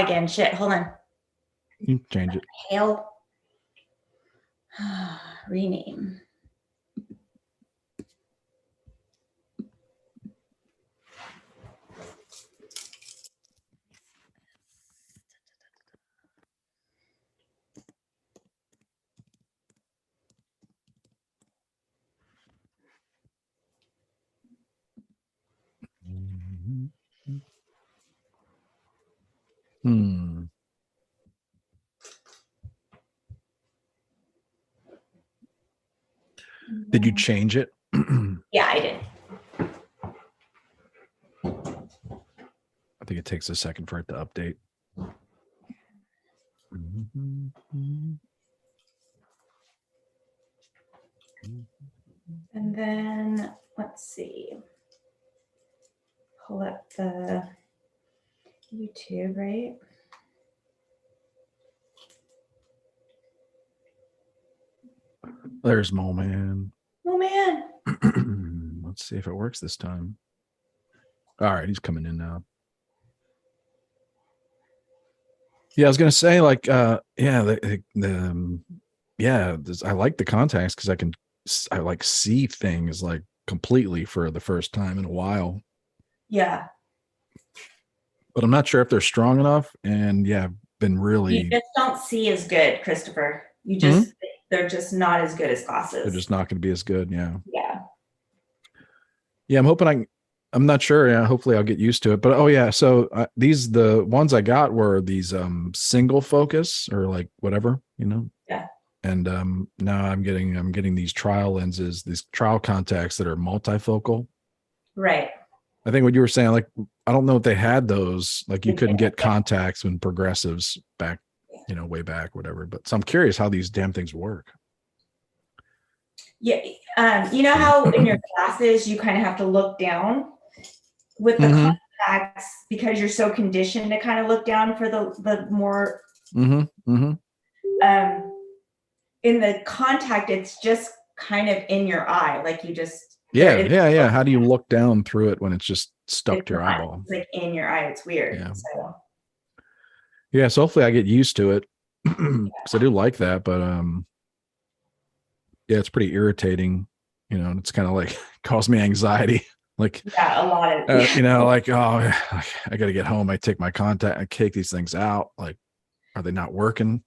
again. Shit. Hold on. You can change it. Hail. Rename. Did you change it? Yeah, I did. I think it takes a second for it to update. And then let's see. Pull up the YouTube, right? There's Mo Man. Oh man. Let's see if it works this time. All right, he's coming in now. Yeah, I was gonna say, like, I like the contacts because I like see things like completely for the first time in a while. Yeah. But I'm not sure if they're strong enough. And yeah, I've been really. You just don't see as good, Christopher. You just they're just not as good as glasses. They're just not going to be as good. Yeah. Yeah. Yeah, I'm hoping I'm not sure. Yeah, hopefully I'll get used to it. But so the ones I got were these single focus or like whatever, Yeah. And now I'm getting these trial lenses, these trial contacts that are multifocal. Right. I think what you were saying, like, I don't know if they had those, like you couldn't get contacts when progressives back, way back, whatever. But so I'm curious how these damn things work. Yeah. You know how in your classes you kind of have to look down with the contacts because you're so conditioned to kind of look down for the more in the contact, it's just kind of in your eye, like you just yeah. How do you look down through it when it's just stuck to your eyeball? It's like in your eye. It's weird. So hopefully I get used to it because I do like that, but yeah, it's pretty irritating. It's kind of like caused me anxiety. Like, a lot of like, I got to get home. I take my contact, I take these things out. Like, are they not working?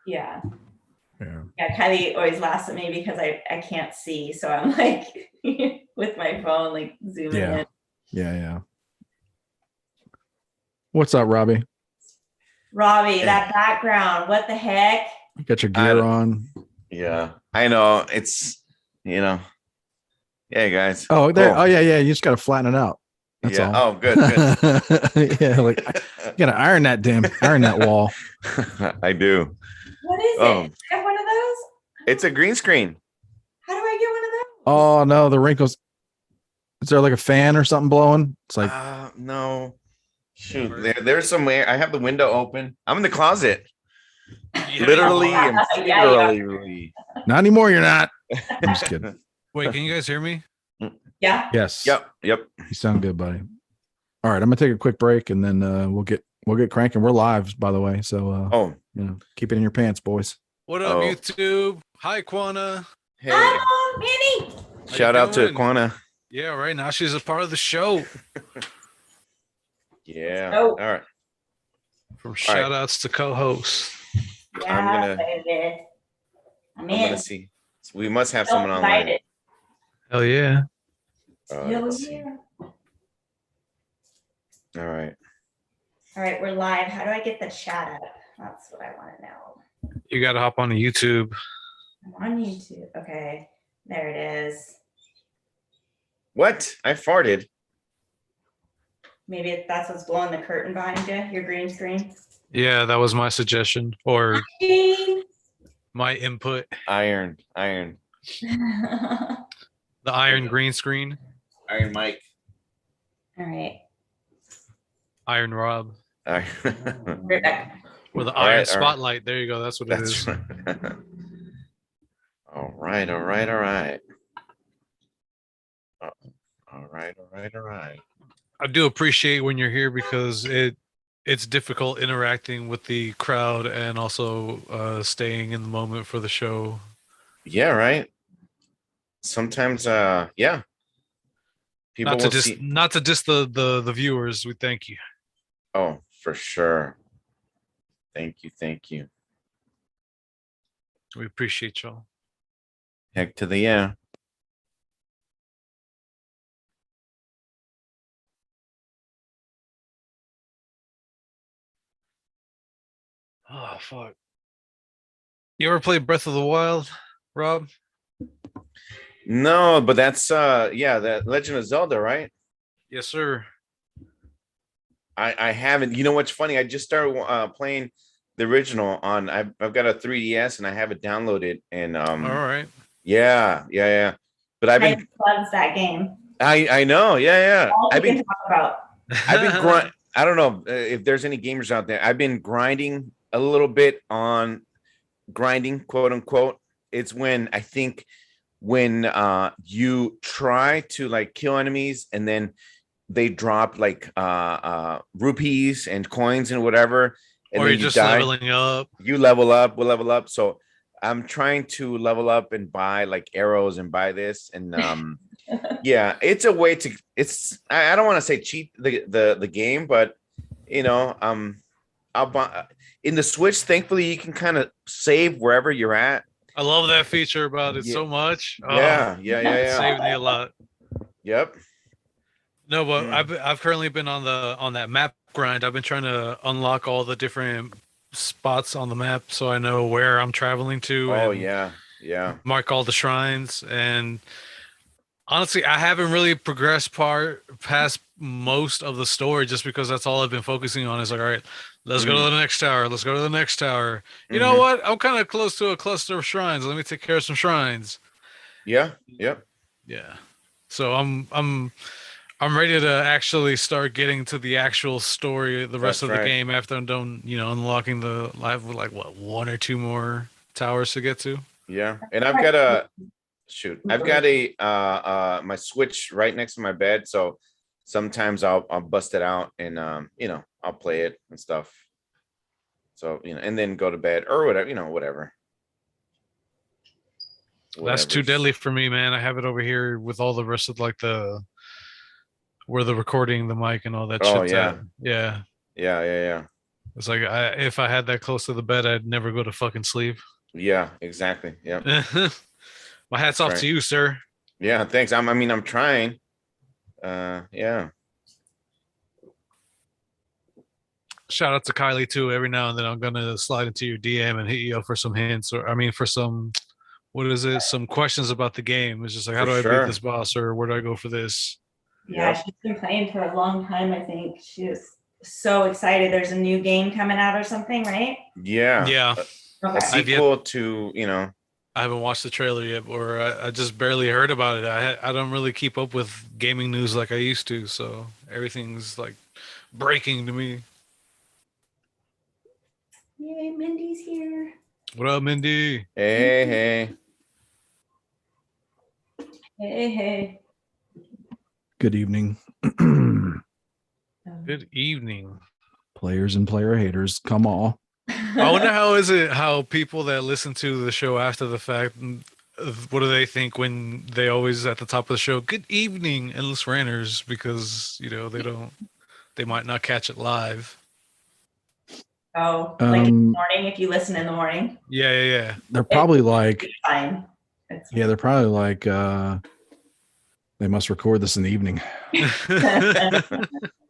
Yeah. Kylie always laughs at me because I can't see, so I'm like with my phone, like zooming in. Yeah. What's up, Robbie? That background, what the heck? You got your gear on. Yeah, I know. It's yeah, guys. Oh, there. Cool. Oh, yeah. You just got to flatten it out. That's all. Oh, good. Yeah, like you got to iron that wall. I do. What is it? Do you have one of those? It's a green screen. How do I get one of those? Oh no, the wrinkles. Is there like a fan or something blowing? It's like no. Shoot, there's some air. I have the window open. I'm in the closet. Literally and figuratively. Not anymore, you're not. I'm just kidding. Wait, can you guys hear me? Yeah. Yes. Yep. You sound good, buddy. All right, I'm gonna take a quick break and then we'll get cranking. We're live, by the way. So keep it in your pants, boys. What up, YouTube? Hi, Quana. Hey. Hi, Manny. Shout out to Quana. Yeah, right now she's a part of the show. Yeah. All right. From shout outs to co-hosts. Yeah, I'm gonna see. We must have someone online. Hell yeah. Hell yeah. All right. We're live. How do I get the chat up? That's what I want to know. You got to hop on YouTube. I'm on YouTube. Okay. There it is. What? I farted. Maybe that's what's blowing the curtain behind you, your green screen. Yeah, that was my suggestion or my input. Iron. The iron green screen. Iron Mike. All right. Iron Rob. Right. Or the iron spotlight. There you go. That's what it is. Right. All right. All right. I do appreciate when you're here because it it's difficult interacting with the crowd and also staying in the moment for the show. Yeah, right. Sometimes, yeah, people will see. Not to diss the viewers. We thank you. Oh, for sure. Thank you, thank you. We appreciate y'all. Heck to the yeah. Oh fuck! You ever play Breath of the Wild, Rob? No, but that's yeah, that Legend of Zelda, right? Yes, sir. I haven't. You know what's funny? I just started playing the original on. I've got a 3DS and I have it downloaded. And All right. yeah. But I've been loves that game. I know. Yeah. All we can talk about. I've been grind. I don't know if there's any gamers out there. I've been grinding a little bit on grinding, quote unquote. It's when I think when you try to like kill enemies and then they drop like rupees and coins and whatever, and or then you're you just die. leveling up. You level up, we'll level up. So I'm trying to level up and buy like arrows and buy this. And yeah, it's a way to I don't want to say cheat the game, but you know, I'll buy in the Switch, thankfully you can kind of save wherever you're at. I love that feature about it so much. Yeah. Saved me a lot. Yep. No, but I've currently been on that map grind. I've been trying to unlock all the different spots on the map so I know where I'm traveling to. Oh and yeah. Mark all the shrines. And honestly, I haven't really progressed past most of the story just because that's all I've been focusing on. Is like, all right, let's go to the next tower. Let's go to the next tower. You know what? I'm kind of close to a cluster of shrines. Let me take care of some shrines. Yeah. Yep. Yeah. So I'm ready to actually start getting to the actual story, the rest of the game after I'm done, unlocking the live with like what, one or two more towers to get to. Yeah. And I've got a my Switch right next to my bed. So sometimes I'll bust it out and I'll play it and stuff. So, and then go to bed or whatever, whatever. That's too deadly for me, man. I have it over here with all the rest of like where the recording, the mic, and all that shit. Oh yeah. Yeah. It's like if I had that close to the bed, I'd never go to fucking sleep. Yeah, exactly. Yeah. My hat's off to you, sir. Yeah, thanks. I'm trying. Yeah. Shout out to Kylie too. Every now and then I'm gonna slide into your DM and hit you up for some hints, or for some some questions about the game. It's just like, how do I beat this boss, or where do I go for this? Yeah, she's been playing for a long time, I think. She was so excited. There's a new game coming out or something, right? Yeah. A sequel to, I haven't watched the trailer yet, or I just barely heard about it. I don't really keep up with gaming news like I used to, so everything's like breaking to me. Yay, Mindy's here. What up, Mindy? Hey. Hey. Good evening. Good evening. Players and player haters, come on. I wonder how people that listen to the show after the fact, what do they think when they always at the top of the show, good evening, endless ranters, because they might not catch it live. Oh, like in the morning, if you listen in the morning. Yeah. They're probably like, fine. Yeah, they're probably like, they must record this in the evening.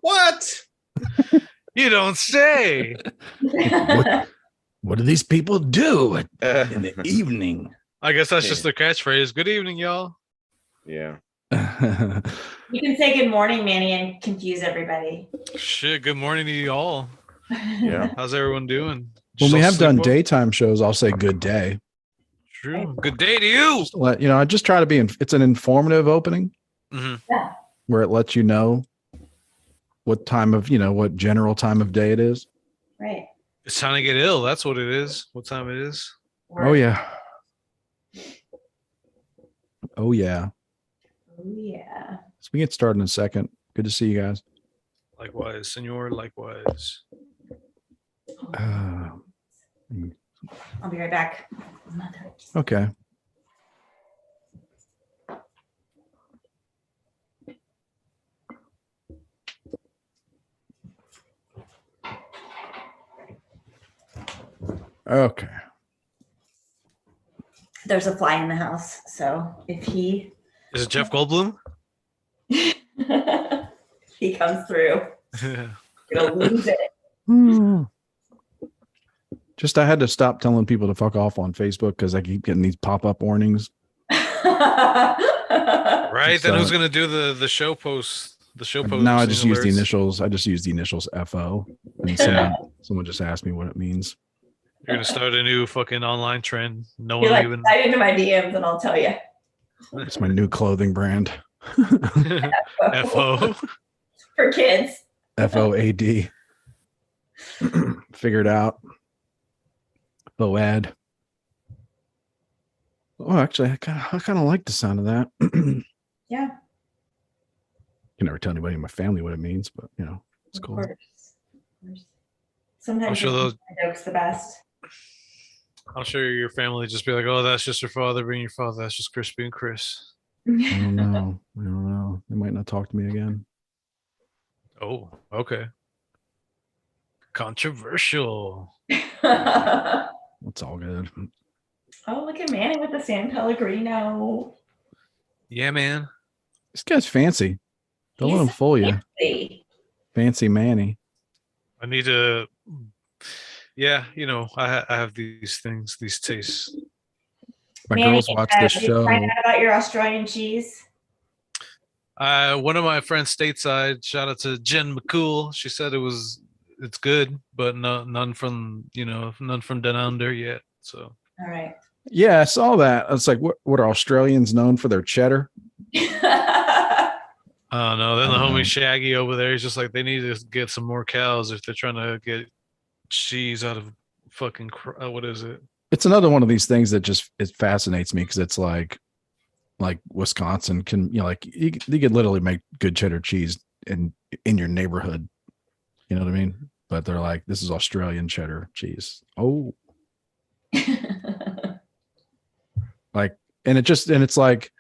What? You don't say. What do these people do in the evening? I guess that's just their catchphrase. Good evening, y'all. Yeah. You can say good morning, Manny, and confuse everybody. Shit, good morning to you all. Yeah. How's everyone doing? When we have done daytime shows, I'll say good day. True. Good day to you. I just try to be, it's an informative opening. Mm-hmm. Yeah. Where it lets you know what time of, what general time of day it is. Right. It's time to get ill. That's what it is. What time it is. Oh, yeah. Oh, yeah. So we get started in a second. Good to see you guys. Likewise, senor. Likewise. I'll be right back. Okay. Okay. There's a fly in the house, so if he Is it Jeff Goldblum? he comes through, you'll lose it. Just I had to stop telling people to fuck off on Facebook because I keep getting these pop-up warnings. Right? Then who's gonna do the show post? The show post. Now I just use the initials. I just use the initials FO. And someone just asked me what it means. You're gonna start a new fucking online trend. No You're one like, even. slide into my DMs and I'll tell you. It's my new clothing brand. FO. For kids. FOAD. Figured out. FOAD. Oh, actually, I kind of like the sound of that. Yeah. Can never tell anybody in my family what it means, but it's cool. Of course. Sometimes sure the joke's the best. I'm sure your family just be like, "Oh, that's just your father being your father. That's just Chris being Chris." I don't know. They might not talk to me again. Oh, okay. Controversial. It's all good. Oh, look at Manny with the San Pellegrino. Yeah, man. This guy's fancy. Don't let him fool you. Fancy Manny. I need to. Yeah, I have these things, these tastes. My girls watch this did you show. find out about your Australian cheese? One of my friends stateside, shout out to Jen McCool. She said it's good, but none from down under yet. So. All right. Yeah, I saw that. It's like, what are Australians known for? Their cheddar? Oh no, then the homie Shaggy over there, he's just like, they need to get some more cows if they're trying to get cheese out of fucking what is it? It's another one of these things that just it fascinates me because it's like Wisconsin can you could literally make good cheddar cheese in your neighborhood. You know what I mean? But they're like, this is Australian cheddar cheese. Oh. And it's like,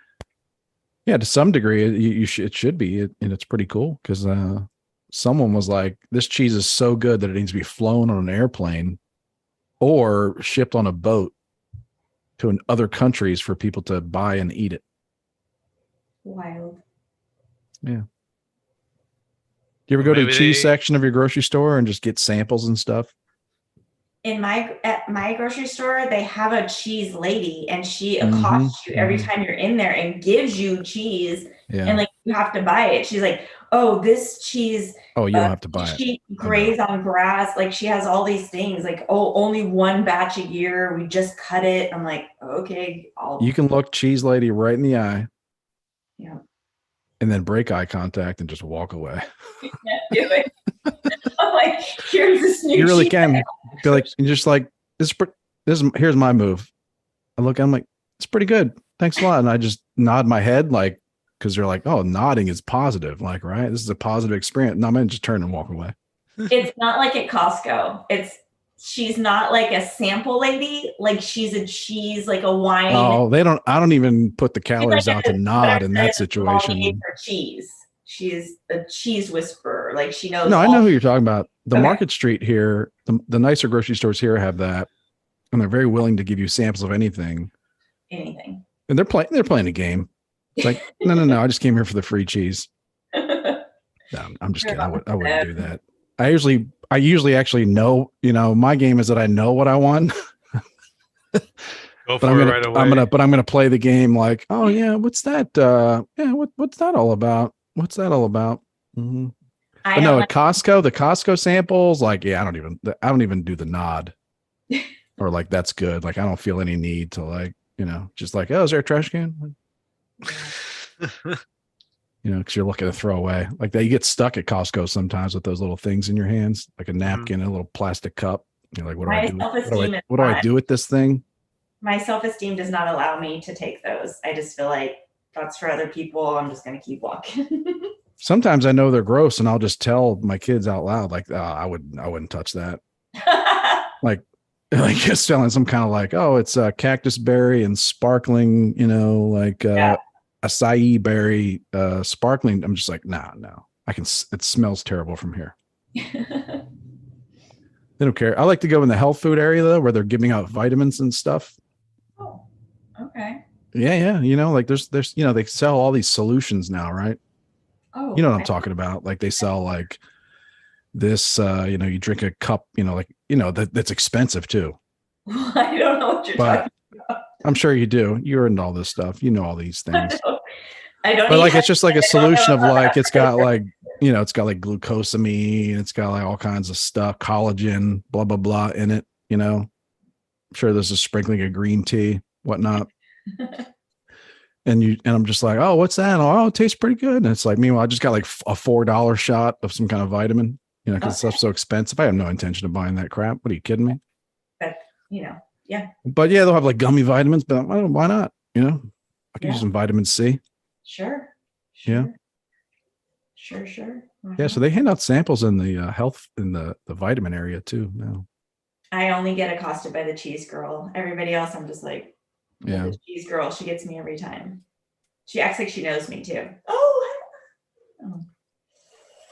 yeah, to some degree it should be, and it's pretty cool because someone was like, this cheese is so good that it needs to be flown on an airplane or shipped on a boat to other countries for people to buy and eat it. Wild. Yeah. You ever go to the cheese section of your grocery store and just get samples and stuff? At my grocery store, they have a cheese lady, and she accosts you every time you're in there and gives you cheese, and you have to buy it. She's like, "Oh, this cheese. Oh, you don't have to buy it. She graze on grass. Like she has all these things. Like, oh, only one batch a year. We just cut it." I'm like, okay. You can look cheese lady right in the eye. Yeah. And then break eye contact and just walk away. You can't do it. I'm like, here's this new. You really can. Be like, you're just like, here's my move. I'm like, it's pretty good. Thanks a lot. And I just nod my head, like, because they're like, oh, nodding is positive. Like, right, this is a positive experience. No, I'm gonna just turn and walk away. It's not like at Costco. She's not like a sample lady. Like she's a cheese, like a wine. Oh, I don't even put the calories out to nod in that situation. For cheese. She is a cheese whisperer. Like she knows. No, I know who you're talking about. The Market Street here, the nicer grocery stores here have that, and they're very willing to give you samples of anything. Anything. And they're playing a game. It's like, no. I just came here for the free cheese. No, I'm just kidding. I wouldn't do that. I usually actually know. My game is that I know what I want. Go for it right away. I'm gonna play the game like, oh yeah, what's that? What's that all about? What's that all about? Mm-hmm. But no, at Costco, the Costco samples, like, yeah, I don't even do the nod or like, that's good. Like, I don't feel any need to like, just like, oh, is there a trash can? Because you're looking to throw away like that. You get stuck at Costco sometimes with those little things in your hands, like a napkin, a little plastic cup. You're like, what do I do? What do I do with this thing? My self-esteem does not allow me to take those. I just feel like that's for other people. I'm just going to keep walking. Sometimes I know they're gross and I'll just tell my kids out loud, like, I wouldn't touch that. like it's selling some kind of like, oh, it's a cactus berry and sparkling, like acai berry, sparkling. I'm just like, no, it smells terrible from here. They don't care. I like to go in the health food area though, where they're giving out vitamins and stuff. Oh, okay. Yeah. Like there's, they sell all these solutions now, right? Oh, you know what I'm talking about? Like they sell like this, you drink a cup, that's expensive too. I don't know what you're talking about. I'm sure you do. You're into all this stuff. You know all these things. I don't. But like it's just like a solution of like it's got like it's got like glucosamine, it's got like all kinds of stuff, collagen, blah blah blah in it. I'm sure there's a sprinkling of green tea, whatnot. And I'm just like, oh, what's that? Oh, it tastes pretty good. And it's like, meanwhile, I just got like a $4 shot of some kind of vitamin, because stuff's so expensive. I have no intention of buying that crap. What are you kidding me? But yeah. But yeah, they'll have like gummy vitamins, but why not? I can use some vitamin C. Sure. Yeah. Sure. Yeah. So they hand out samples in the health in the vitamin area too now. I only get accosted by the cheese girl. Everybody else, I'm just like, the cheese girl. She gets me every time. She acts like she knows me too. Oh.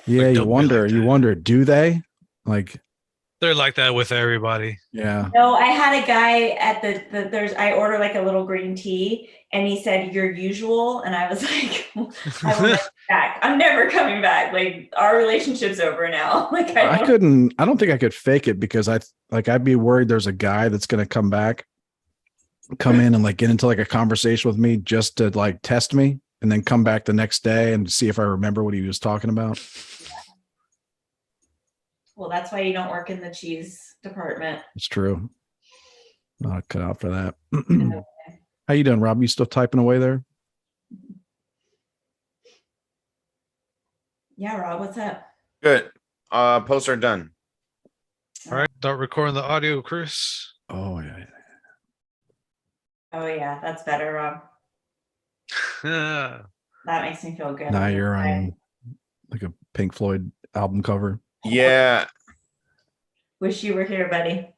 Yeah. You wonder, do they like? They're like that with everybody. Yeah. No, I had a guy at I ordered like a little green tea and he said, your usual. And I was like, I will never back. I'm never coming back. Like our relationship's over now. Like I don't think I could fake it because I'd be worried there's a guy that's going to come in and like get into like a conversation with me just to like test me and then come back the next day and see if I remember what he was talking about. Well, that's why you don't work in the cheese department. It's true. Not cut out for that. How you doing, Rob? You still typing away there? Yeah, Rob, what's up? Good. Posts are done. All right, start recording the audio, Chris. Oh yeah. Oh yeah, that's better, Rob. That makes me feel good. Now you're on like a Pink Floyd album cover. Yeah. Wish you were here, buddy.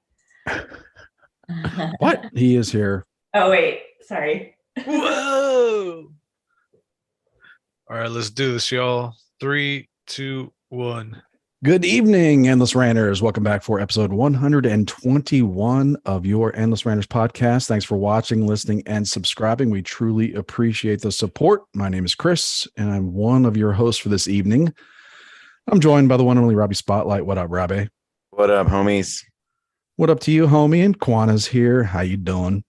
What? He is here. Oh wait, sorry. Whoa. All right, let's do this, y'all. 3, 2, 1. Good evening, Endless Ranters. Welcome back for episode 121 of your Endless Ranters podcast. Thanks for watching, listening, and subscribing. We truly appreciate the support. My name is Chris, and I'm one of your hosts for this evening. I'm joined by the one and only Robbie Spotlight. What up, Robbie? What up, homies? What up to you, homie? And Quana's here. How you doing?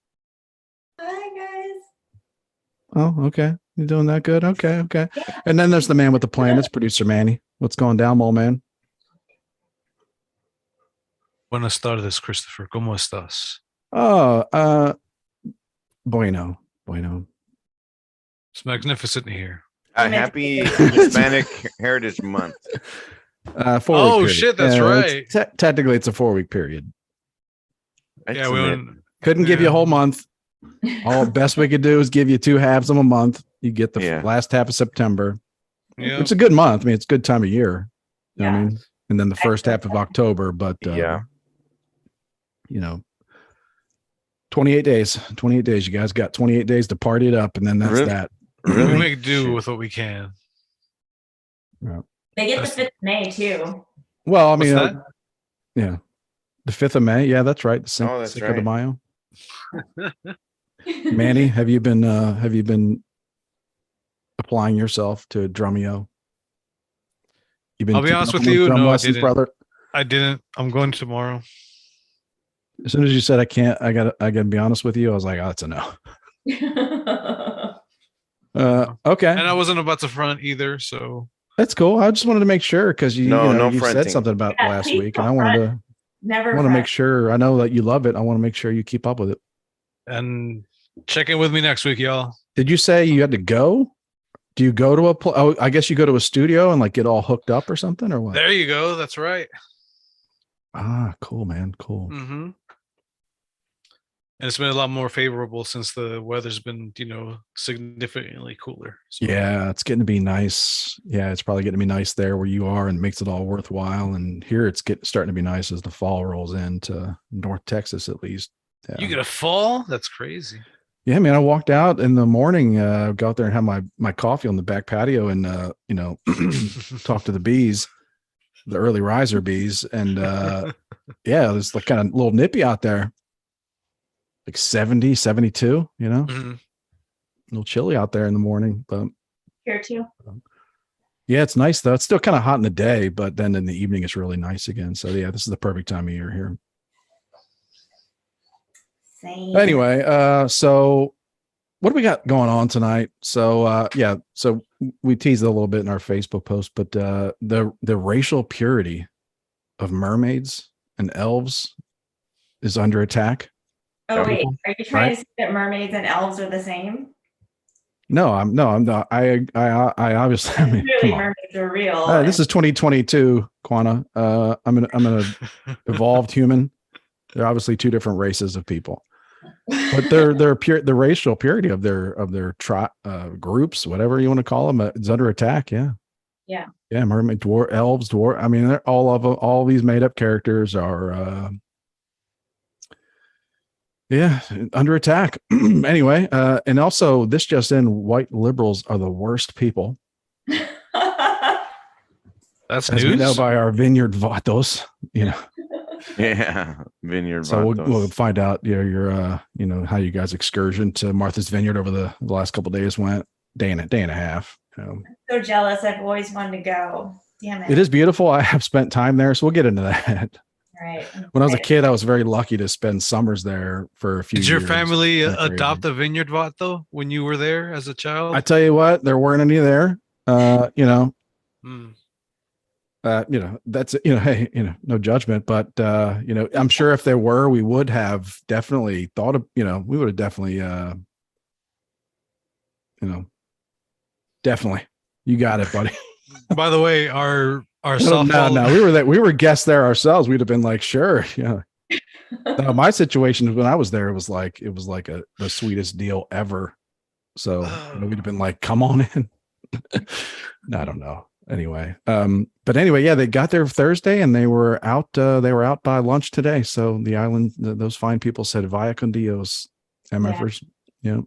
Hi, guys. Oh, okay. You doing that good? Okay. And then there's the man with the plan. It's producer Manny. What's going down, mole man? Buenas tardes, Christopher. ¿Cómo estás? Oh, bueno. It's magnificent here. Happy Hispanic Heritage Month. 4 oh shit, that's right. Technically, it's a 4-week period. Yeah, we couldn't give you a whole month. All best we could do is give you 2 halves of a month. You get the last half of September. Yeah, it's a good month. I mean, it's a good time of year. You know what I mean? And then the first half of October. But 28 days. 28 days. You guys got 28 days to party it up, and then that's that. We make do with what we can. Yeah. They get the 5th of May too. Well, I mean, the 5th of May. Yeah, that's right. The Cinco de Mayo. Manny, have you been applying yourself to Drumeo? I'll be honest with you. No, lessons, brother. I didn't. I'm going tomorrow. As soon as you said I gotta be honest with you, I was like, oh, that's a no. Okay. And I wasn't about to front either, so that's cool. I just wanted to make sure because you said something about last week, and I wanted to make sure. I know that you love it. I want to make sure you keep up with it. And check in with me next week, y'all. Did you say you had to go? Do you go to I guess you go to a studio and like get all hooked up or something, or what? There you go. That's right. Ah, cool, man. Cool. Mm-hmm. And it's been a lot more favorable since the weather's been, significantly cooler. So. Yeah, it's getting to be nice. Yeah, it's probably getting to be nice there where you are, and it makes it all worthwhile. And here it's starting to be nice as the fall rolls into North Texas, at least. Yeah. You get a fall? That's crazy. Yeah, man. I walked out in the morning, go out there and have my coffee on the back patio, and talk to the bees, the early riser bees, and yeah, it's like kind of a little nippy out there, like 70, 72. Mm-hmm. A little chilly out there in the morning, but here too. Yeah, it's nice though. It's still kind of hot in the day, but then in the evening it's really nice again. So yeah, this is the perfect time of year here. Same. Anyway, so what do we got going on tonight? So yeah, so we teased it a little bit in our Facebook post, but the racial purity of mermaids and elves is under attack. Oh wait, are you trying to say that mermaids and elves are the same? No, I'm not. I obviously. I mean, really, mermaids are real. This is 2022, Quana. I'm an evolved human. They're obviously two different races of people, but they're pure. The racial purity of their groups, whatever you want to call them, is under attack. Yeah. Yeah. Yeah. Mermaid, dwarf, elves, dwarf. I mean, they're all these made up characters are. Yeah, under attack. Anyway, and also this just in, white liberals are the worst people. That's as news. We know by our vineyard vatos, Yeah, vineyard. So we'll find out. Your how you guys' excursion to Martha's Vineyard over the last couple of days went. Day and a half. I'm so jealous. I've always wanted to go. Damn it! It is beautiful. I have spent time there, so we'll get into that. Right. When I was a kid, I was very lucky to spend summers there for a few years. Did your family adopt a vineyard vato when you were there as a child? I tell you what, there weren't any there. That's hey, no judgment, but I'm sure if there were, we would have definitely thought of, we would have definitely, definitely. You got it, buddy. By the way, our softball. No, we were guests there ourselves. We'd have been like, sure, yeah. No, my situation when I was there, it was like the sweetest deal ever. So we'd have been like, come on in. I don't know. Anyway, but anyway, yeah, they got there Thursday and they were out by lunch today. So the island, those fine people said, "Vaya con Dios, MFers." Yeah,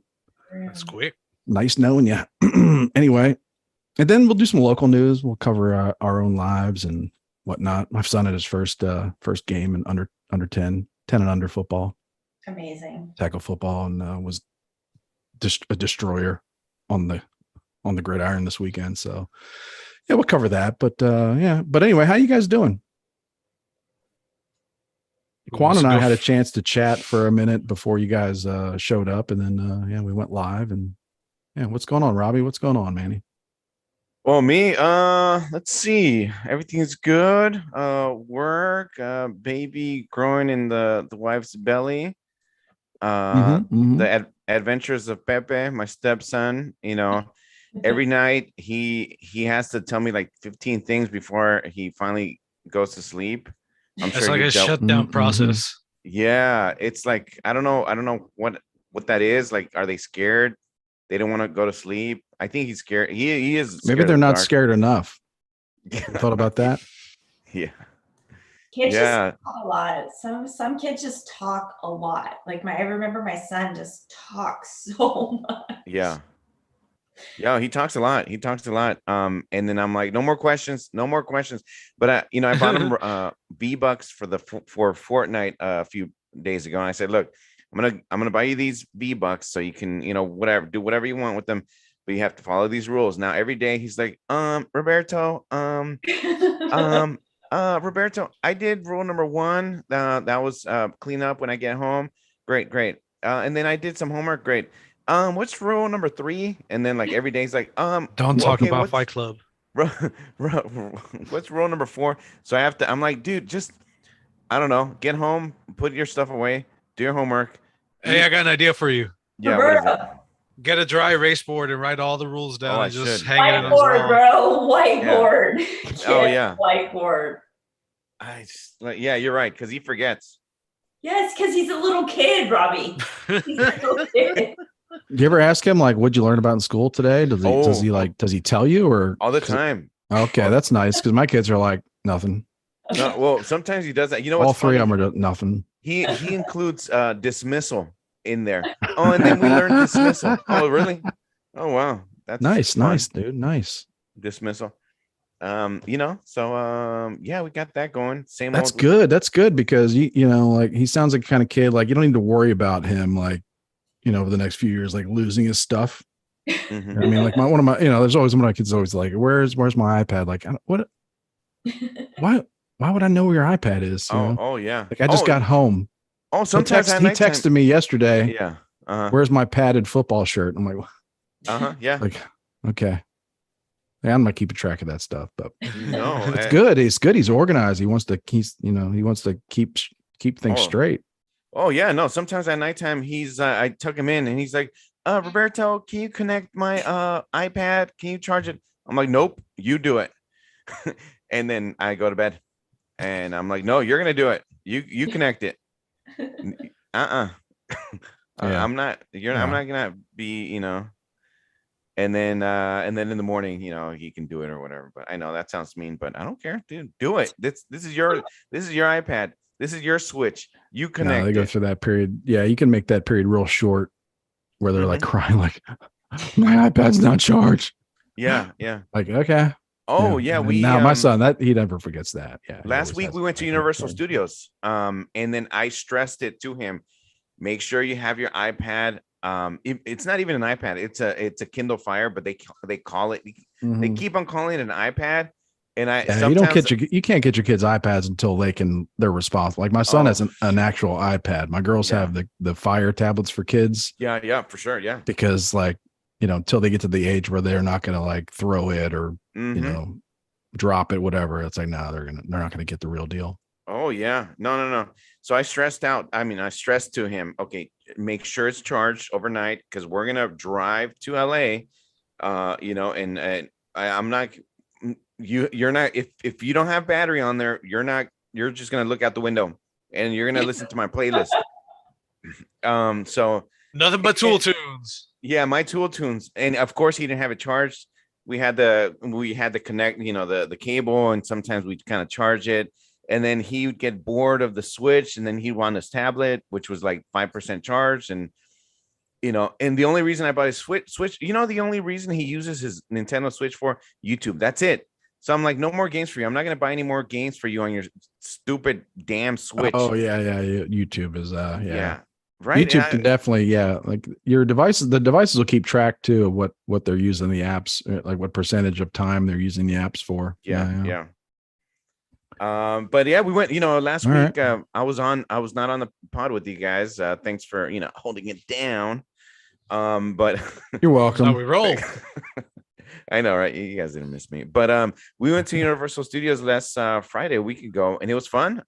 that's quick. Nice knowing you. Anyway. And then we'll do some local news. We'll cover our own lives and whatnot. My son had his first game in under 10 and under football. Amazing. Tackle football, and was a destroyer on the gridiron this weekend. So yeah, we'll cover that. But yeah. But anyway, how you guys doing? Quan and I had a chance to chat for a minute before you guys showed up, and then we went live. And yeah, what's going on, Robbie? What's going on, Manny? Well, me, let's see. Everything's good. Work, baby growing in the wife's belly. The adventures of Pepe, my stepson. Every night he has to tell me like 15 things before he finally goes to sleep. It's like a shutdown process. Yeah, it's like I don't know what that is. Like, are they scared? They don't want to go to sleep. I think he's scared. He is. Maybe they're not scared enough. Thought about that? Yeah. Kids just talk a lot. Some kids just talk a lot. Like I remember my son just talks so much. Yeah. Yeah, he talks a lot. And then I'm like, no more questions. But I bought him V-Bucks for Fortnite a few days ago, and I said, look, I'm gonna buy you these V-Bucks so you can do whatever you want with them, but you have to follow these rules. Now every day he's like, Roberto, Roberto, I did rule number 1. That was clean up when I get home. Great. And then I did some homework. Great. What's rule number 3? And then like every day he's like, don't talk about Fight Club. What's rule number 4? So I'm like, dude, just I don't know, get home, put your stuff away, do your homework. Hey, I got an idea for you. Yeah, what is it? Get a dry erase board and write all the rules down. Oh, and just should. hang it on his wall. Whiteboard, bro. Whiteboard. Yeah. Oh, yeah. Whiteboard. Yeah, you're right, because he forgets. Yes, because he's a little kid, Robbie. He's a little kid. Do you ever ask him like, what'd you learn about in school today? Does he tell you or all the time? Okay, that's nice because my kids are like nothing. No, well, sometimes he does that. You know, all three of them are nothing. He includes dismissal in there. Oh, and then we learned dismissal. Oh, really? Oh, wow, that's nice, fun. nice, dude, nice Dismissal. You know, so yeah, we got that going. Same. That's good. That's good because you know, like he sounds like the kind of kid like you don't need to worry about him like, you know, over the next few years, like losing his stuff. Mm-hmm. I mean, like one of my, you know, there's always one of my kids always like, where's my iPad? Like, what? Why would I know where your iPad is? You know? Oh yeah. Like I just got home. Oh, sometimes he texted me yesterday. Yeah. Where's my padded football shirt? I'm like, yeah. Like, okay. Yeah, I'm not keeping track of that stuff, but no, it's good. He's good. He's organized. He wants to keep things straight. Oh yeah. No, sometimes at nighttime I took him in and he's like, Roberto, can you connect my iPad? Can you charge it? I'm like, nope, you do it. And then I go to bed and I'm like, no, you're gonna do it. You connect it. I'm not gonna be, you know. And then in the morning, you know, he can do it or whatever. But I know that sounds mean, but I don't care, dude. Do it. This is your iPad. This is your Switch. You connect. No, they go through that period. Yeah, you can make that period real short where they're like crying, like my iPad's not charged. Yeah. Like, okay. Oh yeah. My son, he never forgets that. Yeah. Last week we went to Universal Studios. And then I stressed it to him. Make sure you have your iPad. It's not even an iPad. It's a Kindle Fire, but they call it. They keep on calling it an iPad. And you can't get your kids iPads until they're responsible. Like my son has an actual iPad. My girls have the Fire tablets for kids. Yeah, for sure. Yeah, because like, you know, until they get to the age where they're not going to like throw it or you know, drop it, whatever. It's like, no, they're not going to get the real deal. Oh yeah, no. So I stressed to him, okay, make sure it's charged overnight because we're gonna drive to LA. You know, and I'm not. You're not. If you don't have battery on there, you're just gonna look out the window and you're gonna listen to my playlist. So nothing but Tool tunes. Yeah, my Tool tunes, and of course he didn't have it charged. We had the connect, you know, the cable, and sometimes we kind of charge it. And then he would get bored of the Switch, and then he'd want his tablet, which was like 5% charged. And, you know, and the only reason I bought his Switch, you know, the only reason he uses his Nintendo Switch for YouTube. That's it. So I'm like, no more games for you. I'm not going to buy any more games for you on your stupid damn Switch. Oh yeah. YouTube is yeah. Right. YouTube can definitely, like the devices will keep track too of what they're using the apps, like what percentage of time they're using the apps for. Yeah. But yeah, we went, you know, last week, I was not on the pod with you guys. Thanks for, you know, holding it down. But you're welcome. That's how we roll. I know, right? You guys didn't miss me, but we went to Universal Studios last Friday, a week ago, and it was fun.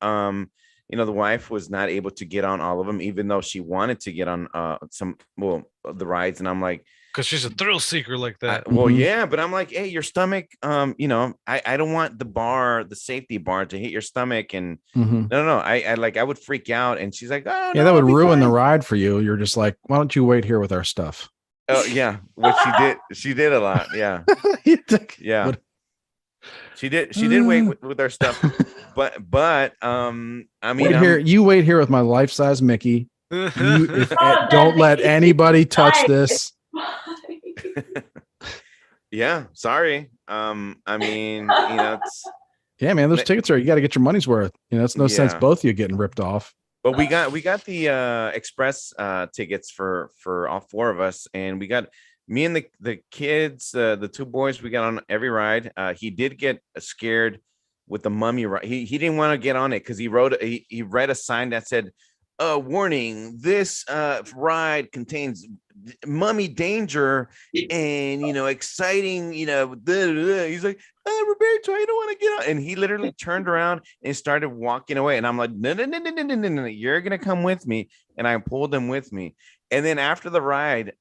You know, the wife was not able to get on all of them, even though she wanted to get on the rides, and I'm like, because she's a thrill seeker like that. Yeah, but I'm like, hey, your stomach, you know, I don't want the safety bar to hit your stomach, and no, I would freak out, and she's like, oh, yeah, that would ruin the ride for you. You're just like, why don't you wait here with our stuff? Oh yeah, what she did a lot, yeah, yeah. She did wait with our stuff, but I mean, you wait here with my life-size Mickey. Don't let anybody touch this. Yeah, sorry. I mean, you know, yeah, man, those tickets you got to get your money's worth. You know, it's no sense both of you getting ripped off. But we got the express tickets for all four of us, and we got me and the kids, the two boys. We got on every ride. He did get scared with the mummy ride. He didn't want to get on it because he read a sign that said, warning, this ride contains mummy danger and, you know, exciting, you know, he's like, Roberto, I don't want to get on. And he literally turned around and started walking away. And I'm like, no, you're going to come with me. And I pulled him with me. And then after the ride,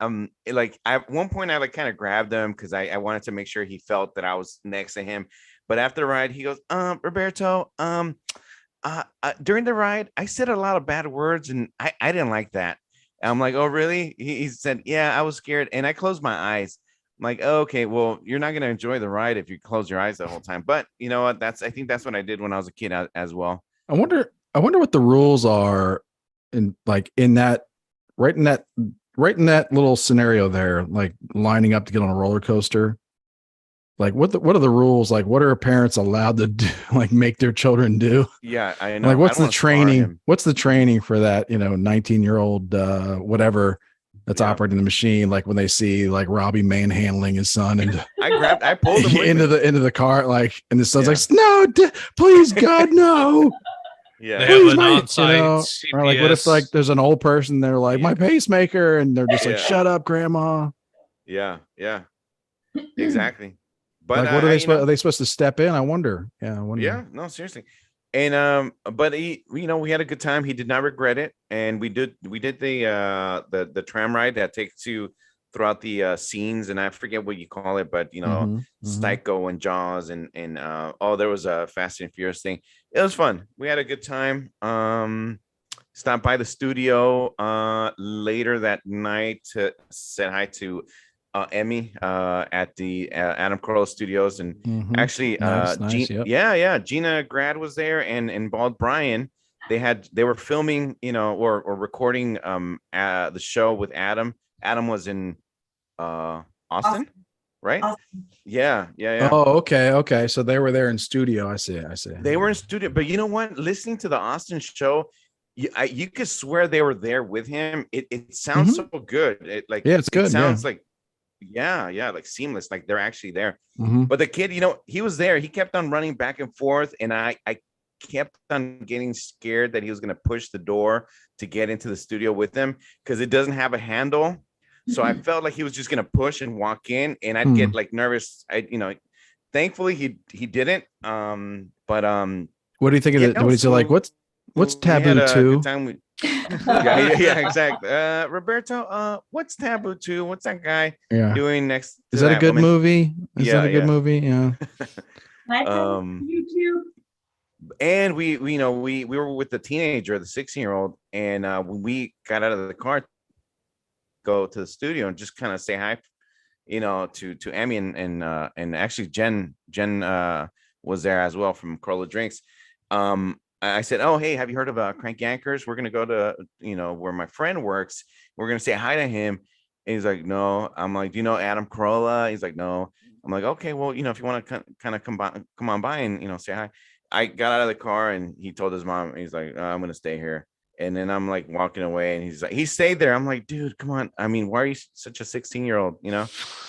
like at one point I like kind of grabbed him because I wanted to make sure he felt that I was next to him. But after the ride, he goes, Roberto, during the ride, I said a lot of bad words, and I didn't like that. I'm like, oh, really? He said, yeah, I was scared, and I closed my eyes. I'm like, oh, okay, well, you're not gonna enjoy the ride if you close your eyes the whole time. But you know what? I think that's what I did when I was a kid as well. I wonder what the rules are in like in that right in that right in that little scenario there, like lining up to get on a roller coaster. Like what are the rules? Like what are parents allowed to do, like make their children do? Yeah, I know. Like what's the training? What's the training for that, 19-year-old whatever that's operating the machine, like when they see like Robbie manhandling his son and I pulled him into the car, like, and the son's like, no, please God, no. Yeah, they have an on-site CPS. Or like, what if like there's an old person, they're like, my pacemaker, and they're just like, shut up, grandma. Yeah, exactly. But like, what are they supposed to step in? I wonder. Yeah, I wonder. Yeah, no, seriously. And but we had a good time. He did not regret it, and we did the tram ride that takes you throughout the scenes, and I forget what you call it, but Psycho and Jaws and there was a Fast and Furious thing. It was fun. We had a good time. Stopped by the studio later that night to say hi to Emmy at the Adam Carolla Studios, and actually nice, yep. Gina Grad was there, and Bald Brian. They were filming, or recording the show with Adam. Adam was in Austin, right? Austin. Yeah. Oh, okay. So they were there in studio. I see. They were in studio, but you know what? Listening to the Austin show, you could swear they were there with him. It sounds so good. It's good. It sounds like like seamless, like they're actually there. But the kid, he was there. He kept on running back and forth, and I kept on getting scared that he was going to push the door to get into the studio with them because it doesn't have a handle. So I felt like he was just going to push and walk in, and I'd get like nervous. Thankfully he didn't. But what do you think of it? What is it like? What's Taboo 2? Yeah, exactly. Roberto, what's Taboo 2? What's that guy doing next? Is that a good movie? Is that a good movie? Yeah. YouTube. And we were with the teenager, the 16-year-old, and when we got out of the car, go to the studio and just kind of say hi, to Emmy and actually Jen was there as well from Carolla Drinks. I said, oh, hey, have you heard of Crank Yankers? We're going to go to, where my friend works. We're going to say hi to him. And he's like, no. I'm like, do you know Adam Carolla? He's like, no. I'm like, okay, well, if you want to kind of come on by and, say hi. I got out of the car and he told his mom, he's like, I'm going to stay here. And then I'm like walking away and he's like, he stayed there. I'm like, dude, come on. I mean, why are you such a 16-year-old?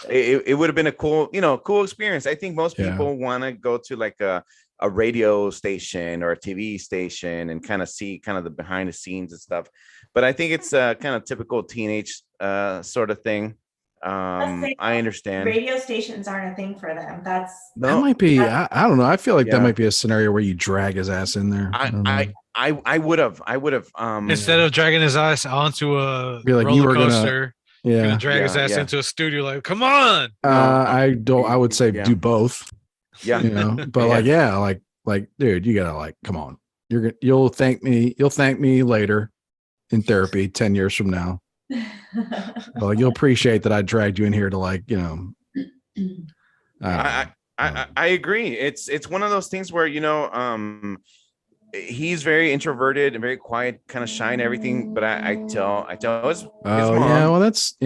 It would have been a cool experience. I think most people want to go to like a radio station or a TV station and kind of see kind of the behind the scenes and stuff. But I think it's kind of typical teenage sort of thing. I understand. Radio stations aren't a thing for them. That might be. I don't know. I feel like that might be a scenario where you drag his ass in there. I would have. Instead of dragging his ass onto a roller coaster, gonna drag his ass into a studio. Like, come on. I would say do both. Yeah. But like, dude, you gotta like, come on. You'll thank me. You'll thank me later in therapy 10 years from now. Well, you'll appreciate that I dragged you in here to like, I agree. It's one of those things where he's very introverted and very quiet, kind of shy and everything. But I tell his mom. Yeah, well, that's I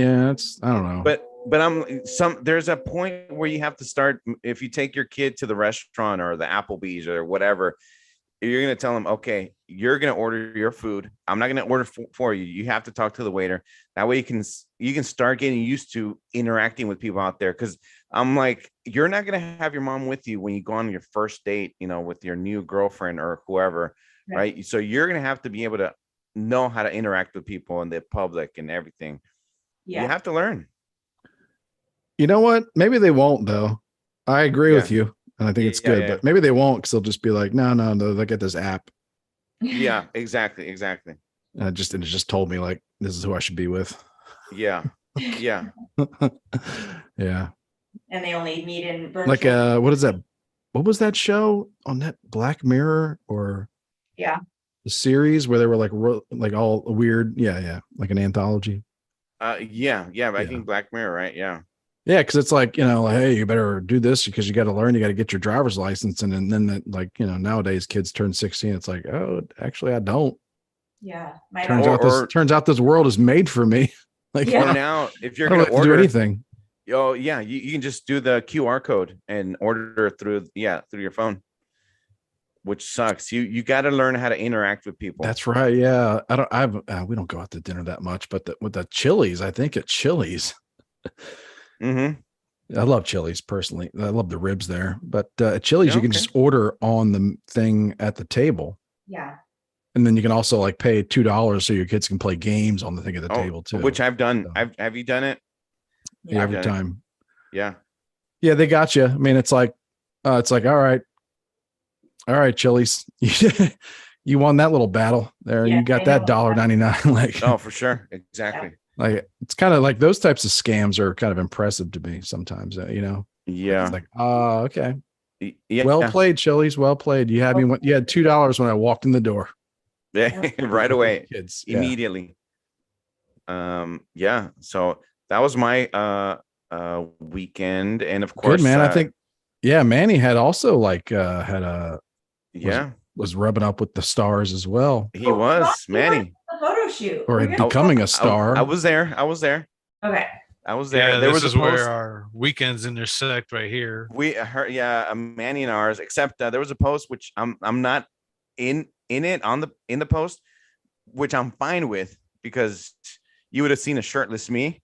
don't know. But there's a point where you have to start. If you take your kid to the restaurant or the Applebee's or whatever, you're going to tell them, okay, you're going to order your food. I'm not going to order for you. You have to talk to the waiter. That way you can start getting used to interacting with people out there. Cause I'm like, you're not going to have your mom with you when you go on your first date, with your new girlfriend or whoever. Right. So you're going to have to be able to know how to interact with people in the public and everything. Yeah. You have to learn. You know what? Maybe they won't though. I agree with you. And I think it's good, but maybe they won't because they'll just be like, no, they'll get this app. Yeah, exactly. And it just told me like, this is who I should be with. Yeah. Yeah. And they only meet in virtual. Like, what is that? What was that show on that Black Mirror or? Yeah. The series where they were like all weird. Yeah. Like an anthology. Yeah. I think Black Mirror, right? Yeah. Yeah, because it's like, hey, you better do this because you got to learn, you got to get your driver's license. And then that, like, nowadays kids turn 16. It's like, oh, actually, I don't. Yeah. Turns out this world is made for me. Like, or now, if you're I don't going to have to order do anything. Oh, yeah. You can just do the QR code and order through your phone, which sucks. You got to learn how to interact with people. That's right. Yeah. We don't go out to dinner that much, but with the Chili's, I think at Chili's. Mm-hmm. I love Chili's personally. I love the ribs there, but at Chili's, you can just order on the thing at the table. Yeah. And then you can also like pay $2 so your kids can play games on the thing at the table too. Which I've done. So, have you done it? Yeah, every time. Yeah. Yeah, they got you. I mean, it's like, all right, Chili's. You won that little battle there. Yeah, you got that $1.99. Like, oh, for sure. Exactly. Like, it's kind of like those types of scams are kind of impressive to me sometimes, Yeah. It's like, okay. Yeah. Well played, Chili's. Well played. You had you had $2 when I walked in the door. Yeah, right away. Kids. Immediately. Yeah. So that was my weekend. And of course, good, man. I think, Manny had also like was rubbing up with the stars as well. He was Manny. Photo shoot or becoming a star. I was there. Okay. I was there. Yeah, there this was is where our weekends intersect right here. We heard, Manny and ours. Except there was a post which I'm not in the post, which I'm fine with because you would have seen a shirtless me,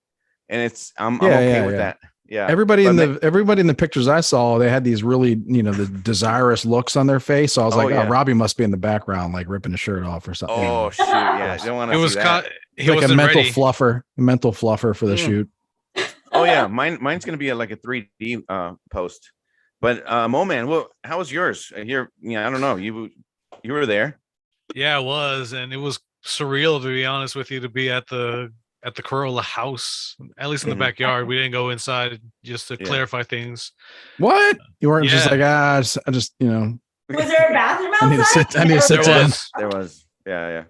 and I'm okay with that. Yeah. Everybody in the pictures I saw, they had these really, the desirous looks on their face. So I was Robbie must be in the background, like ripping his shirt off or something. Oh shoot. Yeah. I don't want to see that. He was like a mental fluffer for the shoot. Oh yeah. Mine's going to be like a 3D post, but Mo Man, well, how was yours? I don't know. You were there. Yeah, it was. And it was surreal, to be honest with you, to be at the Corolla house, at least in the backyard. We didn't go inside just to clarify things. What? You weren't just like, I just, Was there a bathroom outside? I need to sit down. There was. Yeah.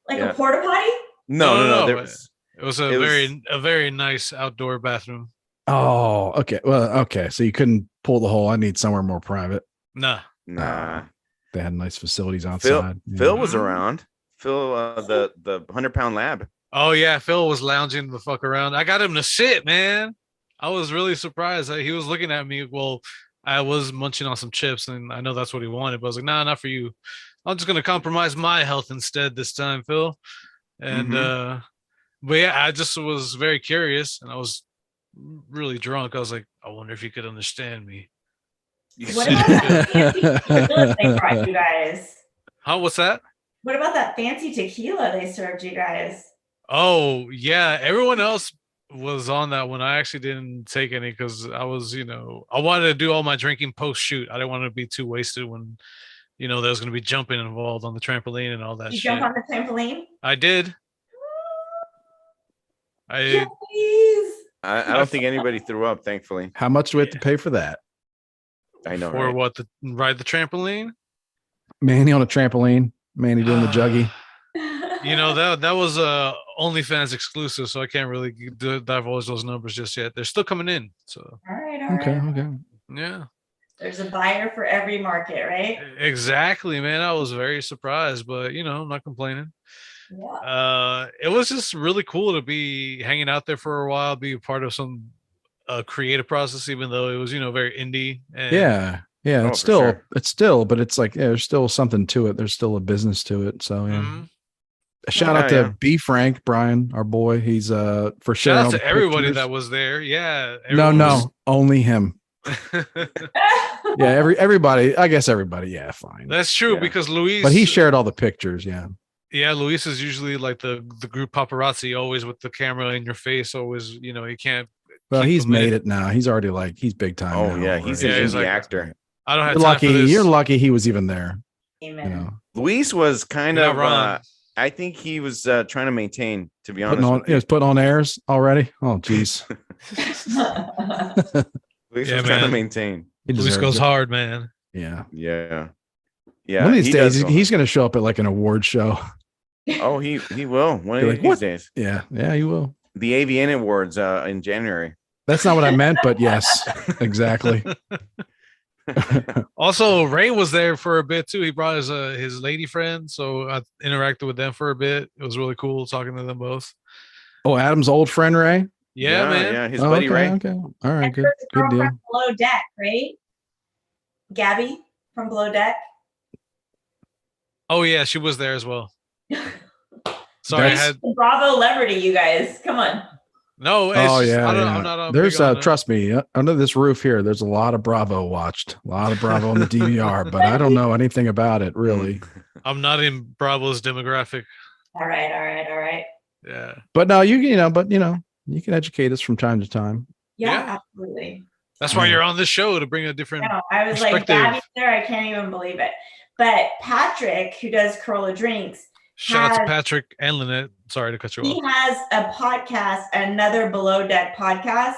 Like a porta potty? No. It was a very nice outdoor bathroom. Oh, okay. Well, okay. So you couldn't pull the hole. I need somewhere more private. Nah. They had nice facilities outside. Phil was around. Phil, the 100-pound lab. Oh yeah, Phil was lounging the fuck around. I got him to sit, man. I was really surprised. He was looking at me. Well, I was munching on some chips, and I know that's what he wanted. But I was like, nah, not for you. I'm just gonna compromise my health instead this time, Phil. And but yeah, I just was very curious, and I was really drunk. I was like, I wonder if you could understand me. What about that fancy tequila they brought you guys? Huh? What's that? What about that fancy tequila they served you guys? Oh yeah, everyone else was on that one. I actually didn't take any because I was, I wanted to do all my drinking post shoot. I didn't want to be too wasted when, there was going to be jumping involved on the trampoline and all that. You jump on the trampoline? I did. I don't think anybody threw up, thankfully. How much do we have to pay for that? I know. For what? Ride the trampoline? Manny on a trampoline. Manny doing the juggy. That was OnlyFans exclusive, so I can't really divulge those numbers just yet. They're still coming in. So all right. Okay. Yeah. There's a buyer for every market, right? Exactly, man. I was very surprised, but I'm not complaining. Yeah. It was just really cool to be hanging out there for a while, be a part of some creative process, even though it was very indie. And yeah. It's still, but it's like there's still something to it. There's still a business to it. So yeah. Mm-hmm. A shout out to B Frank, Brian, our boy. He's for sharing. Shout out to everybody that was there. Yeah. No, only him. Yeah, everybody. I guess everybody. Yeah, fine. That's true because Luis. But he shared all the pictures. Yeah. Yeah, Luis is usually like the group paparazzi, always with the camera in your face. Always, he can't. Well, he's made it now. He's already he's big time. Oh now, yeah, he's an indie actor. I don't have time for this. You're lucky he was even there. Amen. Luis was kind of. I think he was trying to maintain. To be honest, he was putting on airs already. Oh, jeez. Luis was trying to maintain. Luis goes hard, man. Yeah. Yeah. Yeah, one of these he days does go he's hard. going to show up at like an award show. Oh, he will one You're of like, these what? days. Yeah, he will. The AVN Awards in January. That's not what I meant, but yes, exactly. Also, Ray was there for a bit too. He brought his lady friend, so I interacted with them for a bit. It was really cool talking to them both. Oh, Adam's old friend Ray. Yeah, man. Yeah, his Oh, buddy okay, Ray. okay. All right, And good, her good girlfriend deal. Below Deck, right? Gabby from Below Deck. Oh yeah, she was there as well. Sorry, I had Bravo celebrity, you guys. Come on. no. It's Oh just, yeah, I'm not there's big on trust me, under this roof here, there's a lot of Bravo watched, a lot of Bravo on the DVR, but I don't know anything about it really. I'm not in Bravo's demographic. All right. Yeah, But no, but you can educate us from time to time. Yeah. Absolutely. That's why you're on this show, to bring a different I was like, perspective. Gabby's there. I can't even believe it. But Patrick, who does Corolla Drinks, Shout out to Patrick and Lynette. Sorry to cut you off. He has a podcast, another Below Deck podcast.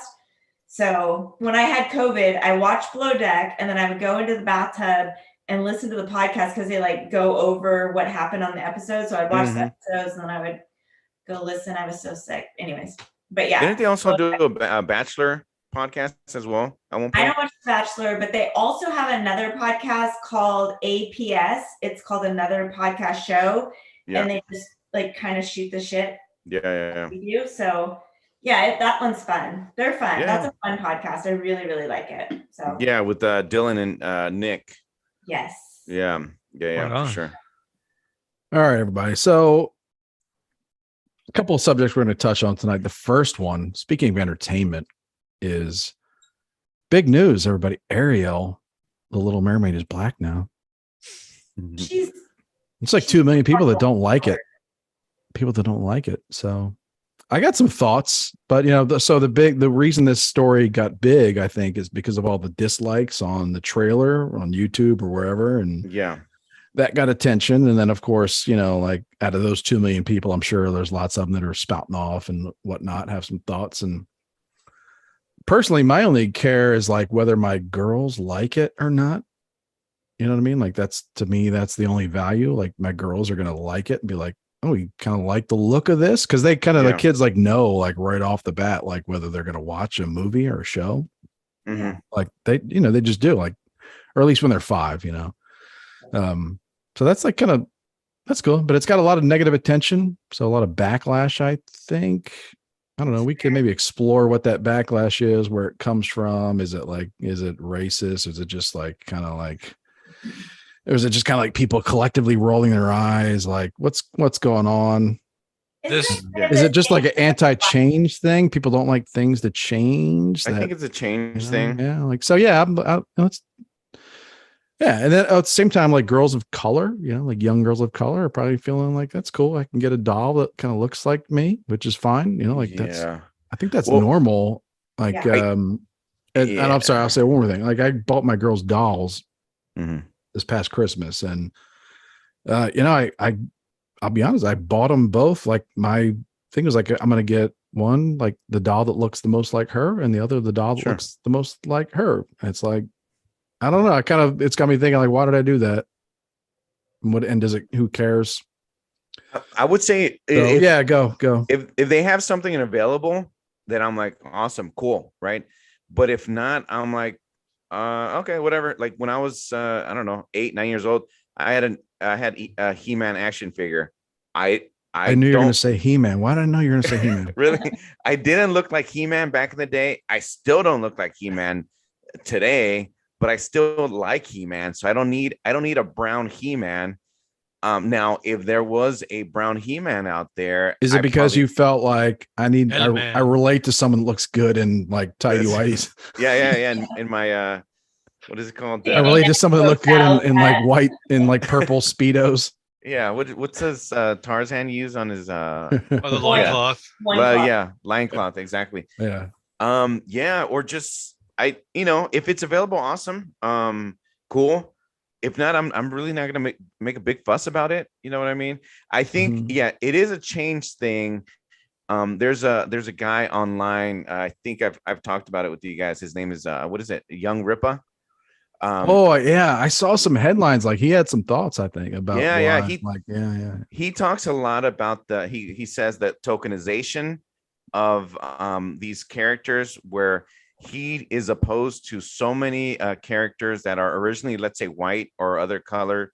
So when I had COVID, I watched Below Deck, and then I would go into the bathtub and listen to the podcast because they like go over what happened on the episode. So I'd watch the episodes, and then I would go listen. I was so sick. Anyways, but yeah. Didn't they also do a Bachelor podcast as well at one point? I don't watch The Bachelor, but they also have another podcast called APS. It's called Another Podcast Show. Yeah. And they just like kind of shoot the shit. Yeah. We do. So yeah, that one's fun. They're fun. Yeah. That's a fun podcast. I really, really like it. So yeah, with Dylan and Nick. Yes. Yeah, for sure. All right, everybody. So a couple of subjects we're going to touch on tonight. The first one, speaking of entertainment, is big news, everybody. Ariel, the Little Mermaid, is black now. It's like 2 million people that don't like it. People that don't like it. So I got some thoughts, but the reason this story got big, I think, is because of all the dislikes on the trailer on YouTube or wherever. And that got attention. And then of course, like out of those 2 million people, I'm sure there's lots of them that are spouting off and whatnot, have some thoughts. And personally, my only care is like whether my girls like it or not. You know what I mean? Like to me, that's the only value. Like my girls are going to like it and be like, oh, you kind of like the look of this. Cause they the kids like know like right off the bat, like whether they're going to watch a movie or a show. Mm-hmm. Like they just do, like, or at least when they're 5, so that's like that's cool, but it's got a lot of negative attention. So a lot of backlash, I think. I don't know. We can maybe explore what that backlash is, where it comes from. Is it racist? Is it just like kind of like, or is it just kind of like people collectively rolling their eyes? Like what's going on? Is it just like an anti-change thing? People don't like things to change. I think it's a change thing. Yeah. Like, so yeah, and then at the same time, like girls of color, like young girls of color are probably feeling like that's cool. I can get a doll that kind of looks like me, which is fine. I think that's normal. Like, and I'm sorry, I'll say one more thing. Like I bought my girls dolls this past Christmas, and I'll be honest, I bought them both. Like my thing was like, I'm going to get one, like the doll that looks the most like her, and the other, the doll that looks the most like her. And it's like, I don't know. It's got me thinking like, why did I do that? Who cares? I would say, go. If they have something available, then I'm like, awesome, cool. Right. But if not, I'm like, okay, whatever. Like when I was, I don't know, 8, 9 years old, I had a He-Man action figure. I knew you were going to say He-Man. Why did I know you were going to say He-Man? Really? I didn't look like He-Man back in the day. I still don't look like He-Man today, but I still like He-Man. So I don't need a brown He-Man. Now, if there was a brown He-Man out there, is it because you felt like I relate to someone that looks good in like tighty whities? Yeah. In my what is it called? I relate to someone that looked good in like white in like purple Speedos. Yeah. What does Tarzan use on his the loincloth? Yeah, loincloth, exactly. Yeah. Or just if it's available, awesome. Cool. If not, I'm really not gonna make a big fuss about it. You know what I mean? I think it is a change thing. There's a guy online. I think I've talked about it with you guys. His name is what is it? Young Ripa. Oh yeah, I saw some headlines like he had some thoughts, I think, about yeah, why. Like he talks a lot about he says that tokenization of these characters, where he is opposed to so many characters that are originally, let's say, white or other color,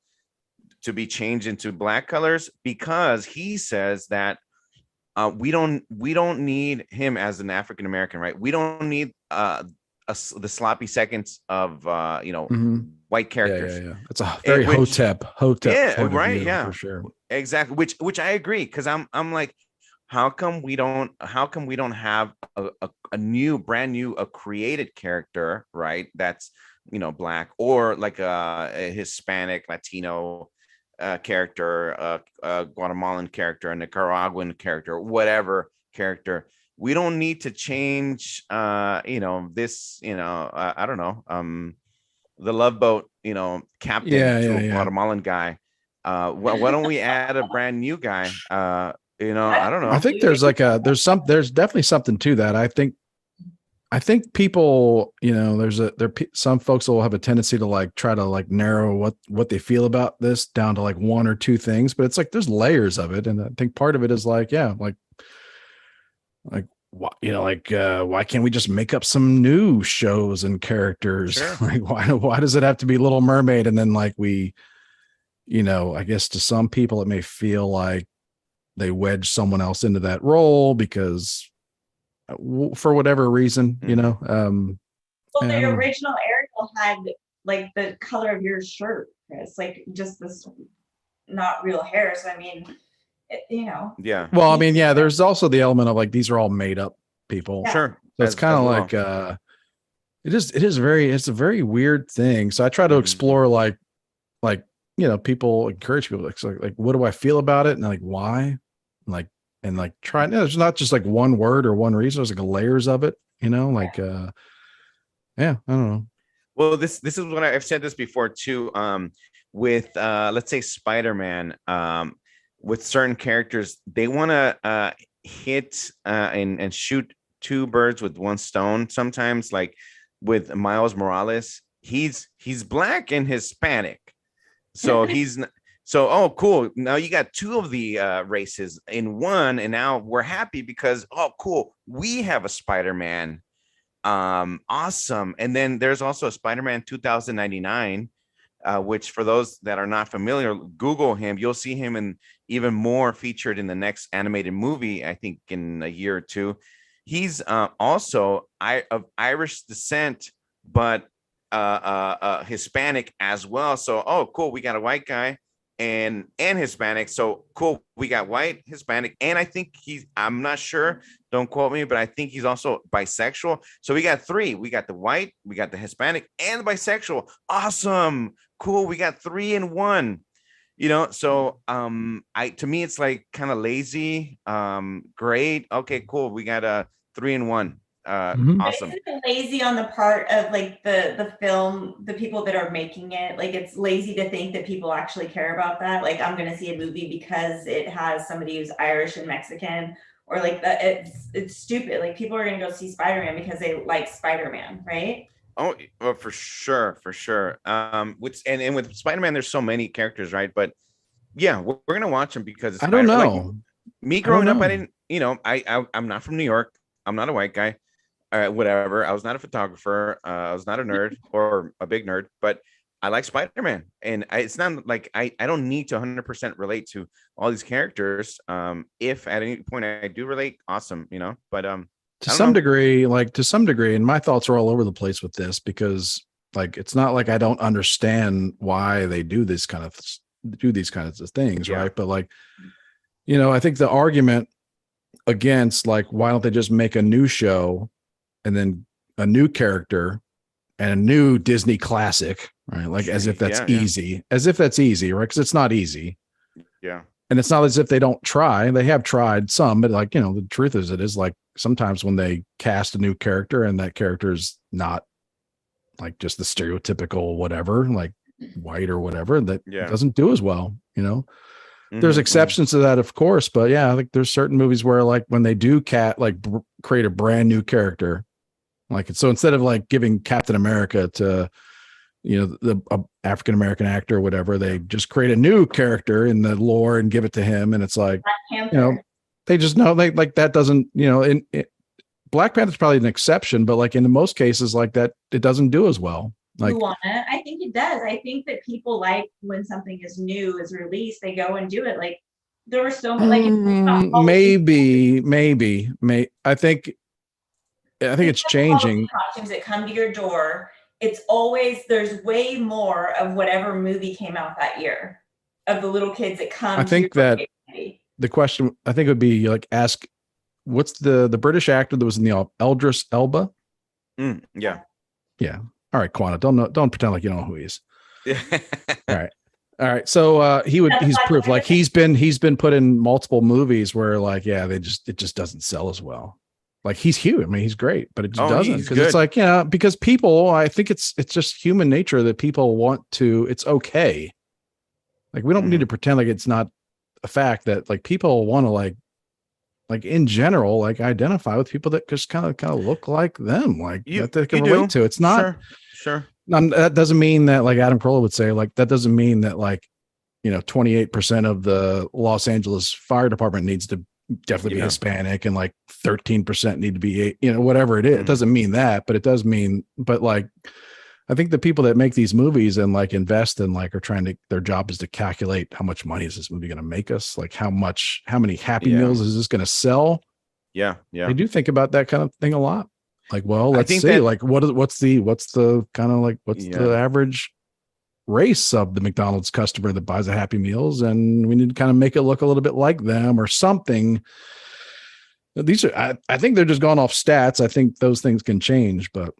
to be changed into black colors, because he says that we don't need him as an African American, right? We don't need the sloppy seconds of white characters. Yeah. It's a very Hotep Yeah, point of right, view yeah, for sure. exactly. Which I agree, because I'm like, how come we don't have a new, brand new, a created character, right? That's black, or like a Hispanic, Latino character, a Guatemalan character, a Nicaraguan character, whatever character. We don't need to change this, I don't know, the Love Boat, captain to a Guatemalan guy. Why don't we add a brand new guy? I don't know. I think there's definitely something to that. I think people, some folks will have a tendency to like try to like narrow what they feel about this down to like one or two things, but it's like there's layers of it, and I think part of it is like why can't we just make up some new shows and characters? Sure. Like why does it have to be Little Mermaid? And then like I guess to some people it may feel like they wedge someone else into that role because for whatever reason, Well, the original Ariel had like the color of your shirt, Chris, like just this not real hair. So I mean, Yeah. Well, I mean, yeah, there's also the element of like these are all made up people. Yeah. Sure. So it's kind of like it's a very weird thing. So I try to explore like people encourage people like what do I feel about it, and like why, and try. There's not just like one word or one reason. There's like layers of it, I don't know. Well, this is what I've said this before too. With let's say Spider-Man, with certain characters, they want to hit and shoot two birds with one stone. Sometimes, like with Miles Morales, he's black and Hispanic, so oh cool, now you got two of the races in one, and now we're happy because cool, we have a Spider-Man. Awesome. And then there's also a Spider-Man 2099, which for those that are not familiar, Google him. You'll see him in even more featured in the next animated movie, I think in a year or two. He's also of Irish descent, but Hispanic as well. So, cool, we got a white guy and Hispanic. So cool, we got white, Hispanic, and I think I'm not sure, don't quote me, but I think he's also bisexual. So we got three. We got the white, we got the Hispanic, and the bisexual. Awesome. Cool. We got 3 in 1. So to me it's like kind of lazy. Great. Okay, cool. We got a 3 in 1. Awesome. It's lazy on the part of like the film, the people that are making it. Like it's lazy to think that people actually care about that. Like I'm gonna see a movie because it has somebody who's Irish and Mexican, or like that. It's stupid. Like people are gonna go see Spider-Man because they like Spider-Man, right? Oh, well, for sure. With Spider-Man, there's so many characters, right? But yeah, we're gonna watch them because it's I don't know. Like, me growing up, I didn't. I'm not from New York. I'm not a white guy. Whatever. I was not a photographer. I was not a nerd or a big nerd, but I like Spider-Man, and it's not like I don't need to 100% relate to all these characters. If at any point I do relate, awesome, But to some degree, and my thoughts are all over the place with this because like it's not like I don't understand why they do these kinds of things, yeah. Right? But like, I think the argument against like why don't they just make a new show and then a new character and a new Disney classic, right? Like as if that's easy, right? Because it's not easy. Yeah. And it's not as if they don't try. They have tried some, but like, the truth is it is like sometimes when they cast a new character and that character is not like just the stereotypical whatever, like white or whatever, that doesn't do as well, There's exceptions to that, of course, but yeah, I think there's certain movies where like when they do create a brand new character, like so instead of like giving Captain America to the African American actor or whatever, they just create a new character in the lore and give it to him, and it's like, they just know like that doesn't, Black Panther's probably an exception, but like in the most cases like that, it doesn't do as well. Like, I think it does. I think that people like when something is new is released, they go and do it. Like there were so many, maybe. I think it's changing. Costumes that come to your door, it's always, there's way more of whatever movie came out that year of the little kids that come. I think that the question, I think, would be like, ask, what's the British actor that was in the Eldris Elba? Yeah. All right, Quanta, don't pretend like you don't know who he is. All right. So he's proof. Like he's been put in multiple movies where like, it just doesn't sell as well. Like he's huge. I mean, he's great, but it just doesn't, because it's like, because people, I think it's just human nature that people want to, it's okay. Like we don't need to pretend like it's not a fact that like people want to like in general, like identify with people that just kind of look like them, like that they can relate to. It's not sure. That doesn't mean that, like Adam Carolla would say, like that doesn't mean that like 28% of the Los Angeles Fire Department needs to definitely be Hispanic, and like 13% need to be whatever it is. It doesn't mean that, but it does mean. But like, I think the people that make these movies and like invest in like are trying to, their job is to calculate how much money is this movie going to make us, like how many Happy Meals is this going to sell. Yeah I do think about that kind of thing a lot. Like, well, let's see, like what's the kind of like what's the average race of the McDonald's customer that buys a Happy Meals, and we need to kind of make it look a little bit like them or something. These are, I think they're just going off stats. I think those things can change, but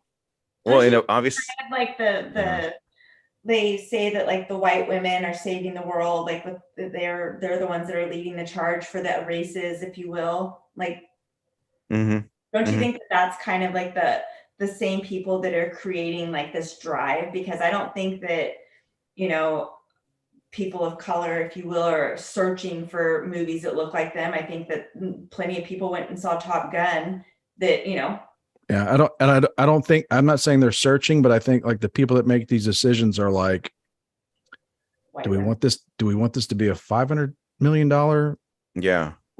obviously, like they say that like the white women are saving the world, like they're the ones that are leading the charge for the races, if you will. Like, don't you think that that's kind of like the same people that are creating like this drive? Because I don't think that people of color, if you will, are searching for movies that look like them. I think that plenty of people went and saw Top Gun that I don't think, I'm not saying they're searching, but I think like the people that make these decisions are like, do we want this to be a $500 million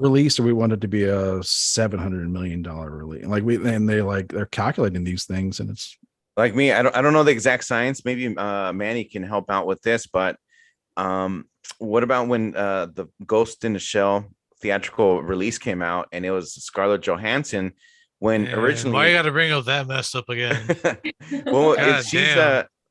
release, or we want it to be a $700 million release? Like they're calculating these things, and it's like me. I don't know the exact science. Maybe Manny can help out with this, but what about when the Ghost in the Shell theatrical release came out, and it was Scarlett Johansson? When originally, why you got to bring up that messed up again? Well,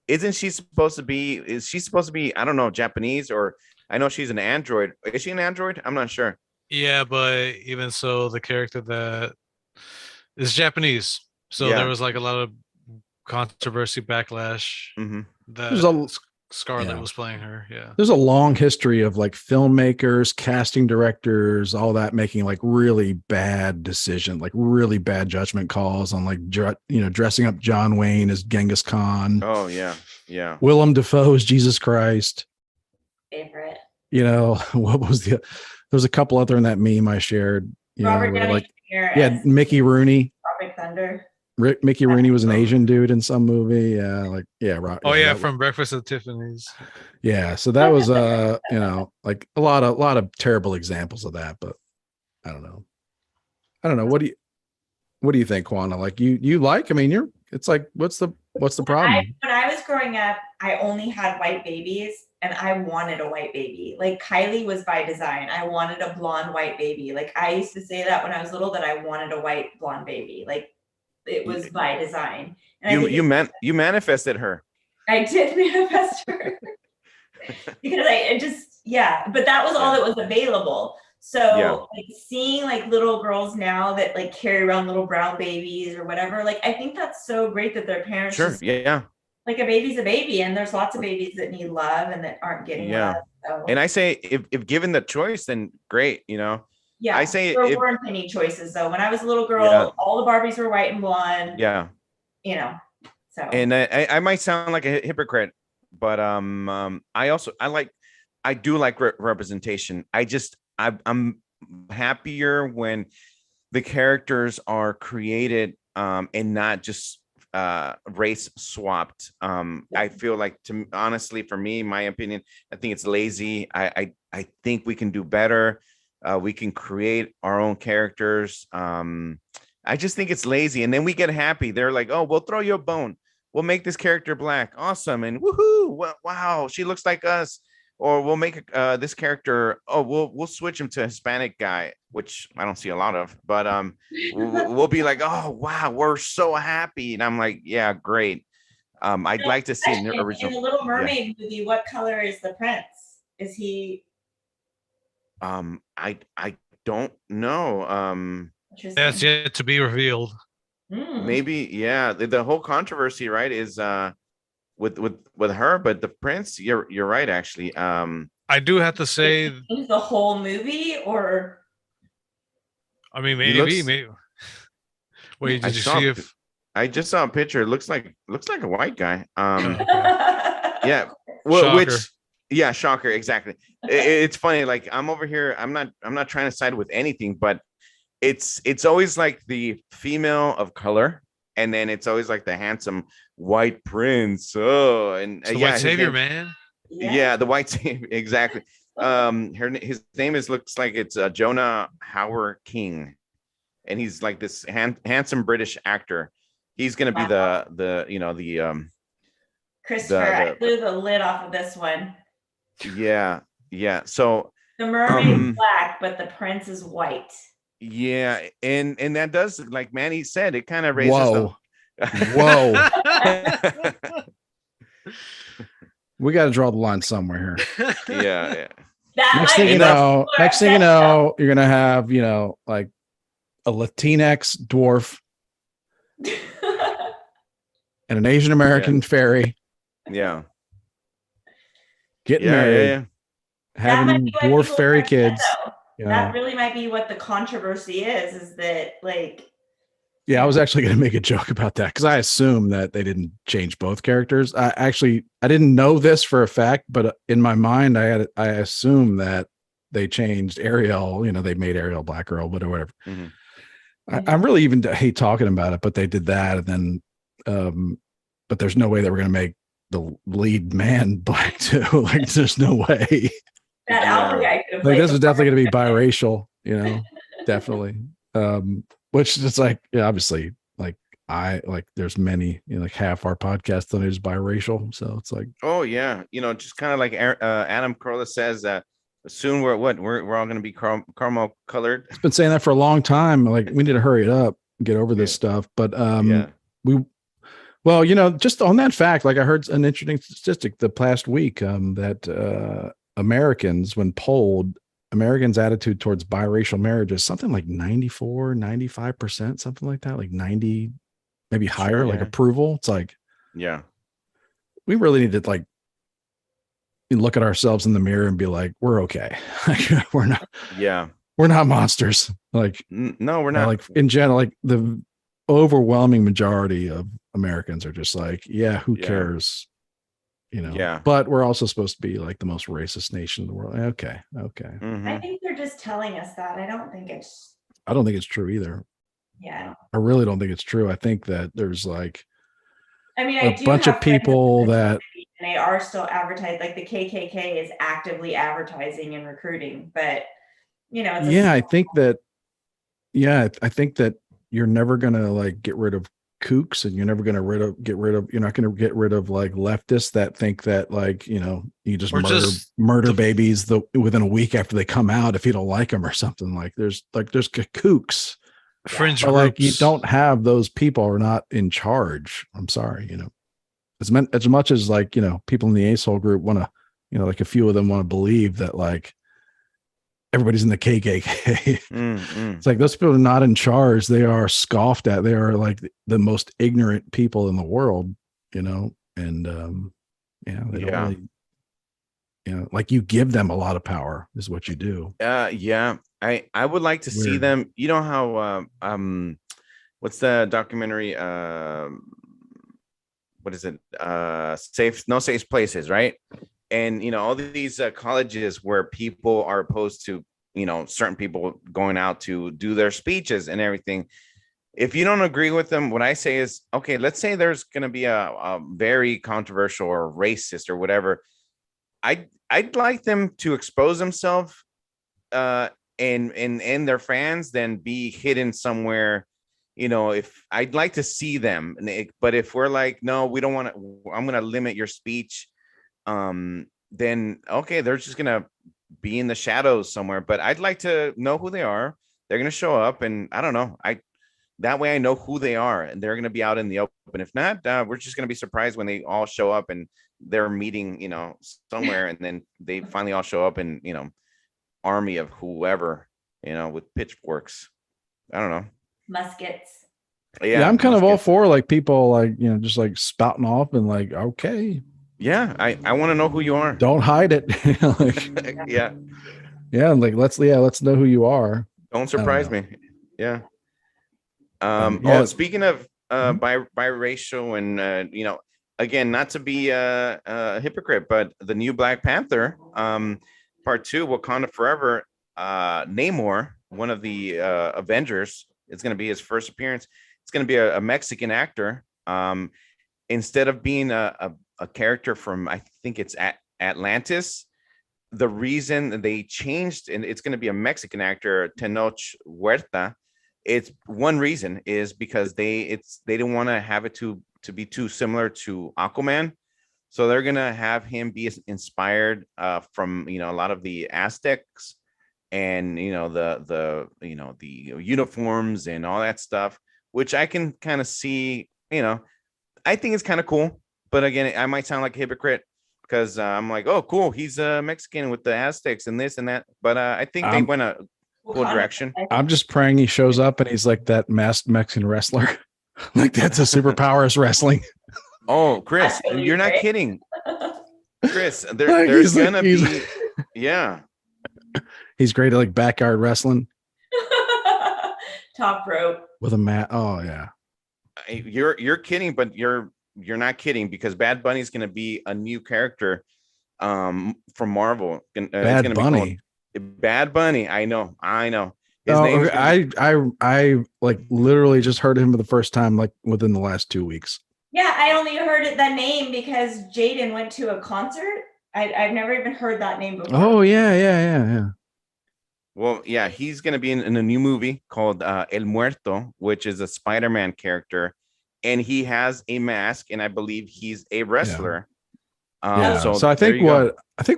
isn't she supposed to be? Is she supposed to be? I don't know, Japanese, or I know she's an android. Is she an android? I'm not sure. Yeah, but even so, the character that is Japanese, so there was like a lot of controversy, backlash. That Scarlett was playing her. Yeah, there's a long history of like filmmakers, casting directors, all that making like really bad decisions, like really bad judgment calls on like dressing up John Wayne as Genghis Khan. Oh yeah. Willem Dafoe as Jesus Christ. Favorite. What was there was a couple other in that meme I shared. Robert Downey Jr. Mickey Rooney. Tropic Thunder. Mickey Rooney was an Asian dude in some movie. Right. From Breakfast at Tiffany's. Yeah, so that was like a lot of terrible examples of that, but I don't know. What do you think, Quanta? Like you like? I mean, it's like what's the problem? When I was growing up, I only had white babies, and I wanted a white baby. Like Kylie was by design. I wanted a blonde white baby. Like I used to say that when I was little, that I wanted a white blonde baby. Like it was by design. And you manifested her. I did manifest her because but that was all that was available. So like seeing like little girls now that like carry around little brown babies or whatever, like I think that's so great that their parents like a baby's a baby, and there's lots of babies that need love and that aren't getting love. So. And I say if given the choice, then great, Yeah, I say there weren't any choices though. When I was a little girl, all the Barbies were white and blonde. Yeah. So. And I might sound like a hypocrite, but I do like representation. I'm happier when the characters are created and not just race swapped. I feel like, honestly, for me, my opinion, I think it's lazy. I think we can do better. We can create our own characters. I just think it's lazy, and then we get happy. They're like, oh, we'll throw you a bone. We'll make this character black. Awesome. And woohoo. Wow. She looks like us. Or we'll make this character. Oh, we'll switch him to a Hispanic guy, which I don't see a lot of, but we'll be like, oh, wow, we're so happy. And I'm like, yeah, great. I'd like to see an original. In the Little Mermaid movie, what color is the prince? Is he? I don't know. That's yet to be revealed. Maybe, yeah. The whole controversy, right, is with her, but the prince, you're right, actually. I do have to say the whole movie, or I mean, maybe. Wait, did you see if I just saw a picture? It looks like a white guy. Yeah. Well, shocker, exactly. It's funny, like I'm over here, I'm not trying to side with anything, but it's always like the female of color, and then it's always like the handsome white prince. Oh, and the white savior, man. Yeah, the white savior, exactly. His name looks like it's Jonah Howard King, and he's like this handsome British actor. He's gonna be the Christopher. I blew the lid off of this one. Yeah. So the mermaid is black, but the prince is white. Yeah, and that does, like Manny said, it kind of raises. Whoa. We got to draw the line somewhere here. Yeah. Next thing you know, you're gonna have like a Latinx dwarf and an Asian American fairy. Yeah. Getting married, having dwarf fairy kids. That really might be what the controversy is that, like. Yeah, I was actually going to make a joke about that because I assume that they didn't change both characters. I didn't know this for a fact, but in my mind, I assumed that they changed Ariel. They made Ariel Black Girl, but or whatever. Mm-hmm. I really even hate talking about it, but they did that, and then, but there's no way they were going to make the lead man black too. Like, there's no way. That Alpha guy could have like this is definitely going to be biracial, definitely. Which is like, obviously, like there's many, like half our podcast on it is biracial, so it's like, oh yeah, just kind of like Adam Carolla says that soon we're all going to be caramel colored. It's been saying that for a long time. Like, we need to hurry it up and get over this stuff. But just on that fact, like I heard an interesting statistic the past week that Americans, when polled, Americans' attitude towards biracial marriage is something like 94-95%, something like that, like 90, maybe higher, like approval. It's like, yeah, we really need to like look at ourselves in the mirror and be like, we're okay. Like, we're not monsters. Like, no, we're not. Like, in general, like the overwhelming majority of Americans are just like, who cares? But we're also supposed to be like the most racist nation in the world. Okay. Mm-hmm. I think they're just telling us that. I don't think it's true either. Yeah. I really don't think it's true. I think that there's like, a bunch of people that they are still advertising, like the KKK is actively advertising and recruiting, but I think that you're never going to like get rid of kooks, and you're never going to you're not going to get rid of like leftists that think that like, you just murder babies within a week after they come out if you don't like them or something. Like there's kooks, fringe groups. Like, you don't have those people are not in charge. I'm sorry, as much as like, people in the asshole group want to, like a few of them want to believe that like everybody's in the KKK. It's like those people are not in charge. They are scoffed at. They are like the most ignorant people in the world, and they don't really, like you give them a lot of power is what you do. I would like to see them. You know how what's the documentary? What is it? Safe Places, right? And all these colleges where people are opposed to certain people going out to do their speeches and everything. if you don't agree with them, what I say is, okay, let's say there's going to be a very controversial or racist or whatever. I'd like them to expose themselves and their fans, then be hidden somewhere. If I'd like to see them, but if we're like, no, we don't want to, I'm going to limit your speech. Then okay, they're just going to be in the shadows somewhere. But I'd like to know who they are. They're going to show up, and I don't know. That way I know who they are, and they're going to be out in the open. If not, we're just going to be surprised when they all show up and they're meeting, somewhere, and then they finally all show up in, army of whoever, with pitchforks. I don't know. Muskets. Yeah, I'm kind of all for like people like, just like spouting off and like, okay. Yeah, I want to know who you are. Don't hide it. Yeah. Yeah, like let's know who you are. Don't surprise me. Yeah. Yeah. Oh, speaking of biracial and again, not to be a hypocrite, but the new Black Panther, part 2, Wakanda Forever, Namor, one of the Avengers, it's going to be his first appearance. It's going to be a Mexican actor. Instead of being a character from, I think it's Atlantis, the reason they changed, and it's going to be a Mexican actor, Tenoch Huerta. It's one reason is because they didn't want to have it to be too similar to Aquaman. So they're going to have him be inspired from, a lot of the Aztecs and, the uniforms and all that stuff, which I can kind of see, I think it's kind of cool. But again, I might sound like a hypocrite because I'm like, oh, cool, he's a Mexican with the Aztecs and this and that. But I think they went a cool direction. I'm just praying he shows up and he's like that masked Mexican wrestler. Like that's a superpowers wrestling. Oh, Chris, you're not kidding. Chris, there's gonna be, yeah. He's great at like backyard wrestling. Top rope with a mat. Oh yeah. You're kidding, but you're not kidding, because Bad Bunny is going to be a new character from Marvel. Bad Bunny. Bad Bunny. I know. His name. I like literally just heard him for the first time like within the last 2 weeks. Yeah, I only heard the name because Jaden went to a concert. I've never even heard that name before. Oh yeah. Well, yeah, he's going to be in a new movie called El Muerto, which is a Spider-Man character, and he has a mask, and I believe he's a wrestler. Yeah. So I think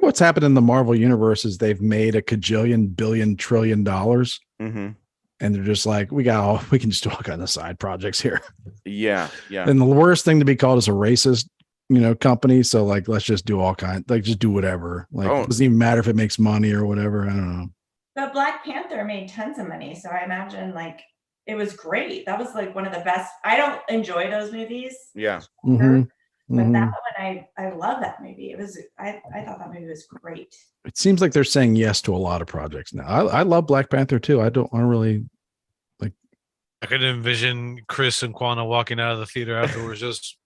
what's happened in the Marvel universe is they've made a cajillion billion trillion dollars, and they're just like, we can just do all kinds of side projects here. Yeah. And the worst thing to be called is a racist, company. So like, let's just do all kinds, like just do whatever. Like, it doesn't even matter if it makes money or whatever. I don't know. But Black Panther made tons of money, so I imagine like it was great. That was like one of the best. I don't enjoy those movies. Yeah. But that one, I love that movie. It was I thought that movie was great. It seems like they're saying yes to a lot of projects now. I love Black Panther too. I really like. I could envision Chris and Quana walking out of the theater afterwards, just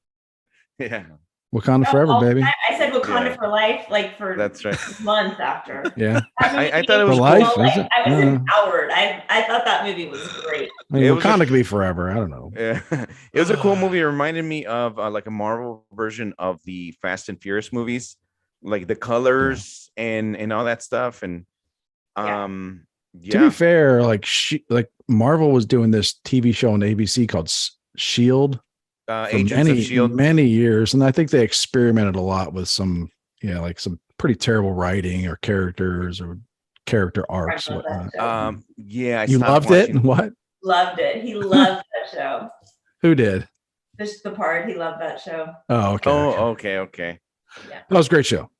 yeah. Wakanda forever, baby. I said Wakanda for life, like for that's right. months after. Yeah. I thought it was for life. Cool. Is it? I was empowered. I thought that movie was great. I mean, Wakanda could be forever. I don't know. Yeah. It was a cool movie. It reminded me of like a Marvel version of the Fast and Furious movies, like the colors and all that stuff. And to be fair, like Marvel was doing this TV show on ABC called Shield. Agents of Shield, many years, and I think they experimented a lot with some some pretty terrible writing or characters or character arcs. You loved it. What? Loved it. He loved that show. Who did? Just the part. He loved that show. Oh, okay. Okay. Yeah, that was a great show.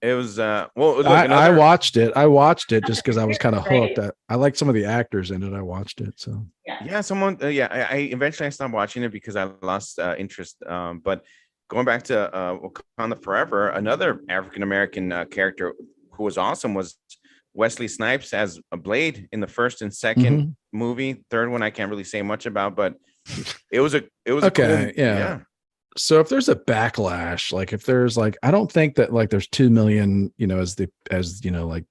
It was I watched it. I watched it just because I was kind of hooked. I liked some of the actors in it. I watched it. So I eventually stopped watching it because I lost interest. But going back to Wakanda Forever, another African American character who was awesome was Wesley Snipes as a Blade in the first and second movie. Third one I can't really say much about, but it was okay. A cool, yeah. So if there's a backlash, like if there's like, I don't think that like there's 2 million, as like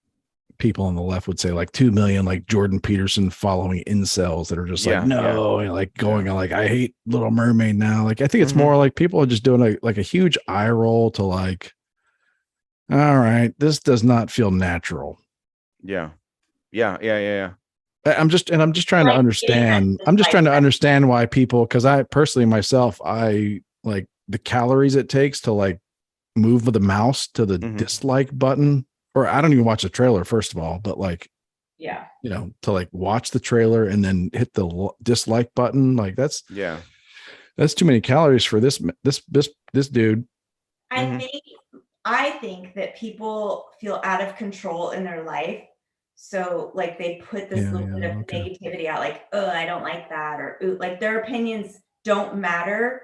people on the left would say like 2 million like Jordan Peterson following incels that are just like no, and like going like I hate Little Mermaid now. Like I think it's more like people are just doing like a huge eye roll to like, all right, this does not feel natural. Yeah. I'm just trying to understand. I'm just trying to understand why people, because I personally myself, I like the calories it takes to like move with the mouse to the dislike button, or I don't even watch the trailer first of all, but like, yeah, you know, to like watch the trailer and then hit the dislike button, like that's too many calories for this dude. I think that people feel out of control in their life. So like they put this little bit of negativity out, like, oh, I don't like that, or like their opinions don't matter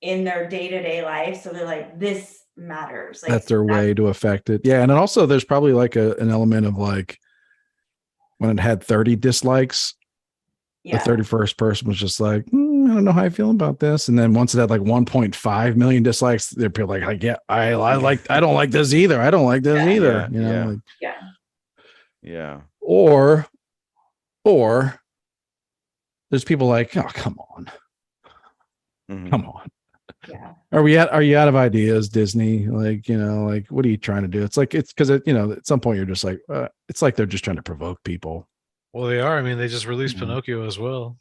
in their day-to-day life. So they're like, this matters. Like, that's their way to affect it. Yeah. And then also there's probably like an element of like when it had 30 dislikes, the 31st person was just like, I don't know how I feel about this. And then once it had like 1.5 million dislikes, they're people like, I don't like this either. I don't like this either. You know, Or there's people like, oh, come on. Come on. Yeah. Are you out of ideas, Disney? Like, you know, like, what are you trying to do? It's like, it's because, you know, at some point you're just like, it's like they're just trying to provoke people. Well, they are. I mean, they just released Pinocchio as well.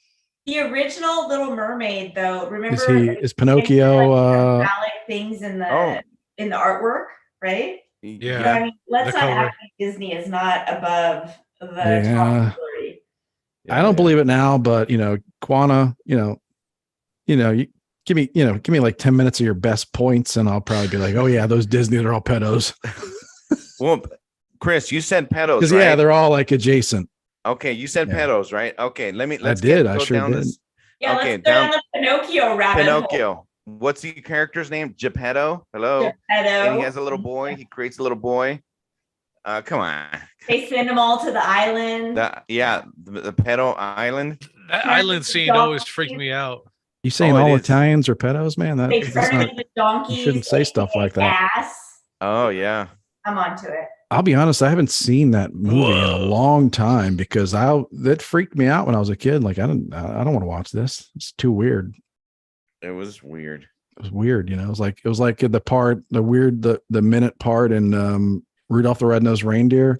The original Little Mermaid, though, remember is Pinocchio like, things in the artwork, right? Yeah. So, I mean, let's not act like Disney is not above the top story. I don't believe it now, but you know, Quana, you know, you give me like 10 minutes of your best points, and I'll probably be like, oh yeah, those Disney, they're all pedos. Well, Chris, you said pedos, because right? they're all like adjacent. Okay, you said pedos, right? Okay, let's I go sure down did. this. Yeah, let's go down the Pinocchio rabbit hole. What's the character's name? Geppetto. Hello. Geppetto. And he has a little boy. He creates a little boy. Come on. They send them all to the island. The pedo island. That island scene always freaked me out. You saying all Italians are pedos, man? They started with donkeys. You shouldn't say stuff like that. Ass. Oh yeah. I'm onto it. I'll be honest, I haven't seen that movie in a long time because that freaked me out when I was a kid. Like I don't want to watch this. It's too weird. It was weird. It was weird, you know. It was like the minute part in Rudolph the Red-Nosed Reindeer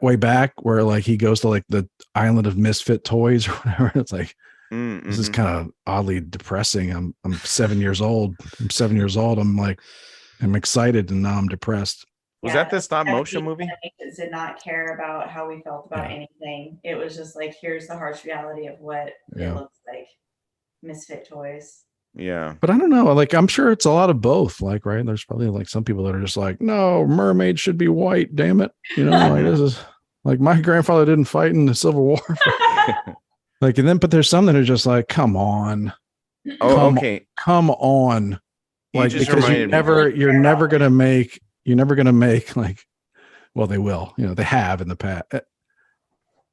way back where like he goes to like the island of misfit toys or whatever. It's like this is kind of oddly depressing. I'm 7 years old. I'm like, I'm excited and now I'm depressed. Was that the stop motion movie? Did not care about how we felt about anything. It was just like, here's the harsh reality of what it looks like. Misfit toys. Yeah. But I don't know. Like, I'm sure it's a lot of both. Like, right. There's probably like some people that are just like, no, mermaids should be white. Damn it. You know, like this is like my grandfather didn't fight in the Civil War. Like, and then, but there's some that are just like, come on. Come on. Like, because you're never going to make like, well, they will, you know, they have in the past.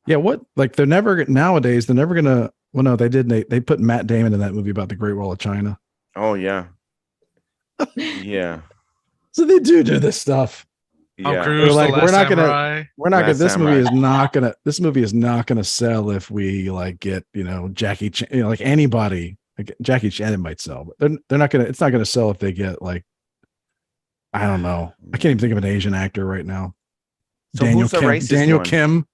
Yeah. What, like they're never going to, well, no, they did. They put Matt Damon in that movie about the Great Wall of China. Oh yeah. Yeah. So they do this stuff. Yeah. Cruise, like, we're not gonna, this movie is not gonna sell if we like get, you know, Jackie Chan, you know, like anybody, like Jackie Chan, it might sell, but they're not gonna, it's not gonna sell if they get like, I don't know. I can't even think of an Asian actor right now. So Daniel Kim.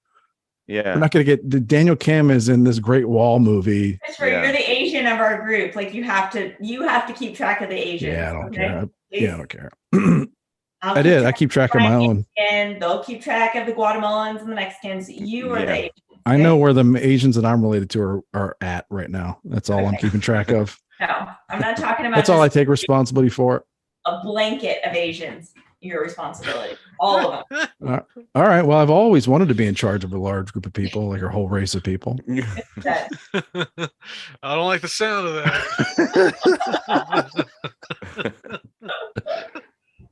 Yeah. We're not going to get Daniel Kim is in this Great Wall movie. That's right. You're the Asian of our group. Like you have to keep track of the Asians. Yeah, I don't care. Please. I don't care. I keep track of my own. And they'll keep track of the Guatemalans and the Mexicans. You are the Asians. I know where the Asians that I'm related to are at right now. That's all I'm keeping track of. No, I'm not talking about. That's all I take responsibility for. A blanket of Asians. Your responsibility. All of them. All right. Well, I've always wanted to be in charge of a large group of people, like a whole race of people. I don't like the sound of that.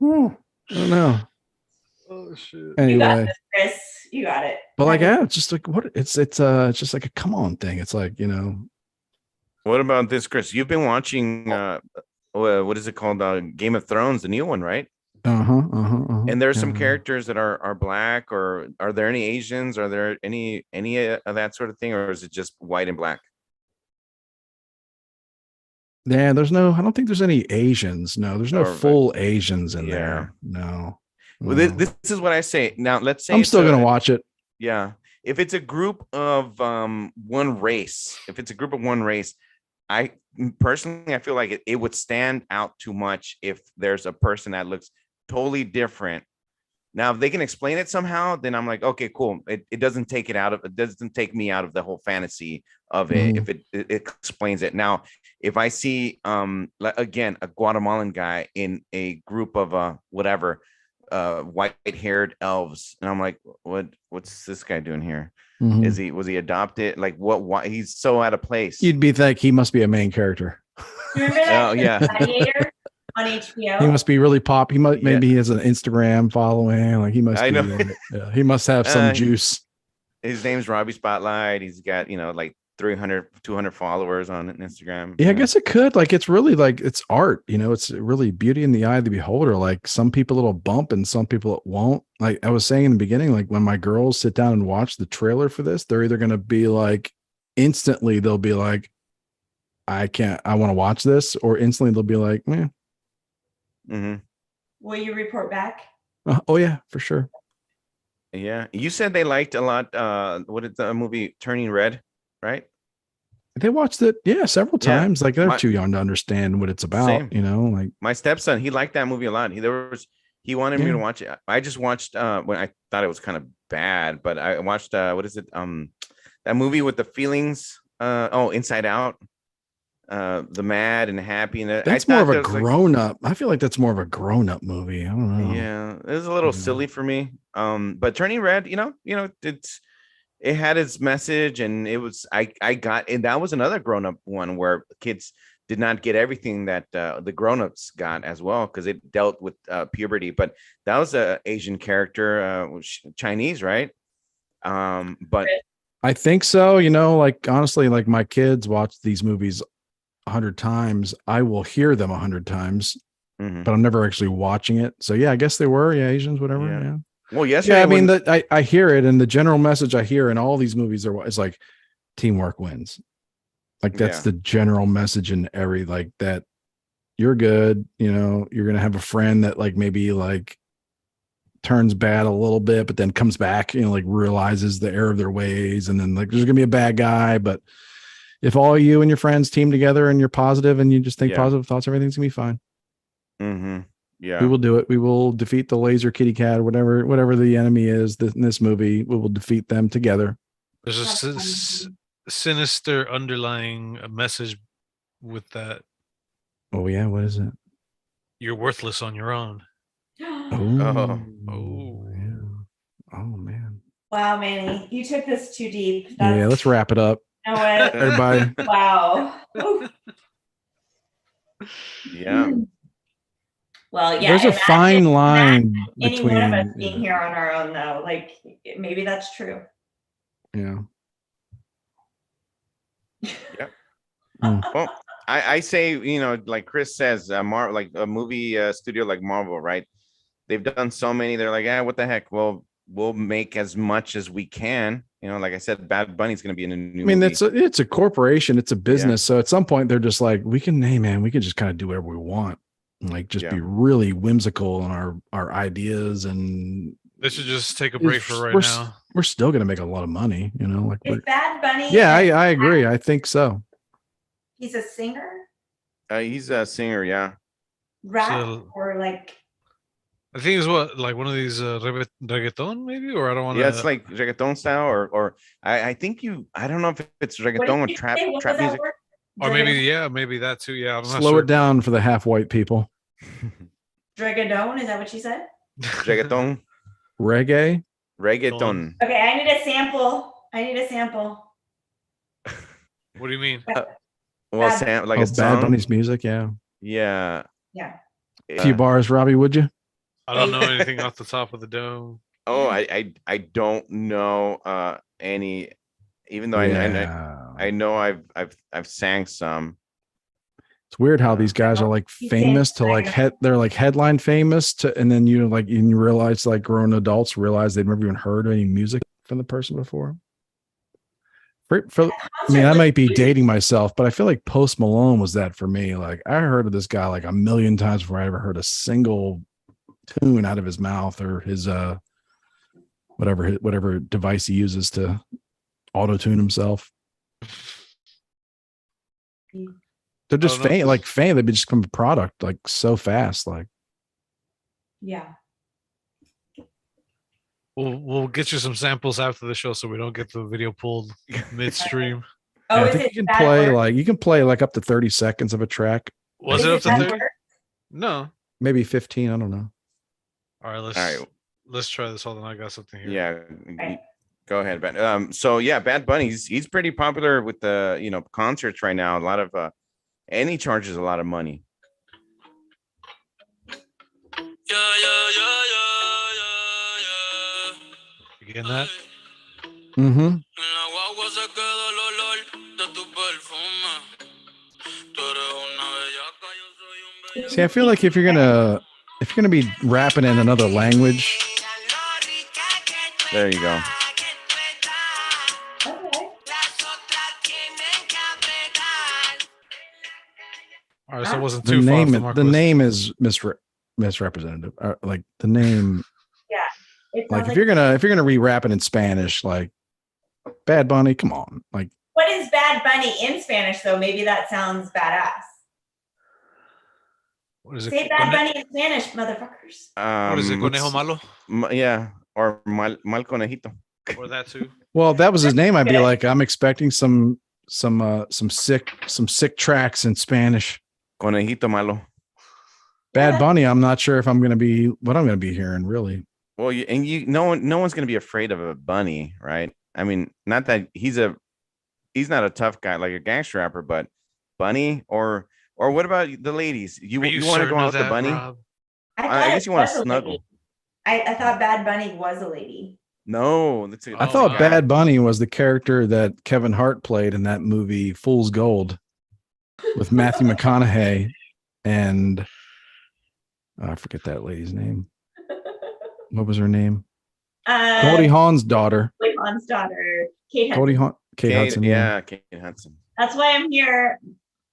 I don't know. Oh shit. Anyway, you got this, Chris. You got it. But like, it's just like what it's just like a come on thing. It's like, you know. What about this, Chris? You've been watching what is it called? Game of Thrones, the new one, right? And there's some characters that are black, or are there any Asians? Are there any of that sort of thing, or is it just white and black? Yeah, I don't think there's any Asians. No, there's no full Asians in there. No. Well, this is what I say. Now, let's say I'm still going to watch it. Yeah. If it's a group of one race, I personally, I feel like it would stand out too much if there's a person that looks totally different. Now, if they can explain it somehow, then I'm like, okay, cool. It doesn't take me out of the whole fantasy of it if it explains it. Now, if I see again a Guatemalan guy in a group of whatever white-haired elves, and I'm like, what's this guy doing here? Was he adopted? Like, why he's so out of place? You'd be like, he must be a main character. Remember that? Oh yeah. Gladiator on HBO. He must be really pop. Maybe he has an Instagram following. Like he must. I know. He must have some juice. His name's Robbie Spotlight. He's got like 300, 200 followers on Instagram. Yeah, I guess it could. Like, it's really like, it's art, it's really beauty in the eye of the beholder. Like, some people it'll bump and some people it won't. Like I was saying in the beginning, like when my girls sit down and watch the trailer for this, they're either going to be like, instantly they'll be like, I want to watch this, or instantly they'll be like, eh. Will you report back? Oh yeah, for sure. Yeah. You said they liked a lot. What is the movie Turning Red? Right? They watched it, several times. Like they're too young to understand what it's about. Like my stepson, he liked that movie a lot. He wanted me to watch it. I just watched when I thought it was kind of bad, but I watched what is it? That movie with the feelings. Inside Out. The Mad and Happy, and that's more of a grown up. I feel like that's more of a grown up movie. I don't know. Yeah, it was a little silly for me. But Turning Red, it had its message, and it was and that was another grown up one where kids did not get everything that the grown-ups got as well, because it dealt with puberty. But that was a Asian character, Chinese, right? But I think so. Like honestly, like my kids watch these movies 100 times. I will hear them 100 times, but I'm never actually watching it. So yeah, I guess they were Asians, whatever. Yeah. Well, yes. Yeah, I mean that I hear it, and the general message I hear in all these movies is like teamwork wins. Like that's the general message in every, like, that you're good. You're gonna have a friend that like maybe like turns bad a little bit, but then comes back, like realizes the error of their ways, and then like there's gonna be a bad guy, but if all you and your friends team together and you're positive and you just think positive thoughts, everything's gonna be fine. Yeah, we will do it. We will defeat the laser kitty cat, or whatever the enemy is in this movie. We will defeat them together. There's a sinister underlying message with that. Oh yeah, what is it? You're worthless on your own. Oh yeah. Oh man. Wow, Manny, you took this too deep. Yeah, let's wrap it up. You know what? Everybody. Wow. Yeah. Well, yeah. There's a fine line between any one of us being here on our own, though. Like, maybe that's true. Yeah. Yeah. Well, I say, like Chris says, like a movie studio like Marvel, right? They've done so many. They're like, what the heck? Well, we'll make as much as we can. Like I said, Bad Bunny's going to be in a new movie. It's a corporation. It's a business. So at some point, they're just like, we can just kind of do whatever we want. Like, just be really whimsical in our ideas, and they should just take a break for right now. We're still going to make a lot of money, like is Bad Bunny. Yeah, I agree. I think so. He's a singer. He's a singer, yeah. Rap or like. I think it's like one of these reggaeton, maybe, or I don't want to. Yeah, it's like reggaeton style, or I think I don't know if it's reggaeton or trap music. Or maybe that too. Yeah, I'm Slow it down for the half white people. Reggaeton, is that what you said? Reggaeton. Reggaeton. Okay, I need a sample. What do you mean? Like a song? Bad Bunny's music, yeah. Yeah. A few bars, Robbie, would you? I don't know anything off the top of the dome. Oh, I don't know any, even though I know I've sang some. It's weird how these guys are like famous to like they're like headline famous to, and then you like you realize like grown adults realize they've never even heard any music from the person before. I mean, I might be dating myself, but I feel like Post Malone was that for me. Like I heard of this guy like a million times before I ever heard a single tune out of his mouth or his whatever device he uses to auto tune himself. They're just fame, like fame. They just become a product like so fast. Like, yeah. We'll get you some samples after the show so we don't get the video pulled midstream. Oh, yeah, I think you can play like up to 30 seconds of a track. Was it up to 30? No, maybe 15. I don't know. All right, let's try this. Hold on, I got something here. Yeah, go ahead, Ben. So yeah, Bad Bunny, he's pretty popular with the concerts right now. A lot of and he charges a lot of money. You getting that? Mm-hmm. See, I feel like if you're gonna be rapping in another language, there you go. All right, so it wasn't too far from the name is misrepresentative. Like the name. Yeah. Like if you're gonna re-rap it in Spanish, like Bad Bunny, come on. Like what is Bad Bunny in Spanish though? Maybe that sounds badass. What is it? Say Bad Bunny in Spanish, motherfuckers. What is it? Conejo Malo? Yeah, or Mal Conejito. Or that too. Well, if that was his name, I'd be like, I'm expecting some sick tracks in Spanish. Conejito Malo. Bad Bunny, I'm not sure if I'm gonna be hearing really. Well, no one's gonna be afraid of a bunny, right? I mean, not that he's not a tough guy like a gangster rapper, but Bunny or what about the ladies? You want to go out with the bunny? I guess you want to snuggle. I thought Bad Bunny was a lady. No, I thought Bad Bunny was the character that Kevin Hart played in that movie Fool's Gold with Matthew McConaughey and I forget that lady's name. What was her name? Goldie Hawn's daughter. Goldie Hawn's daughter, Kate Hudson. Kate Hudson. Yeah, Kate Hudson. That's why I'm here.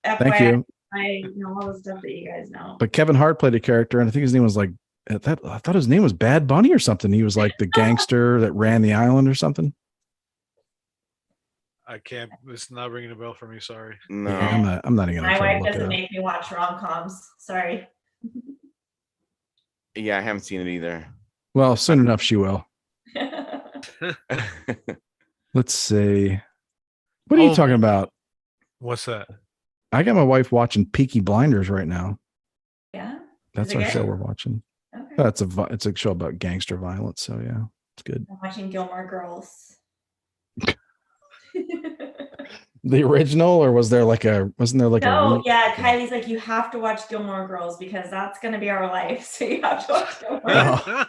Thank you. I know all the stuff that you guys know. But Kevin Hart played a character, and I think his name was like I thought his name was Bad Bunny or something. He was like the gangster that ran the island or something. I can't. It's not ringing a bell for me. Sorry. No, yeah, I'm not even. My wife doesn't make me watch rom-coms. Sorry. Yeah, I haven't seen it either. Well, soon enough she will. Let's see. What are you talking about? What's that? I got my wife watching Peaky Blinders right now. Yeah. That's our show we're watching. Okay. It's a show about gangster violence. So yeah, it's good. I'm watching Gilmore Girls. The original, or wasn't there like a yeah, Kylie's like, you have to watch Gilmore Girls because that's gonna be our life. So you have to watch Gilmore Girls.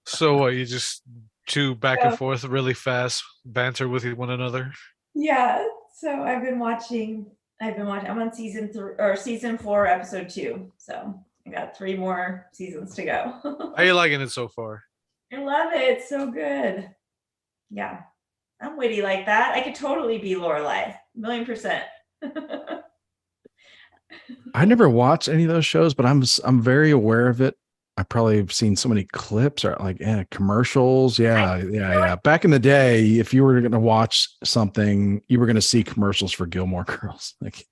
So what, you just chew back and forth really fast, banter with one another? Yeah. So I'm on season 4, episode 2. So I got 3 more seasons to go. How are you liking it so far? I love it. It's so good. Yeah. I'm witty like that. I could totally be Lorelai, 1,000,000%. I never watched any of those shows, but I'm very aware of it. I probably have seen so many clips or like commercials. Yeah. Back in the day, if you were going to watch something, you were going to see commercials for Gilmore Girls. Like,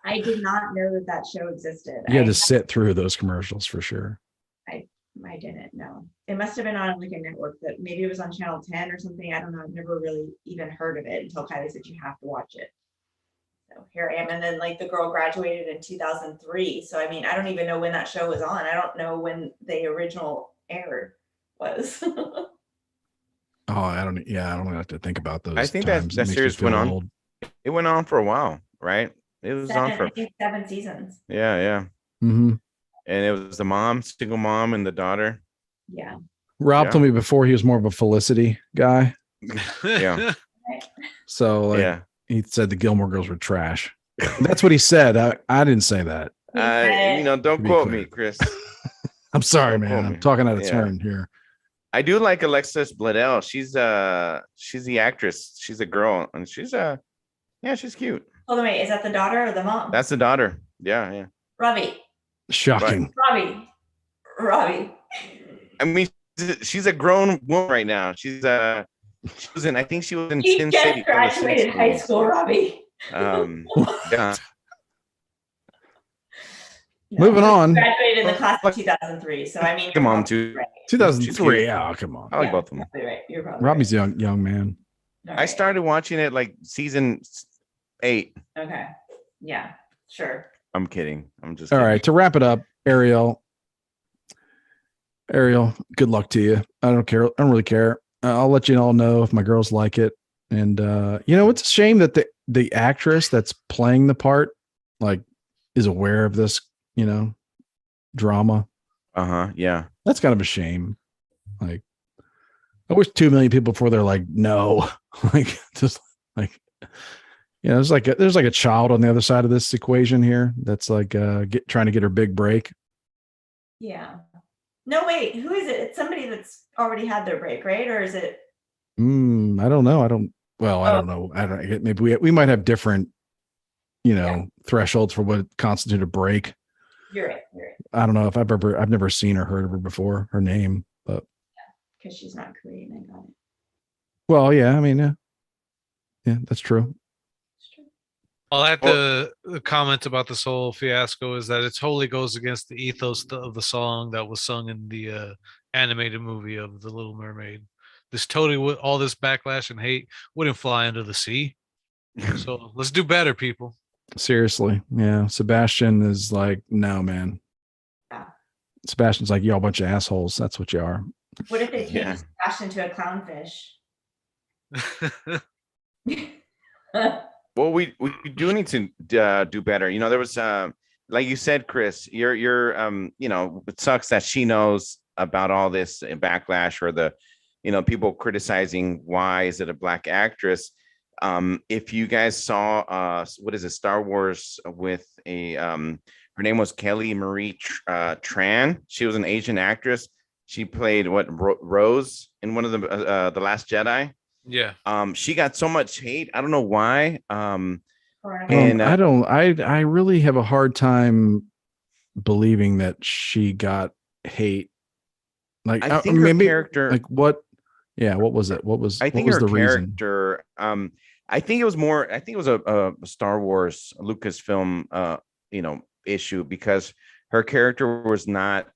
I did not know that show existed. You had to sit through those commercials for sure. I didn't know. It must have been on like a network that maybe it was on channel 10 or something. I don't know. I've never really even heard of it until Kylie said you have to watch it. So here I am. And then like the girl graduated in 2003. So I mean, I don't even know when that show was on. I don't know when the original aired was. I don't have to think about those. I think that series went on. Old. It went on for a while, right? It was on for 7 seasons. Yeah. Mm-hmm. And it was the mom, single mom, and the daughter. Yeah. Rob told me before he was more of a Felicity guy. Yeah. So he said the Gilmore Girls were trash. That's what he said. I didn't say that. Don't quote me, Chris. I'm sorry, man. I'm talking out of turn here. I do like Alexis Bledel. She's the actress. She's a girl, and she's cute. Hold on, wait. Is that the daughter or the mom? That's the daughter. Yeah. Robbie. Shocking. Robbie. I mean, she's a grown woman right now. She was in. I think she was in Sin City. She graduated high school, Robbie. Yeah. No, moving on. Graduated in the class of 2003. So I mean, come on, too. Right. 2003. Oh, come on. I like both of them. Exactly right. You're probably Robbie's a young man. I started watching it like season 8. Okay. Yeah. Sure. I'm kidding. I'm just. All kidding. right. To wrap it up, Ariel, good luck to you. I don't care. I don't really care. I'll let you all know if my girls like it. And it's a shame that the actress that's playing the part like is aware of this, drama. Yeah. That's kind of a shame. Like, I wish 2 million people before they're like, no, like just like, there's like a child on the other side of this equation here. That's like trying to get her big break. Yeah. No, wait, who is it? It's somebody that's already had their break, right? Or is it? I don't know. I don't know. Maybe we might have different, thresholds for what constitute a break. You're right. I don't know if I've never seen or heard of her before, her name, but because she's not Korean. I got it. Well, yeah, I mean, yeah, that's true. I'll add the comment about this whole fiasco is that it totally goes against the ethos of the song that was sung in the animated movie of The Little Mermaid. This totally, all this backlash and hate wouldn't fly under the sea. So let's do better, people. Seriously. Yeah. Sebastian is like, no, man. Yeah. Sebastian's like, y'all a bunch of assholes. That's what you are. What if they change Sebastian to a clownfish? Well, we do need to do better. There was like you said, Chris, you're it sucks that she knows about all this backlash or the people criticizing why is it a black actress. If you guys saw what is it, Star Wars with a her name was Kelly Marie Tran. She was an Asian actress. She played Rose in one of the Last Jedi. Yeah. She got so much hate. I don't know why. And I really have a hard time believing that she got hate. Like, I think maybe her character, like what? Yeah. What was it? What was the character, reason? I think it was more, I think it was a Star Wars Lucasfilm, issue, because her character was not,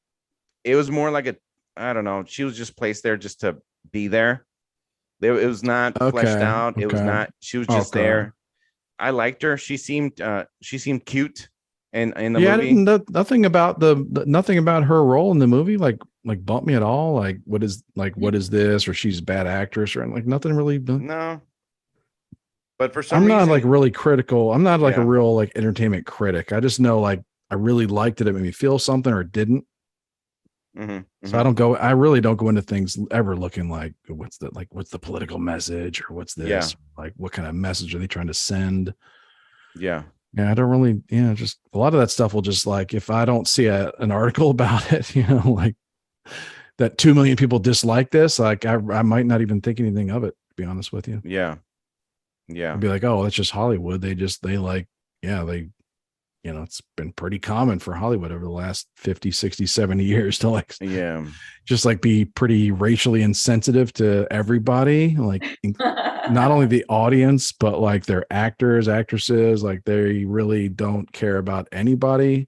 it was more like I don't know. She was just placed there just to be there. It was not fleshed out. It was not. She was just there. I liked her. She seemed cute, in the movie. I didn't. Nothing about nothing about her role in the movie like bumped me at all. Like what is this, or she's a bad actress, or like nothing really. No. But for some reason, I'm not like really critical. I'm not like a real like entertainment critic. I just know like I really liked it. It made me feel something, or it didn't. Mm-hmm. So I really don't go into things ever looking like what's the political message, or what's this, like what kind of message are they trying to send? Yeah. I don't really, just a lot of that stuff will just like, if I don't see an article about it, like that 2 million people dislike this, like I might not even think anything of it, to be honest with you. Yeah. I'd be like, oh, that's just Hollywood. It's been pretty common for Hollywood over the last 50, 60, 70 years to like, just like be pretty racially insensitive to everybody, like not only the audience, but like their actors, actresses, like they really don't care about anybody.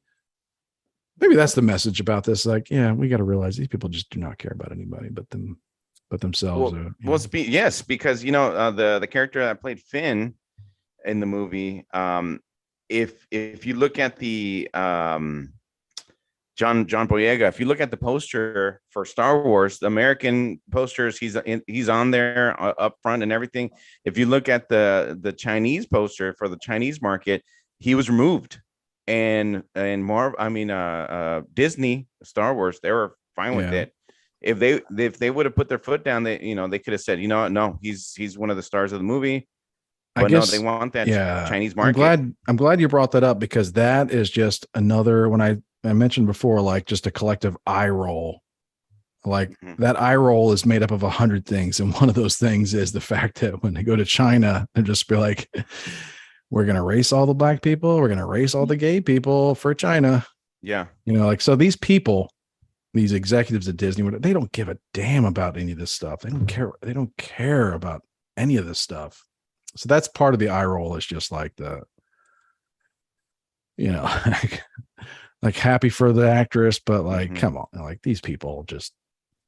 Maybe that's the message about this. Like, we got to realize these people just do not care about anybody but themselves. Yes, because the character that played Finn in the movie, if you look at the John Boyega, if you look at the poster for Star Wars, the American posters, he's on there up front and everything. If you look at the Chinese poster for the Chinese market, he was removed. And Disney, Star Wars, they were fine with it. If they would have put their foot down, they could have said, no, he's one of the stars of the movie. But no, they want that Chinese market. I'm glad you brought that up, because that is just another, when I mentioned before, like just a collective eye roll. Like that eye roll is made up of 100 things. And one of those things is the fact that when they go to China and just be like, we're going to race all the black people. We're going to race all the gay people for China. Yeah. You know, like, so these people, these executives at Disney, they don't give a damn about any of this stuff. They don't care. They don't care about any of this stuff. So that's part of the eye roll, is just like the, you know, like happy for the actress, but like, come on, like these people just,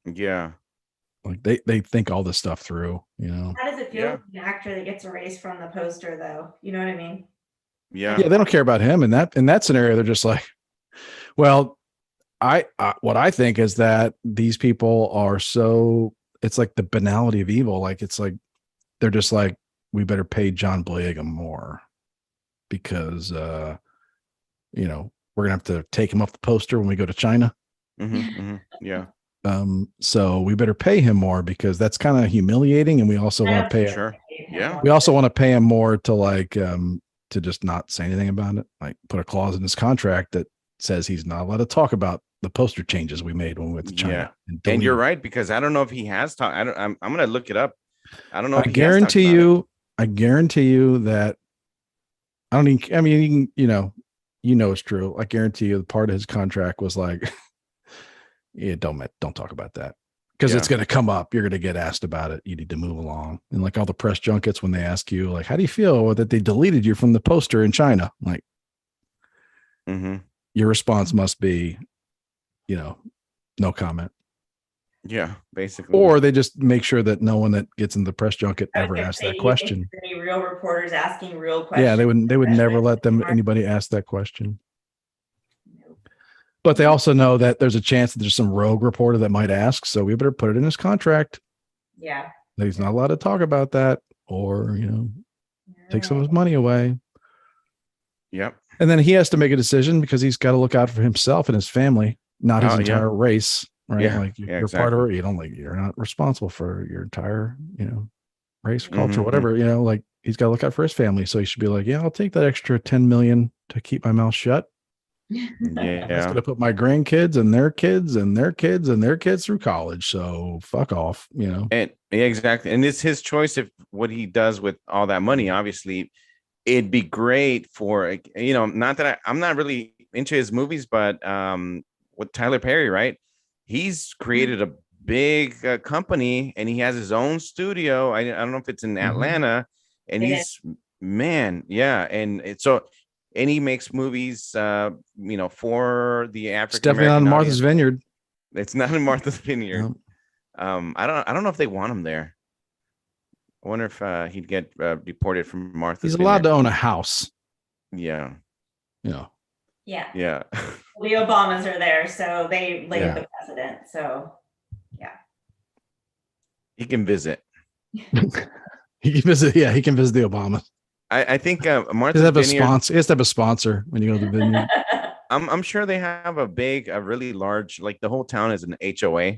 like they think all this stuff through, you know. How does it feel to be an actor that gets erased from the poster, though? You know what I mean? Yeah, they don't care about him in that scenario. They're just like, well, what I think is that these people are so, it's like the banality of evil. Like, it's like they're just like, we better pay John Boyega more because you know, we're gonna have to take him off the poster when we go to China. Yeah. So we better pay him more because that's kind of humiliating, and we also want to pay him. Yeah. We also want to pay him more to like to just not say anything about it. Like put a clause in his contract that says he's not allowed to talk about the poster changes we made when we went to China. Yeah. And you're right, because I don't know if he has talked. I'm gonna look it up. I don't know. I guarantee you that I don't even, I mean, you know it's true. I guarantee you the part of his contract was like, yeah, don't talk about that, because it's going to come up. You're going to get asked about it. You need to move along. And like all the press junkets, when they ask you like, how do you feel that they deleted you from the poster in China? Like, your response must be, you know, no comment. Yeah, basically. Or they just make sure that no one that gets in the press junket ever asks that question. Any real reporters asking real questions? Yeah, they would never let anybody ask that question. But they also know that there's a chance that there's some rogue reporter that might ask, so we better put it in his contract. Yeah. That he's not allowed to talk about that, or, you know, take some of his money away. Yep. And then he has to make a decision, because he's got to look out for himself and his family, not his entire race. Right. Yeah. Like you're part of it. You're not responsible for your entire, you know, race or culture, whatever, you know, like he's got to look out for his family. So he should be like, yeah, I'll take that extra 10 million to keep my mouth shut. Yeah. It's going to put my grandkids and their kids and their kids and their kids through college. So fuck off, you know? And exactly. And it's his choice if what he does with all that money. Obviously it'd be great for, you know, not that I'm not really into his movies, but with Tyler Perry, right? He's created a big company, and he has his own studio. I don't know if it's in Atlanta, and he's and he makes movies, you know, for the African. It's definitely on Martha's Vineyard. It's not in Martha's Vineyard. No. I don't know if they want him there. I wonder if he'd get deported from Martha's. He's allowed to own a house. Yeah. You know. Yeah. The Obamas are there, so they laid the precedent. So, yeah. He can visit. He can visit. Yeah, he can visit the Obamas. I think Martha's Vineyard. He has to have a sponsor when you go to the vineyard. I'm sure they have a really large, like the whole town is an HOA.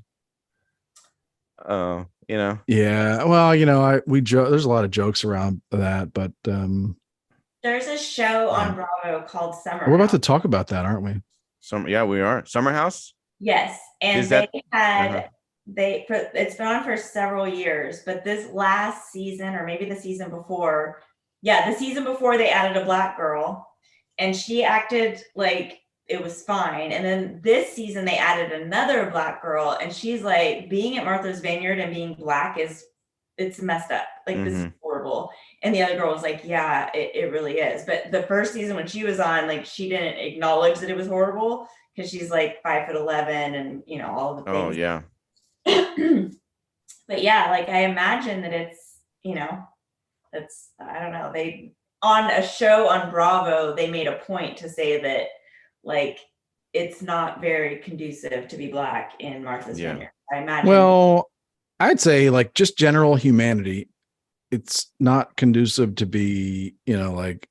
You know. Yeah. Well, you know, there's a lot of jokes around that, but there's a show on Bravo called Summer. We're about to talk about that, aren't we? Yeah, we are. Summer House? Yes. And it's been on for several years, but this last season, or maybe the season before, the season before, they added a black girl, and she acted like it was fine. And then this season they added another black girl, and she's like, being at Martha's Vineyard and being black it's messed up. Like, this is horrible. And the other girl was like, yeah, it really is. But the first season when she was on, like, she didn't acknowledge that it was horrible, because she's like 5'11" and, you know, all the things. Oh, yeah. But yeah, like, I imagine that it's, you know, I don't know. They, on a show on Bravo, they made a point to say that, like, it's not very conducive to be black in Martha's Vineyard. I imagine. Well, I'd say, like, just general humanity, it's not conducive to be, you know, like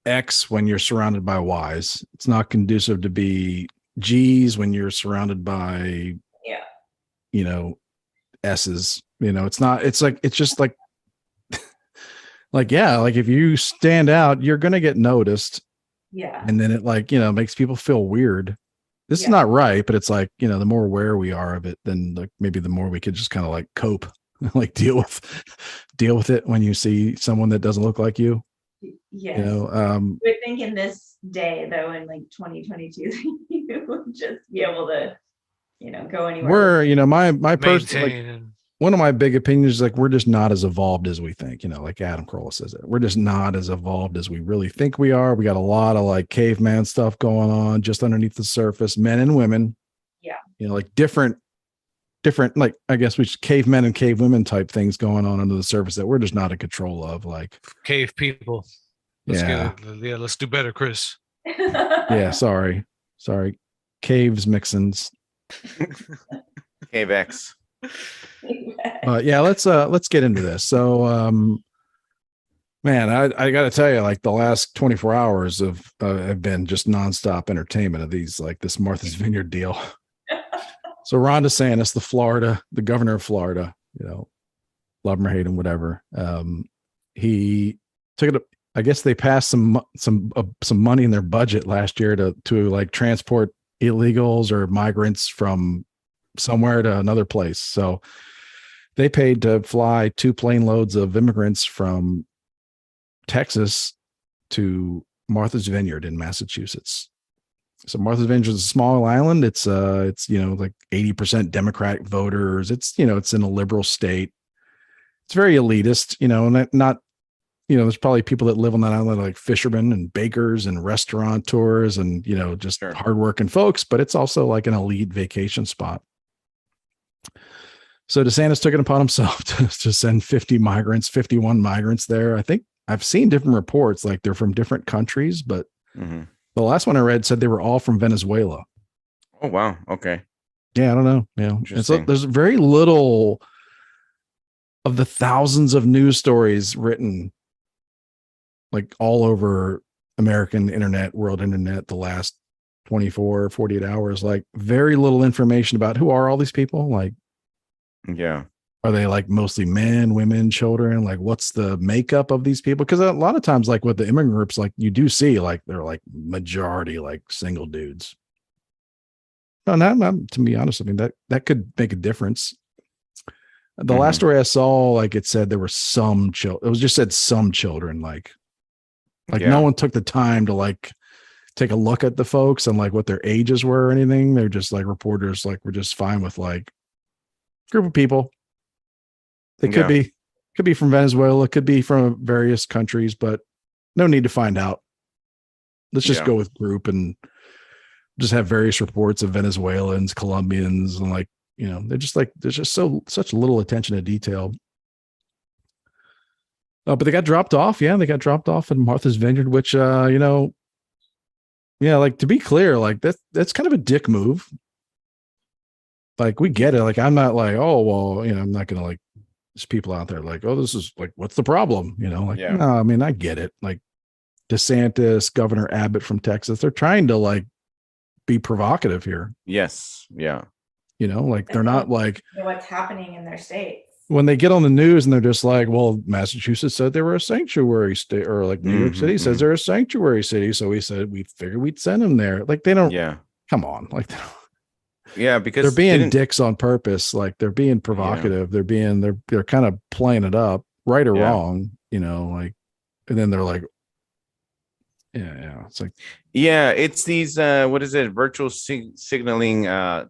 X when you're surrounded by Y's. It's not conducive to be G's when you're surrounded by, you know, S's. You know, it's not, it's like, it's just like, like, yeah, like if you stand out, you're going to get noticed. Yeah. And then it like, makes people feel weird. This is not right, but it's like, the more aware we are of it, then like maybe the more we could just kind of like cope, like deal with it when you see someone that doesn't look like you. Yes. We think in this day though, in like 2022, you would just be able to, go anywhere. We're, my person, one of my big opinions is like we're just not as evolved as we think, like Adam Carolla says it. We're just not as evolved as we really think we are. We got a lot of like caveman stuff going on just underneath the surface, men and women. Yeah. Like different, like I guess we just cavemen and cave women type things going on under the surface that we're just not in control of. Like cave people. Let's do better, Chris. Yeah, sorry. Caves mixins. Cave X. Yeah, let's get into this. So man, I gotta tell you, like the last 24 hours have been just nonstop entertainment of these, like this Martha's Vineyard deal. So Ron DeSantis, the governor of Florida, love him or hate him, whatever. He took it. I guess they passed some money in their budget last year to like transport illegals or migrants from somewhere to another place. So they paid to fly 2 plane loads of immigrants from Texas to Martha's Vineyard in Massachusetts. So Martha's Vineyard is a small island. It's like 80% Democratic voters. It's in a liberal state. It's very elitist, and not there's probably people that live on that island like fishermen and bakers and restaurateurs and just hardworking folks, but it's also like an elite vacation spot. So DeSantis took it upon himself to send 51 migrants there. I think I've seen different reports, like they're from different countries, but the last one I read said they were all from Venezuela. Oh, wow. Okay. Yeah, I don't know. And so there's very little of the thousands of news stories written like all over American internet, world internet, the last 24, 48 hours, like very little information about who are all these people. Like, yeah. Are they like mostly men, women, children? Like what's the makeup of these people? Because a lot of times, like with the immigrant groups, like you do see like they're like majority like single dudes. No, not to be honest. I mean, that could make a difference. The last story I saw, like it said there were some children. It was just said some children, like no one took the time to like take a look at the folks and like what their ages were or anything. They're just like reporters, like we're just fine with like group of people. They could be from Venezuela, could be from various countries, but no need to find out. Let's just go with group and just have various reports of Venezuelans, Colombians, and like, they're just like, there's just such little attention to detail. But they got dropped off. Yeah, they got dropped off in Martha's Vineyard, which, like to be clear, like that's kind of a dick move. Like we get it. Like I'm not like, oh well, I'm not gonna like. There's people out there like, oh, this is like, what's the problem? No, I mean, I get it. Like DeSantis, Governor Abbott from Texas, they're trying to like be provocative here. Yes, yeah. Like they're not like what's happening in their states. When they get on the news and they're just like, well, Massachusetts said they were a sanctuary state, or like New York City says they're a sanctuary city. So we figured we'd send them there. Like they don't, come on. Like, they don't, because they're being dicks on purpose. Like they're being provocative. They're kind of playing it up, right or wrong, like, and then they're like, it's like, it's these, what is it? Virtual signaling,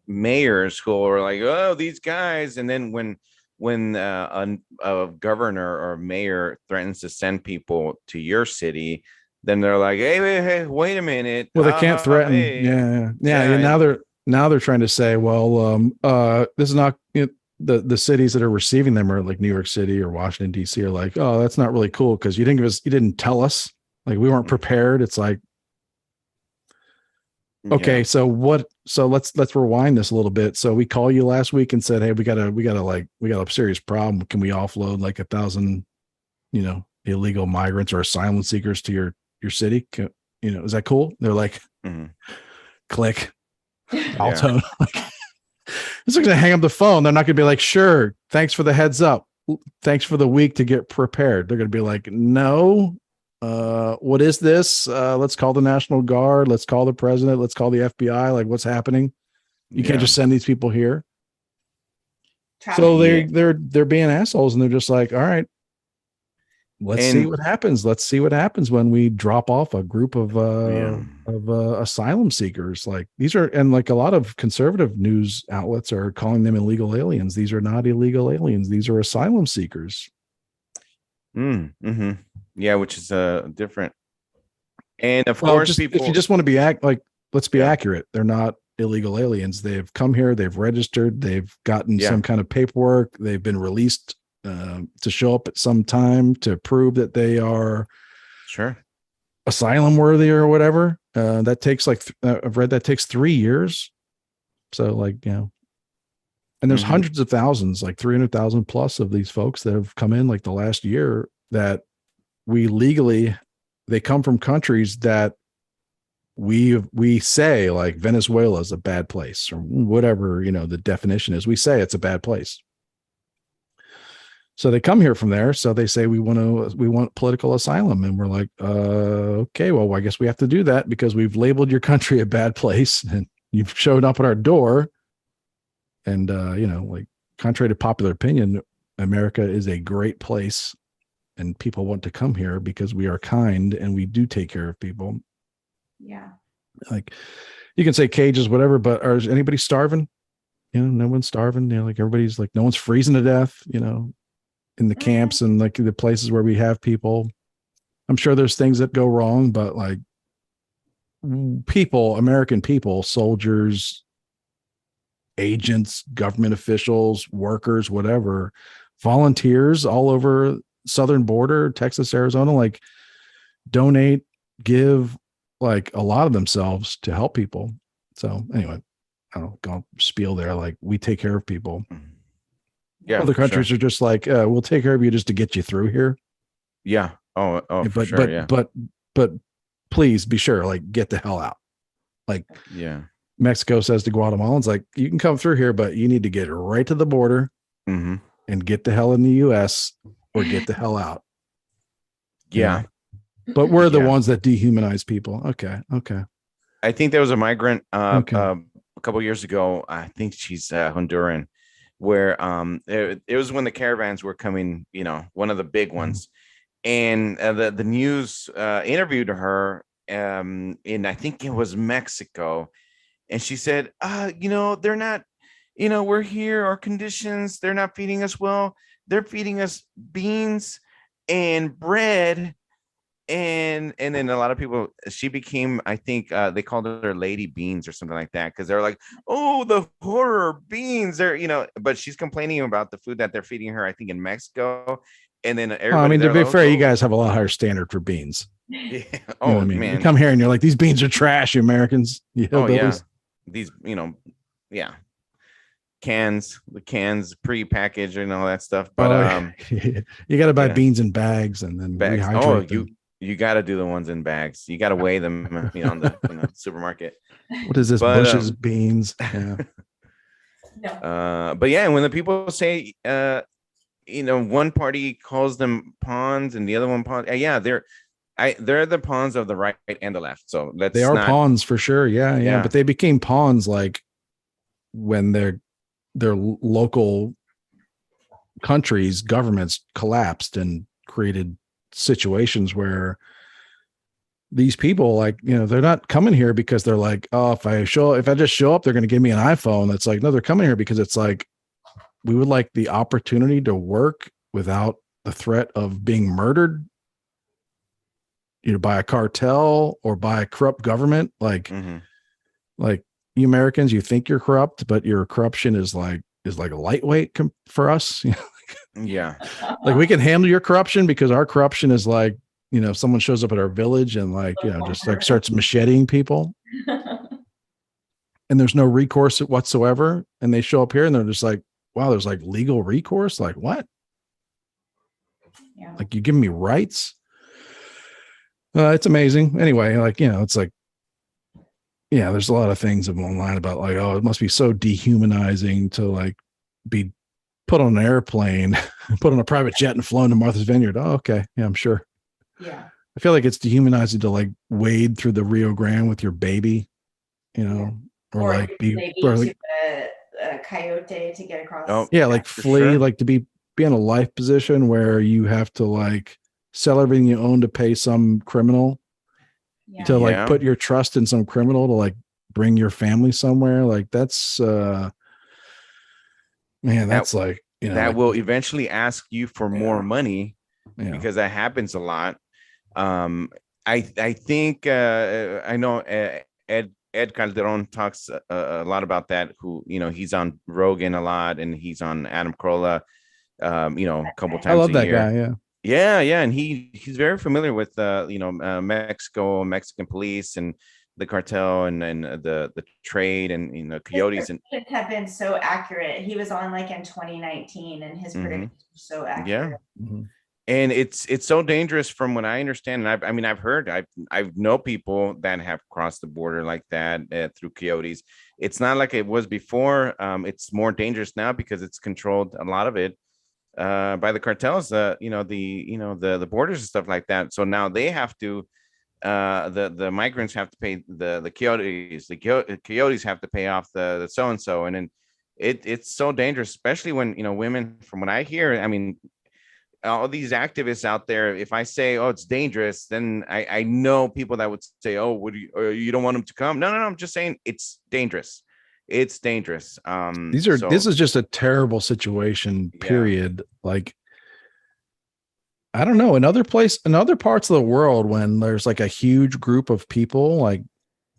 mayors who are like, oh, these guys. And then when a governor or mayor threatens to send people to your city, then they're like, hey, wait a minute. Well, they can't threaten. Now they're trying to say, well, this is not the cities that are receiving them are like New York City or Washington, D.C. are like, oh, that's not really cool because you didn't tell us. Like we weren't prepared. It's like, okay, so let's rewind this a little bit. So we called you last week and said, hey, we got a serious problem. Can we offload like 1,000, illegal migrants or asylum seekers to your city? Is that cool? They're like, click. Alto. Like, it's going to hang up the phone. They're not going to be like, sure, thanks for the heads up. thanks for the week to get prepared. They're going to be like, no, what is this? Let's call the National Guard. Let's call the president. Let's call the FBI. Like, what's happening? You can't just send these people here. So they're being assholes, and they're just like, all right, let's see what happens. Let's see what happens when we drop off a group of asylum seekers. Like these are, and like a lot of conservative news outlets are calling them illegal aliens. These are not illegal aliens. These are asylum seekers. Mm-hmm. Yeah, which is different. And of course, people, if you just want to be let's be accurate. They're not illegal aliens. They've come here. They've registered. They've gotten some kind of paperwork. They've been released to show up at some time to prove that they are asylum worthy or whatever. That takes I've read that takes 3 years. So like, you know, and there's hundreds of thousands, like 300,000 plus of these folks that have come in like the last year that they come from countries that we say like Venezuela is a bad place or whatever, you know, the definition is. We say it's a bad place. So they come here from there. So they say we want political asylum, and we're like, okay, well, I guess we have to do that because we've labeled your country a bad place, and you've showed up at our door. And you know, like contrary to popular opinion, America is a great place, and people want to come here because we are kind and we do take care of people. Yeah. Like you can say cages, whatever, but is anybody starving? You know, no one's starving. You know, like everybody's like, no one's freezing to death, you know, in the camps and like the places where we have people. I'm sure there's things that go wrong, but like people, American people, soldiers, agents, government officials, workers, whatever, volunteers all over southern border, Texas, Arizona, like donate, give like a lot of themselves to help people. So anyway, I don't go spiel there. Like we take care of people. Yeah. Other countries are just like, we'll take care of you just to get you through here. Yeah. Oh, but, for sure. But please be sure, like get the hell out. Like, Mexico says to Guatemalans, like, you can come through here, but you need to get right to the border and get the hell in the US or get the hell out. Yeah. You know? But we're the ones that dehumanize people. Okay. I think there was a migrant a couple of years ago. I think she's Honduran, where it was when the caravans were coming, you know, one of the big ones. And the news interviewed her in, I think it was Mexico. And she said, you know, they're not, you know, we're here, our conditions, they're not feeding us well. They're feeding us beans and bread. And then a lot of people, she became, I think they called her Lady Beans or something like that, because they're like, oh, the horror beans. They're, you know, but she's complaining about the food that they're feeding her, I think, in Mexico. And then everybody, I mean, to be fair, you guys have a lot higher standard for beans. Yeah. Oh, you know I mean, man, you come here and you're like, these beans are trash, you Americans. You hillbillies. These, you know, the cans pre-packaged and all that stuff. But you got to buy beans in bags and then bags. Rehydrate You got to do the ones in bags. You got to weigh them, you know, in the supermarket. What is this? Bush's beans. Yeah. No. But yeah, and when the people say, you know, one party calls them pawns and the other one pawns. They're the pawns of the right and the left. So they are pawns for sure. Yeah. But they became pawns like when their local countries, governments collapsed and created situations where these people, like, you know, they're not coming here because they're like, oh, if I just show up, they're going to give me an iPhone. It's like, no, they're coming here because it's like, we would like the opportunity to work without the threat of being murdered, you know, by a cartel or by a corrupt government. Like, like you Americans, you think you're corrupt, but your corruption is like a lightweight for us. Yeah. Like we can handle your corruption because our corruption is like, you know, if someone shows up at our village and like, you know, just like starts macheting people and there's no recourse whatsoever. And they show up here and they're just like, wow, there's like legal recourse. Like what? Yeah. Like you giving me rights? It's amazing. Anyway, like, you know, it's like, yeah, there's a lot of things online about like, oh, it must be so dehumanizing to like be put on an airplane, put on a private jet and flown to Martha's Vineyard. Oh, okay. Yeah, I'm sure. Yeah. I feel like it's dehumanizing to like wade through the Rio Grande with your baby, you know, or like maybe or like, a coyote to get across. Oh, yeah, like flee, sure. like to be in a life position where you have to like sell everything you own to pay some criminal, to like put your trust in some criminal to like bring your family somewhere. Like that's man, that's like, you know, that like, will eventually ask you for more money, because that happens a lot. I think I know Ed Calderon talks a lot about that. Who, you know, he's on Rogan a lot, and he's on Adam Carolla, you know, a couple I times love a that year. guy. Yeah, and he's very familiar with you know, Mexican police and the cartel and the trade, and you know, coyotes and have been so accurate. He was on like in 2019, and his predictions were so accurate. And it's so dangerous from what I understand. And I've heard, I've know people that have crossed the border like that through coyotes. It's not like it was before. It's more dangerous now because it's controlled, a lot of it, by the cartels, you know, the borders and stuff like that. So now they have to, the migrants have to pay the coyotes, coyotes have to pay off the so and so, and then it's so dangerous, especially when, you know, women, from what I hear, I mean, all these activists out there, if I say, oh, it's dangerous, then I know people that would say, oh, would you don't want them to come? No, I'm just saying it's dangerous. It's dangerous. This is just a terrible situation, period. Like, I don't know, in other parts of the world, when there's like a huge group of people, like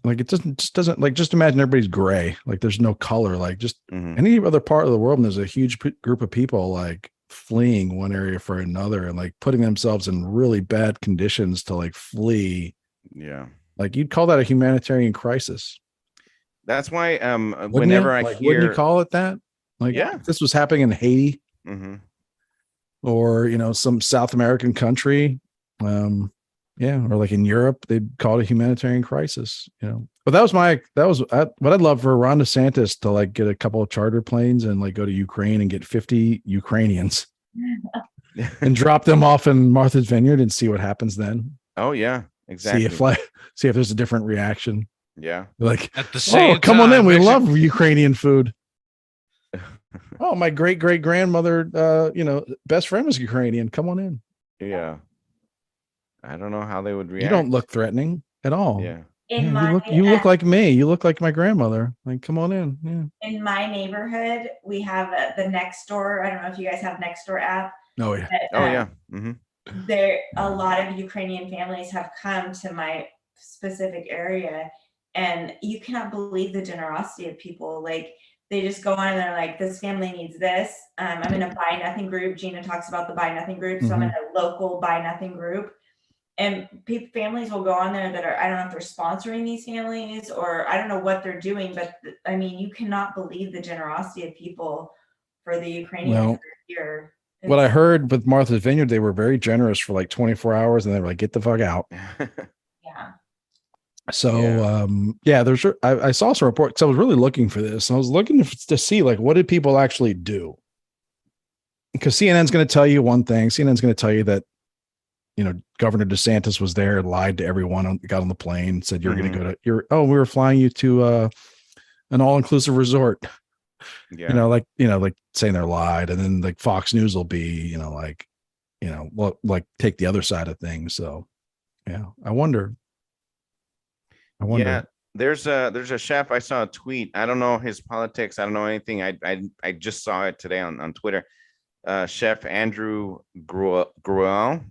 it doesn't like, just imagine everybody's gray, like there's no color, like just any other part of the world, and there's a huge group of people like fleeing one area for another and like putting themselves in really bad conditions to like flee. Like, you'd call that a humanitarian crisis. That's why whenever I hear, wouldn't you call it that? Like, if this was happening in Haiti, or, you know, some South American country, or like in Europe, they'd call it a humanitarian crisis, you know. But what I'd love for Ron DeSantis to like get a couple of charter planes and like go to Ukraine and get 50 Ukrainians and drop them off in Martha's Vineyard and see what happens then. Oh yeah, exactly. See if there's a different reaction. Yeah, like, at the same time, come on in, we love Ukrainian food. Oh, my great grandmother, you know, best friend was Ukrainian. Come on in. Yeah, I don't know how they would react. You don't look threatening at all. Yeah. You look like me. You look like my grandmother. Like, come on in. Yeah. In my neighborhood, we have the Nextdoor. I don't know if you guys have Nextdoor app. Oh yeah. There, a lot of Ukrainian families have come to my specific area, and you cannot believe the generosity of people. Like, they just go on and they're like, this family needs this. I'm in a Buy Nothing group. Gina talks about the Buy Nothing group. So I'm in a local Buy Nothing group. And families will go on there that are, I don't know if they're sponsoring these families or I don't know what they're doing, but I mean, you cannot believe the generosity of people for the Ukrainians here. What I heard with Martha's Vineyard, they were very generous for like 24 hours and they were like, get the fuck out. So, I saw some reports. So I was really looking for this. And I was looking to see like, what did people actually do? Because CNN's going to tell you one thing. CNN's going to tell you that, you know, Governor DeSantis was there, lied to everyone, got on the plane, said you're going to go to we were flying you to an all-inclusive resort. You know, like saying they're lied, and then like Fox News will be, like take the other side of things. So yeah, I wonder. Yeah, there's a chef. I saw a tweet. I don't know his politics. I don't know anything. I just saw it today on Twitter. Chef Andrew Gruel,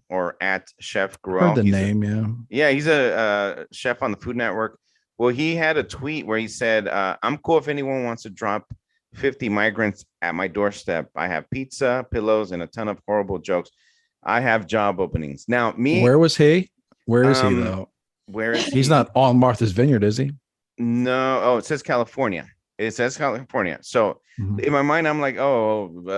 or at Chef Gruel. Heard the name, yeah, he's a chef on the Food Network. Well, he had a tweet where he said, "I'm cool if anyone wants to drop 50 migrants at my doorstep. I have pizza, pillows, and a ton of horrible jokes. I have job openings." Now, where was he? Where is he though? Where is he's not on Martha's Vineyard, is he? No. Oh, it says California. So in my mind, I'm like,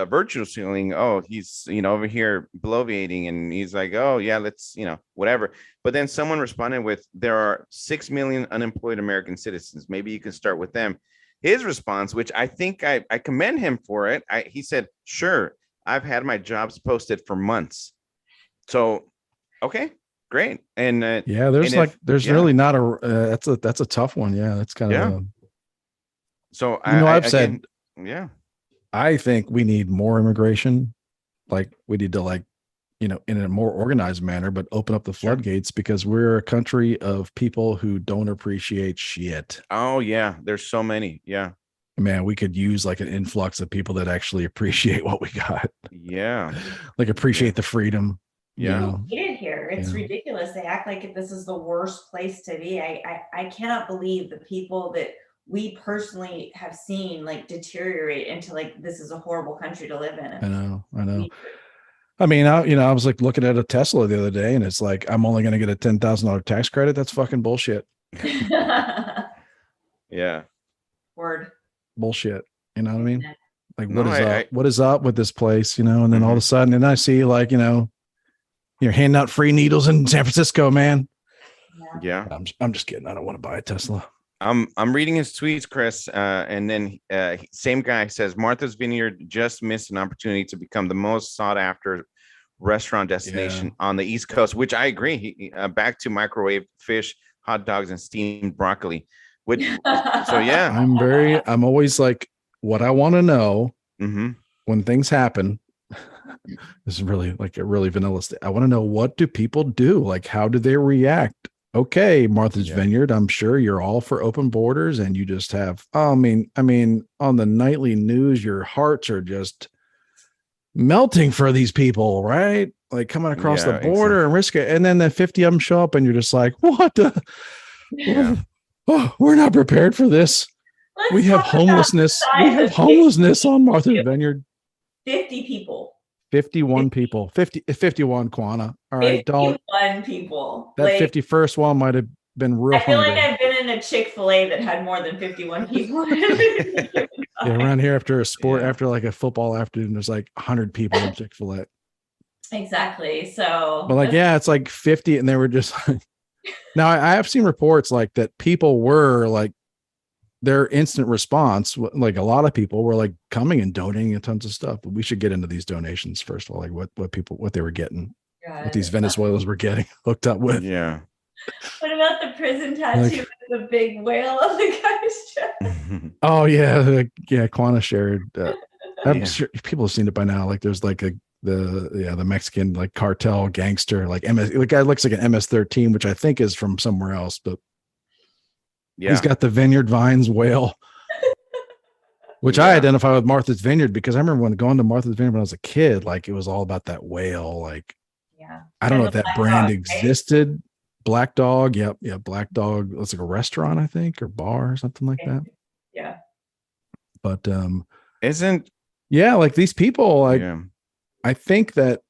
virtual ceiling. Oh, he's, over here bloviating. And he's like, oh yeah, let's, whatever. But then someone responded with, there are 6 million unemployed American citizens. Maybe you can start with them. his response, which I think I commend him for it. He said, "Sure, I've had my jobs posted for months." So, okay, great. And there's really not a that's a tough one. Yeah, that's kind of so I've said, yeah, I think we need more immigration. Like we need to in a more organized manner, but open up the floodgates because we're a country of people who don't appreciate shit. Oh yeah, there's so many. Yeah, man, we could use like an influx of people that actually appreciate what we got. Yeah, like appreciate the freedom. Yeah, hate it here. It's ridiculous. They act like this is the worst place to be. I cannot believe the people that we personally have seen like deteriorate into like this is a horrible country to live in. I know. I mean, I was like looking at a Tesla the other day, and it's like I'm only going to get a $10,000 tax credit. That's fucking bullshit. Yeah. Word. Bullshit. You know what I mean? Like, what is up with this place? And then all of a sudden, and I see like, you're handing out free needles in San Francisco, man. Yeah. I'm just kidding. I don't want to buy a Tesla. I'm reading his tweets, Chris, and then same guy says Martha's Vineyard just missed an opportunity to become the most sought after restaurant destination on the East Coast, which I agree. Back to microwave fish, hot dogs, and steamed broccoli. I'm always like, what I want to know when things happen. This is really like a really vanilla I want to know, what do people do? Like, how do they react? Okay, Martha's Vineyard, I'm sure you're all for open borders, and you just have, I mean, on the nightly news, your hearts are just melting for these people, right? Like coming across the border and risk it. And then the 50 of them show up and you're just like, what the? Oh, we're not prepared for this. We have homelessness. We have homelessness on Martha's Vineyard. 50 people. 51 people. 51 Quana. All right, 51 people. That 51st one might have been real. I feel like I've been in a Chick-fil-A that had more than 51 people. Around here after a sport, after like a football afternoon, there's like 100 people in Chick-fil-A. Exactly. So, but like, it's like 50, and they were just like. Now I have seen reports like that people were like, their instant response, like a lot of people were like coming and donating tons of stuff. But we should get into these donations first of all, like what they were getting, what these Venezuelans were getting hooked up with. Yeah. What about the prison tattoo with the big whale on the guy's chest? Oh yeah, Quana shared. I'm sure people have seen it by now. Like there's like the Mexican like cartel gangster like the guy looks like an MS-13, which I think is from somewhere else, but. Yeah. He's got the Vineyard Vines whale, which I identify with Martha's Vineyard because I remember going to Martha's Vineyard when I was a kid, like it was all about that whale. Like, I don't know if that brand existed. Right? Black Dog. Yep. Yeah. Black Dog. It's like a restaurant, I think, or bar or something like that. Yeah. But, like these people, like, I think that,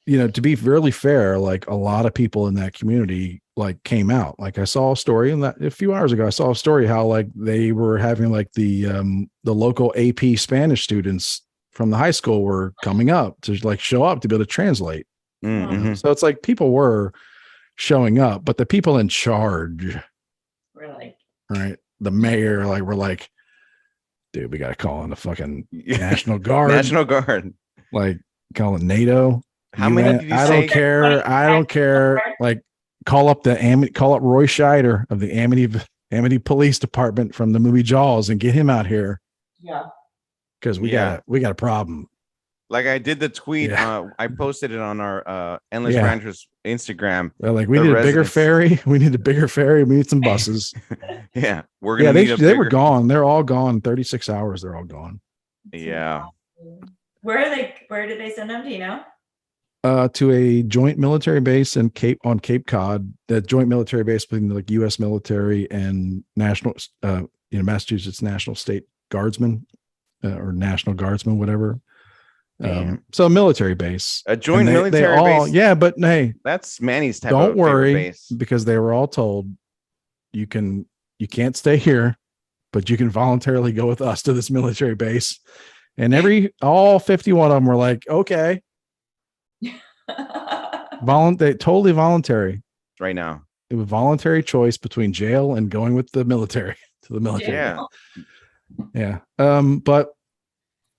to be really fair, like a lot of people in that community like came out. Like I saw a story in that a few hours ago, I saw a story how like they were having like the local AP Spanish students from the high school were coming up to like show up to be able to translate. Mm-hmm. So it's like people were showing up, but the people in charge were like, right, the mayor, like we're like, dude, we got to call in the fucking National Guard. National Guard. Like call it NATO. How many did you I say? I don't care. Like call up Roy Scheider of the Amity Police Department from the movie Jaws and get him out here. Yeah. Because we got a problem. Like I did the tweet. I posted it on our Endless Ranters Instagram. They're like, we need a bigger ferry. We need a bigger ferry. We need some buses. Yeah. We're gonna they were gone. They're all gone. 36 hours. They're all gone. Yeah. Where did they send them? Do you know? To a joint military base on Cape Cod, the joint military base between like U.S. military and national, Massachusetts National State Guardsmen or National Guardsmen, whatever. So a military base, a joint military base. Yeah, but hey, that's Manny's type. Don't worry, base. Because they were all told you can't stay here, but you can voluntarily go with us to this military base, and all 51 of them were like, okay. Totally voluntary right now. It was voluntary choice between jail and going with the military. to the military. Yeah. Yeah. But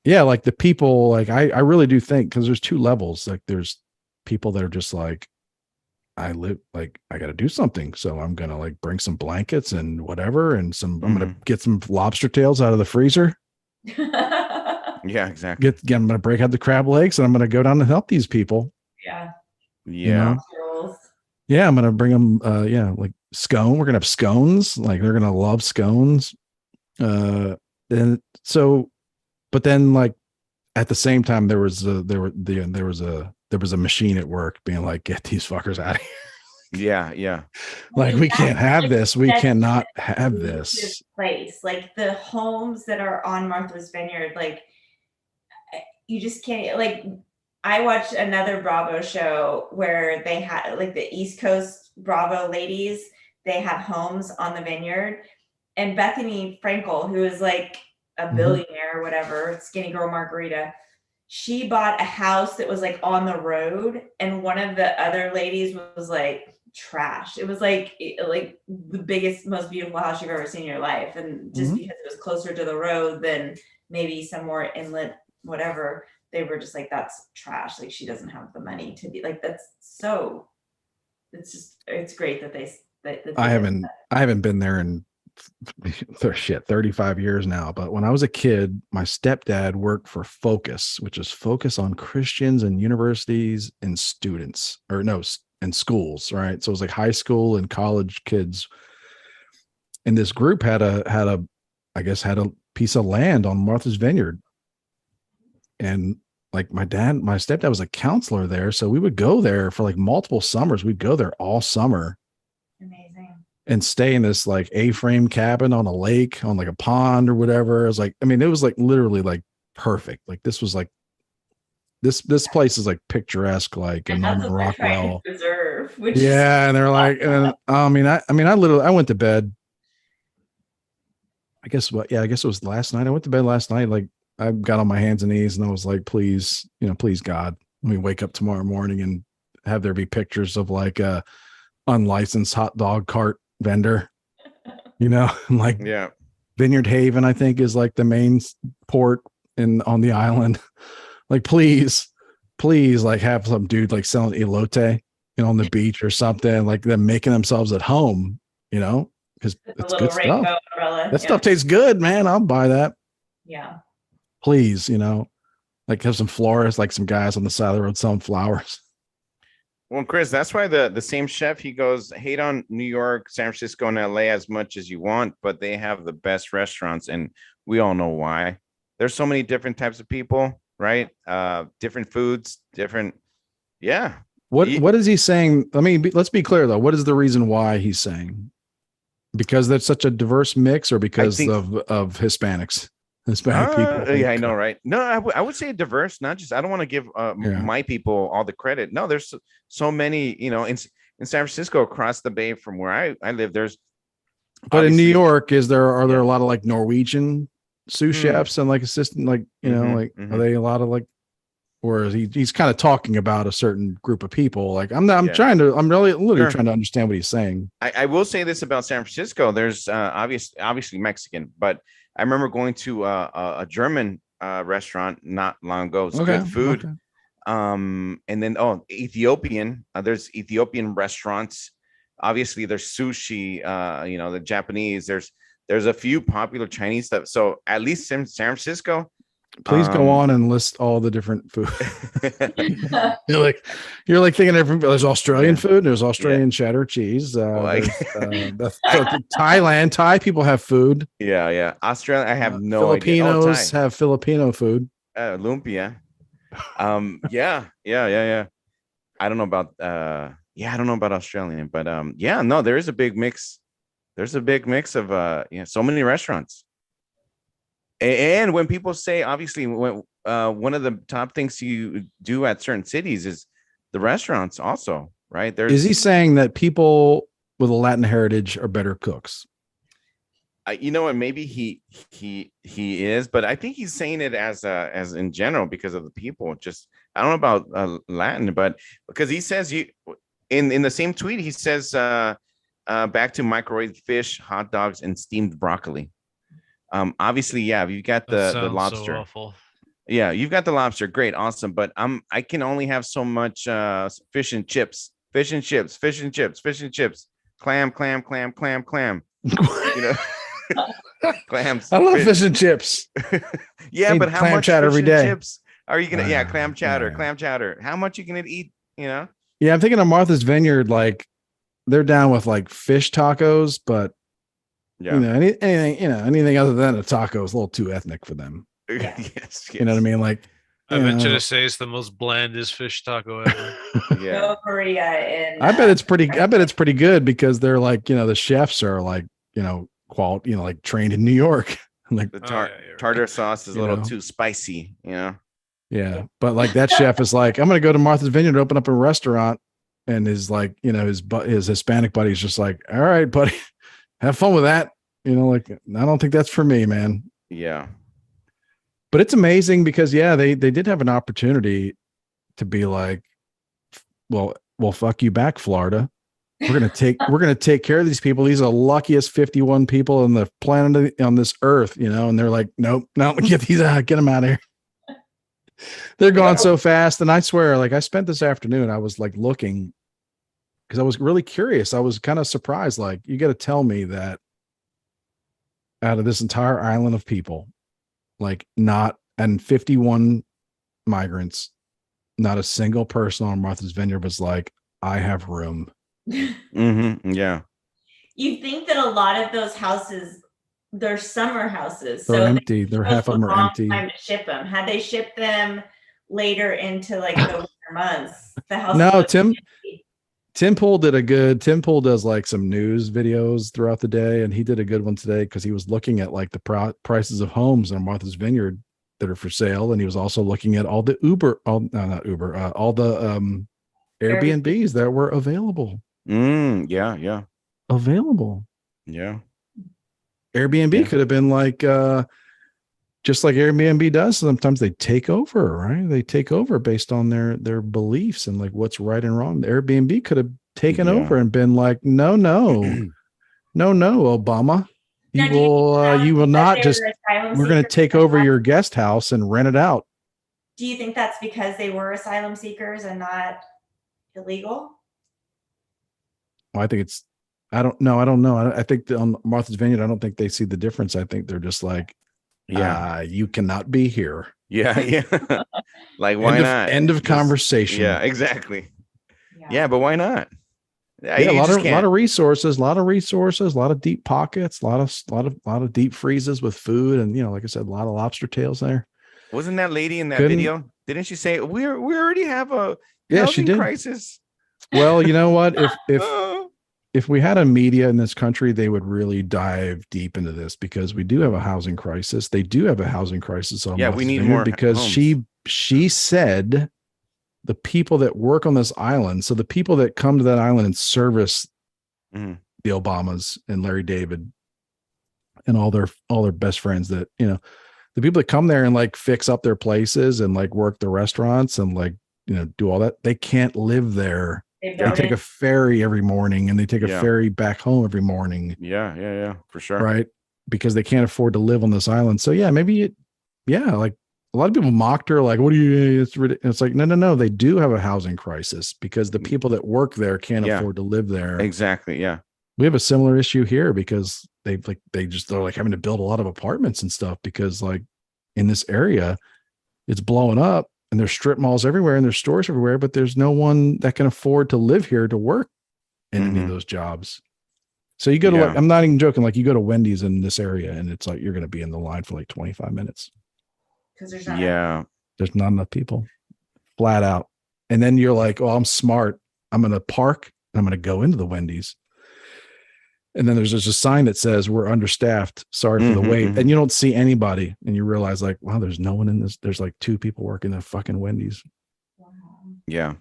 yeah, like the people, like I really do think, because there's two levels. Like there's people that are just like, I got to do something. So I'm going to like bring some blankets and whatever. And I'm going to get some lobster tails out of the freezer. Yeah, exactly. I'm going to break out the crab legs and I'm going to go down and help these people. Yeah. Yeah. You know? Yeah. I'm going to bring them, like scone. We're going to have scones. Like they're going to love scones. And so, but then like at the same time, there was a machine at work being like, get these fuckers out of here. Yeah. Like we can't have this. We cannot have this place. Like the homes that are on Martha's Vineyard, like you just can't. Like I watched another Bravo show where they had like the East Coast Bravo ladies. They had homes on the vineyard, and Bethany Frankel, who is like a billionaire or whatever, skinny girl margarita, she bought a house that was like on the road, and one of the other ladies was like trash. It was like the biggest, most beautiful house you've ever seen in your life, and just because it was closer to the road than maybe some more inlet whatever, they were just like, that's trash. Like she doesn't have the money to be like, it's great that they I haven't been there in 35 years now, but when I was a kid, my stepdad worked for Focus, which is Focus on Christians and universities and students, and schools, right? So it was like high school and college kids. And this group had a piece of land on Martha's Vineyard. And like my stepdad was a counselor there. So we would go there for like multiple summers. We'd go there all summer. Amazing. And stay in this like A-frame cabin on a lake, on like a pond or whatever. It was like, I mean, it was like literally like perfect. Like this was like, this place is like picturesque, like a Norman Rockwell. Preserve, yeah. And they're like, and I went to bed. I guess it was last night. I went to bed last night. Like I got on my hands and knees and I was like, please God, let me wake up tomorrow morning and have there be pictures of like a unlicensed hot dog cart vendor, like Vineyard Haven, I think is like the main port on the island. Like, please, like have some dude like selling elote, on the beach or something, like them making themselves at home, because it's good stuff. That stuff tastes good, man. I'll buy that. Yeah. Please, like have some florists, like some guys on the side of the road selling flowers. Well, Chris, that's why the same chef, he goes, hate on New York, San Francisco, and LA as much as you want, but they have the best restaurants, and we all know why. There's so many different types of people, right? Different foods, different. Yeah. What is he saying? I mean, let's be clear though. What is the reason why he's saying? Because there's such a diverse mix, or because of Hispanics? Hispanic people. Yeah, I know, right? No, I would say diverse, not just, I don't want to give my people all the credit. No, there's so many, in San Francisco, across the bay from where I live, there's. But in New York, are there a lot of like Norwegian sous chefs and like assistant, like, are they a lot of like, or is he's kind of talking about a certain group of people? Like I'm really trying to understand what he's saying. I will say this about San Francisco. There's obviously Mexican, but I remember going to a German restaurant not long ago. It's good food. Okay. And then Ethiopian. There's Ethiopian restaurants. Obviously, there's sushi. The Japanese. There's a few popular Chinese stuff. So at least in San Francisco. Please go on and list all the different food. you're like thinking there's Australian food, there's Australian cheddar cheese. Thailand, Thai people have food. Yeah. Australia, I have no Filipinos idea. Filipinos have Filipino food. Lumpia. Yeah. I don't know about Australian, but no, there is a big mix. There's a big mix of so many restaurants. And when people say, obviously, when one of the top things you do at certain cities is the restaurants also, right? Is he saying that people with a Latin heritage are better cooks? And maybe he is, but I think he's saying it as in general because of the people. Just I don't know about Latin, but because he says in the same tweet he says back to microwave fish, hot dogs, and steamed broccoli. Obviously, yeah, you've got the lobster. So awful. Yeah, you've got the lobster. Great, awesome. But I can only have so much fish and chips, fish and chips, fish and chips, fish and chips, clam, clam, clam, clam, clam. You know, clams. I love fish and chips. Yeah, but how clam much chowder fish every and day. chips are you gonna? Yeah, clam chowder, yeah. clam chowder. How much you gonna eat? You know? Yeah, I'm thinking of Martha's Vineyard. Like they're down with like fish tacos, but Yeah. you know, anything other than a taco is a little too ethnic for them. Yes. You know what I mean? Like, I venture to say it's the most blandest fish taco ever. Yeah. No Korea in. I bet it's pretty good because they're like, you know, the chefs are like, you know, quality, you know, like trained in New York. Like The right. tartar sauce is a You little know. too spicy, you know. yeah, but like that chef is like, I'm gonna go to Martha's Vineyard, open up a restaurant, and his like, you know, his Hispanic buddy's just like, all right, buddy, have fun with that. You know, like I don't think that's for me, man. Yeah. But it's amazing because yeah, they did have an opportunity to be like, well, fuck you back, Florida. We're gonna take care of these people. These are the luckiest 51 people on the planet on this earth, you know. And they're like, nope, no, get them out of here. They're gone so fast. And I swear, like I spent this afternoon, I was like looking because I was really curious. I was kind of surprised. Like, you got to tell me that out of this entire island of people, like not and 51 migrants, not a single person on Martha's Vineyard was like, I have room. Mm-hmm. Yeah. You think that a lot of those houses, they're summer houses, They're so empty. They're half of them are empty. Time to ship them. Had they shipped them later into like the winter months, the house. No, Tim Pool does like some news videos throughout the day, and he did a good one today because he was looking at like the prices of homes on Martha's Vineyard that are for sale, and he was also looking at all the all the Airbnbs that were available. Yeah. Available. Yeah. Airbnb could have been like just like Airbnb does. Sometimes they take over, right? They take over based on their beliefs and like what's right and wrong. The Airbnb could have taken over and been like, no, Obama, you will not just. We're going to take over your guest house and rent it out. Do you think that's because they were asylum seekers and not illegal? Well, I think it's. I don't know. I think on Martha's Vineyard, I don't think they see the difference. I think they're just like, you cannot be here. Yeah. Like, why not? End of conversation. Yeah, exactly. Yeah, but why not? Yeah, a lot of resources, a lot of deep pockets, a lot of deep freezes with food, and you know, like I said, a lot of lobster tails there. Wasn't that lady in that video? Didn't she say we already have a she did. crisis? Well, you know what? If we had a media in this country, they would really dive deep into this because we do have a housing crisis. They do have a housing crisis on we need more because homes. she said the people that work on this island, so the people that come to that island and service the Obamas and Larry David and all their best friends, that, you know, the people that come there and like fix up their places and like work the restaurants and like, you know, do all that, they can't live there. They take a ferry every morning and they take a ferry back home every morning. Yeah, for sure. Right. Because they can't afford to live on this island. So yeah, maybe like a lot of people mocked her, like, what do you, it's like, no. They do have a housing crisis because the people that work there can't afford to live there. Exactly. Yeah. We have a similar issue here because they're having to build a lot of apartments and stuff because like in this area, it's blowing up. And there's strip malls everywhere and there's stores everywhere, but there's no one that can afford to live here to work in any of those jobs. So you go to, like, I'm not even joking. Like you go to Wendy's in this area and it's like, you're going to be in the line for like 25 minutes. Because there's not enough people, flat out. And then you're like, oh, I'm smart. I'm going to park and I'm going to go into the Wendy's. And then there's just a sign that says we're understaffed. Sorry for the wait. And you don't see anybody. And you realize like, wow, there's no one in this. There's like 2 people working at fucking Wendy's. Yeah.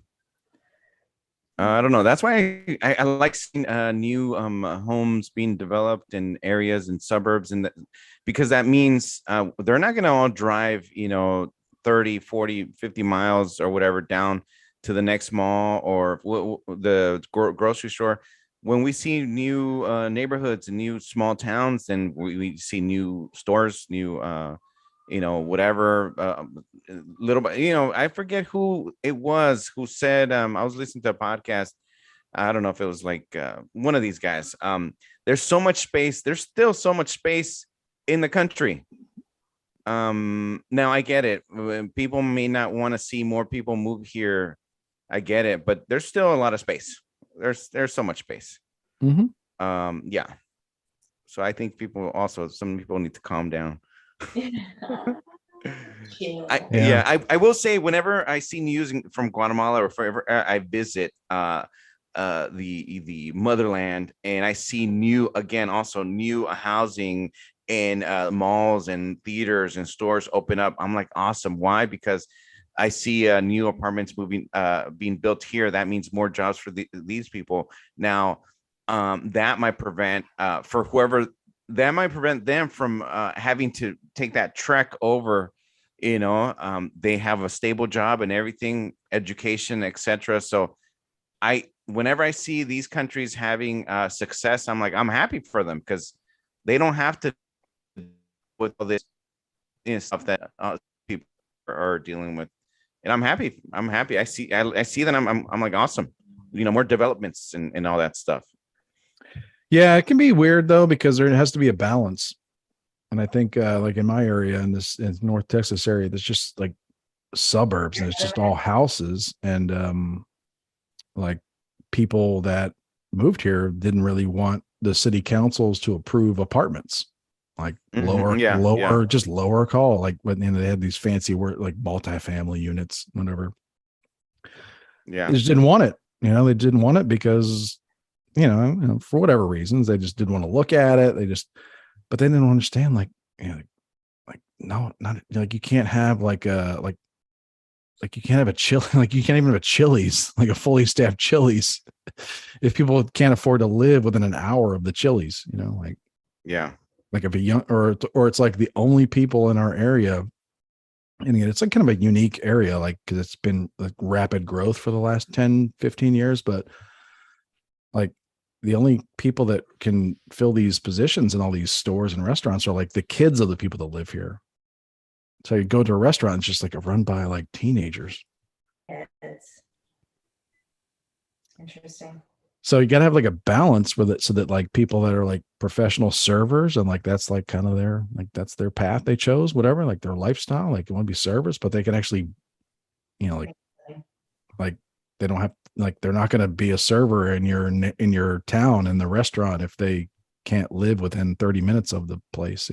I don't know. That's why I like seeing new homes being developed in areas and suburbs. And because that means they're not going to all drive, 30, 40, 50 miles or whatever down to the next mall or the grocery store. when we see new neighborhoods and new small towns, and we see new stores, new whatever, little bit, I forget who it was who said, I was listening to a podcast. I don't know if it was like one of these guys. There's so much space. There's still so much space in the country. Now I get it. People may not want to see more people move here. I get it, but there's still a lot of space. There's so much space. Yeah. So I think some people need to calm down. I will say, whenever I see news from Guatemala, or forever I visit the motherland, and I see new housing and malls and theaters and stores open up, I'm like, awesome. Why? Because I see new apartments being built here. That means more jobs for these people. Now, that might prevent them from having to take that trek over. They have a stable job and everything, education, etc. So whenever I see these countries having success, I'm like, I'm happy for them, because they don't have to with all this stuff that people are dealing with. And I'm happy. I see that. I'm like, awesome. More developments and all that stuff. Yeah, it can be weird though, because there has to be a balance. And I think like in my area, in North Texas area, there's just like suburbs, and it's just all houses, and like people that moved here didn't really want the city councils to approve apartments, like just lower call, like when they had these fancy like multifamily units, whatever. Yeah, they just didn't want it. They didn't want it because for whatever reasons, they just didn't want to look at it. But they didn't understand, like no, not like you can't have like you can't have a chill, like you can't even have a Chili's, like a fully staffed Chili's, if people can't afford to live within an hour of the Chili's, yeah, like if a young or it's like the only people in our area. And again, it's like kind of a unique area, like, because it's been like rapid growth for the last 10, 15 years, but like the only people that can fill these positions in all these stores and restaurants are like the kids of the people that live here. So you go to a restaurant, it's just like run by like teenagers. It's interesting. So you got to have like a balance with it, so that like people that are like professional servers, and like that's like kind of that's their path they chose, whatever, like their lifestyle, like they want to be servers, but they can actually, like they don't have, like they're not going to be a server in your town in the restaurant if they can't live within 30 minutes of the place.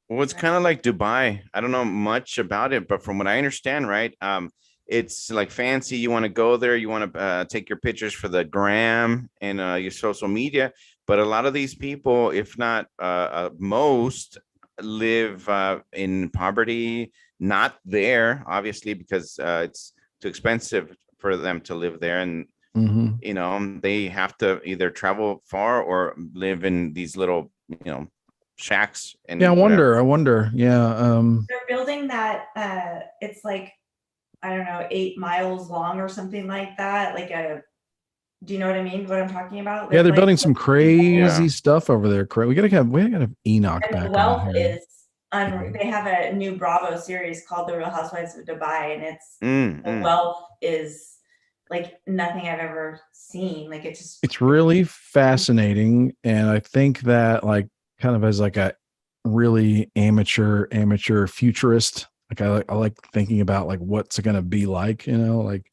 Well, it's kind of like Dubai. I don't know much about it, but from what I understand, right, it's like fancy. You want to go there, you want to take your pictures for the gram and your social media. But a lot of these people, if not most, live in poverty, not there, obviously, because it's too expensive for them to live there. And, they have to either travel far or live in these little, shacks. And I wonder. Yeah. They're building that. It's like, I don't know, 8 miles long or something like that. Do you know what I mean? What I'm talking about? Yeah, they're building some crazy stuff over there. We gotta have Enoch and back. The wealth is unreal. They have a new Bravo series called The Real Housewives of Dubai, and it's the wealth is like nothing I've ever seen. Like it's really fascinating, and I think that like kind of as like a really amateur futurist. Like I like thinking about like what's it going to be like, like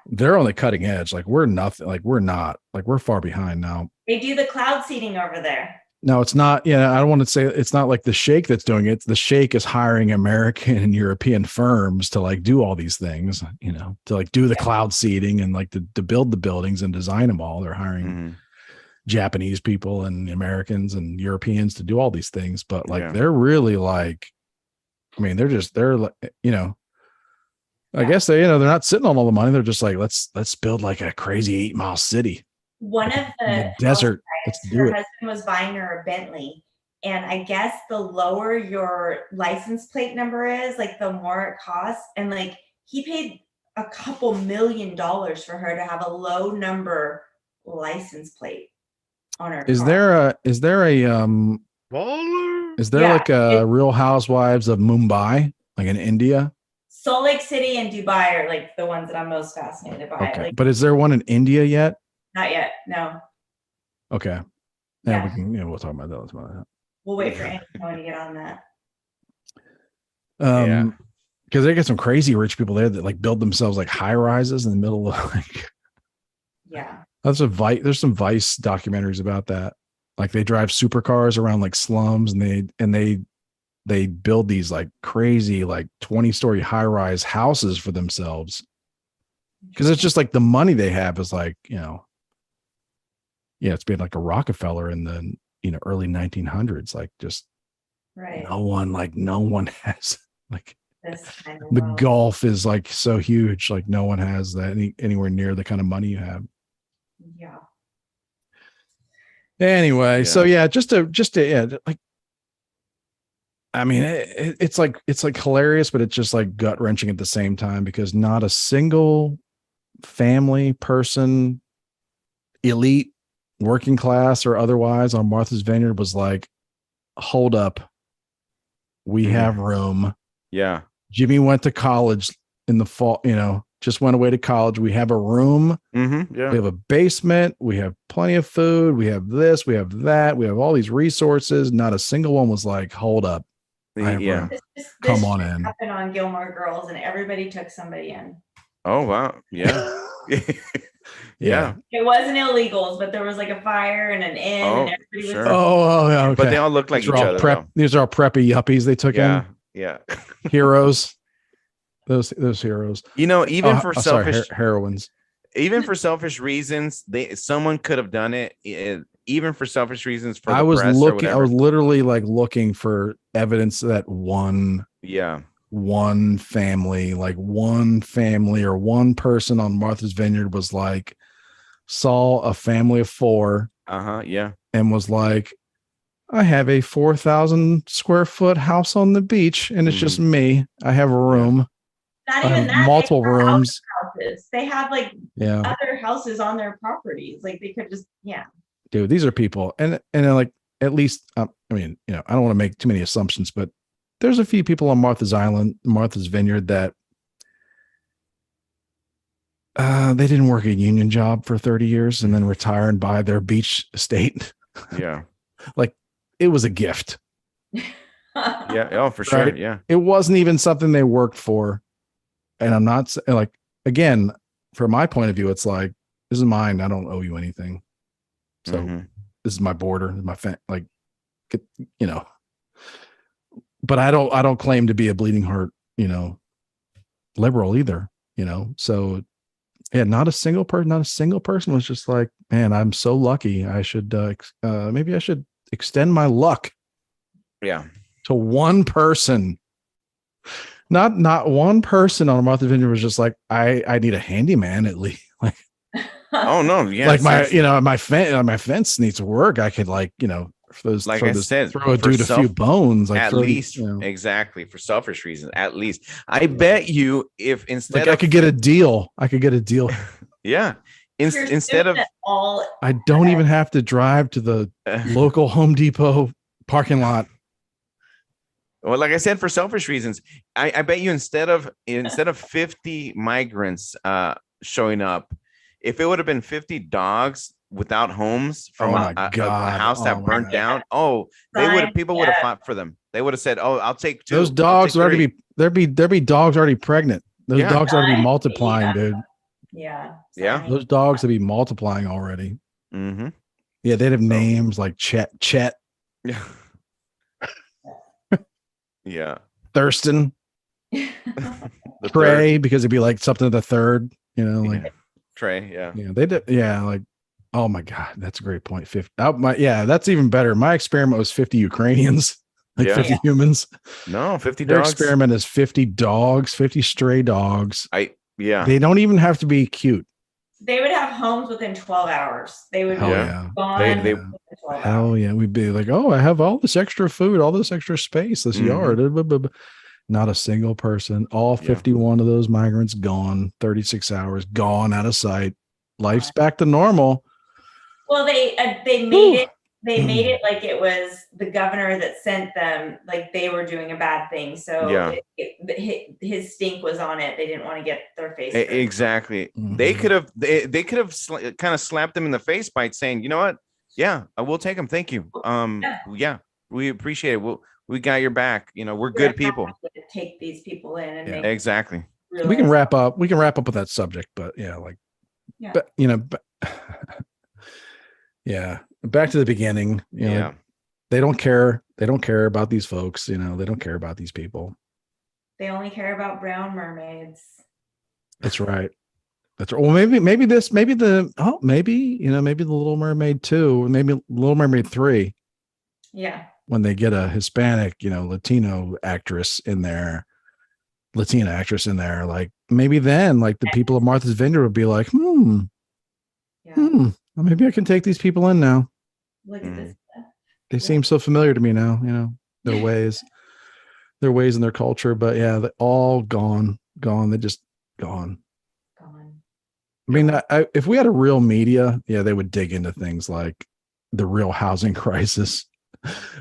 they're on the cutting edge. Like we're nothing, like we're not, like we're far behind now. They do the cloud seeding over there. No, it's not. Yeah, I don't want to say it's not like the Sheikh that's doing it. The Sheikh is hiring American and European firms to like do all these things, to like do the cloud seeding and like to build the buildings and design them all. They're hiring Japanese people and Americans and Europeans to do all these things, but like they're really like, I mean, they're like, I guess they're not sitting on all the money. They're just like, let's build like a crazy 8-mile city. One of the desert. Her husband was buying her a Bentley, and I guess the lower your license plate number is, like the more it costs. And like he paid a couple $1 million for her to have a low number license plate on her Is car. Baller. Is there Yeah, like a Real Housewives of Mumbai, like in India? Salt Lake City and Dubai are like the ones that I'm most fascinated by. Okay, Like, but is there one in India yet? not yet. No. Okay, Yeah. we can. We'll talk about that. We'll wait for anyone to get on that. Because they get some crazy rich people there that like build themselves like high rises in the middle of like. Yeah. There's some Vice documentaries about that. Like they drive supercars around like slums, and they build these like crazy like 20-story high rise houses for themselves. Because it's just like the money they have is like, it's been like a Rockefeller in the early 1900s. Like just right. No one has like this kind of the wealth. Gulf is like so huge. Like no one has that anywhere near the kind of money you have. Yeah. Anyway, so yeah, just to like, I mean, it's like hilarious, but it's just like gut wrenching at the same time because not a single family person, elite, working class or otherwise on Martha's Vineyard was like, hold up, we have room. Yeah. Jimmy went to college in the fall, just went away to college. We have a room. Mm-hmm. Yeah. We have a basement. We have plenty of food. We have this. We have that. We have all these resources. Not a single one was like, hold up. Yeah. Come on in. Happened on Gilmore Girls, and everybody took somebody in. Oh wow. Yeah. Yeah. It wasn't illegals, but there was like a fire and an inn, and everybody sure. was. Okay. But they all look like each other. These are all preppy yuppies they took in. Yeah. Heroes. Those heroes. Even for selfish heroines. Even for selfish reasons, someone could have done it. Even for selfish reasons, for I was literally like looking for evidence that one family or one person on Martha's Vineyard was like saw a family of 4. Yeah. And was like, I have a 4,000 square foot house on the beach, and it's just me. I have a room. Not even that. Multiple rooms. Houses. They have like other houses on their properties. Like they could just Dude, these are people, and like at least I mean, I don't want to make too many assumptions, but there's a few people on Martha's Vineyard that they didn't work a union job for 30 years and then retire and buy their beach estate. Yeah. Like it was a gift. Yeah. Oh, for sure. Right? Yeah. It wasn't even something they worked for. And I'm not like, again, from my point of view, it's like, this is mine. I don't owe you anything. So this is my border, my but I don't claim to be a bleeding heart, liberal either, so yeah, not a single person was just like, man, I'm so lucky. I should, maybe I should extend my luck. Yeah. To one person. Not one person on Martha's Vineyard was just like, I need a handyman at least. Like, oh no, yeah. Like my fence needs work. I could throw a dude a few bones. Like at least, exactly, for selfish reasons. At least, I bet you if instead I could get a deal. Yeah. Instead of I don't even have to drive to the local Home Depot parking lot. Well, like I said, for selfish reasons, I bet you instead of 50 migrants showing up, if it would have been 50 dogs without homes from a house that burned down, people would have fought for them. They would have said, "Oh, I'll take 2." Those dogs would already there'd be dogs already pregnant. Those dogs ought to be multiplying, dude. Yeah. Yeah. Those dogs would be multiplying already. Mm-hmm. Yeah, they'd have names like Chet. Yeah. Yeah. Thurston. Trey, because it'd be like something of the third, Trey. Yeah. Yeah. They did. Yeah. Like, oh my God, that's a great point. 50. That's even better. My experiment was 50 Ukrainians, 50 humans. No, 50 Their dogs. experiment is 50 dogs, 50 stray dogs. They don't even have to be cute. They would have homes within 12 hours. They would gone. Hell yeah. We'd be like, oh, I have all this extra food, all this extra space, this yard. Not a single person. All 51 of those migrants gone. 36 hours gone, out of sight. Life's back to normal. Well, they made it. They made it like it was the governor that sent them, like they were doing a bad thing. So his stink was on it. They didn't want to get their face hurt. Exactly. They could have kind of slapped them in the face by saying, you know what? Yeah, I will take them. Thank you. Yeah, we appreciate it. We got your back. You know, we're good people. Take these people in and make exactly. We can wrap up. We can wrap up with that subject, but but you know, yeah. Back to the beginning. You know, like, they don't care. They don't care about these folks. You know, they don't care about these people. They only care about brown mermaids. That's right. That's right. Well, maybe the Little Mermaid 2, maybe Little Mermaid 3. Yeah. When they get a Hispanic, Latina actress in there, like maybe then, like the people of Martha's Vineyard would be like, maybe I can take these people in now. Look at this. They seem so familiar to me now, their ways and their culture. But yeah, they're all gone. They're just gone. I mean, if we had a real media, they would dig into things like the real housing crisis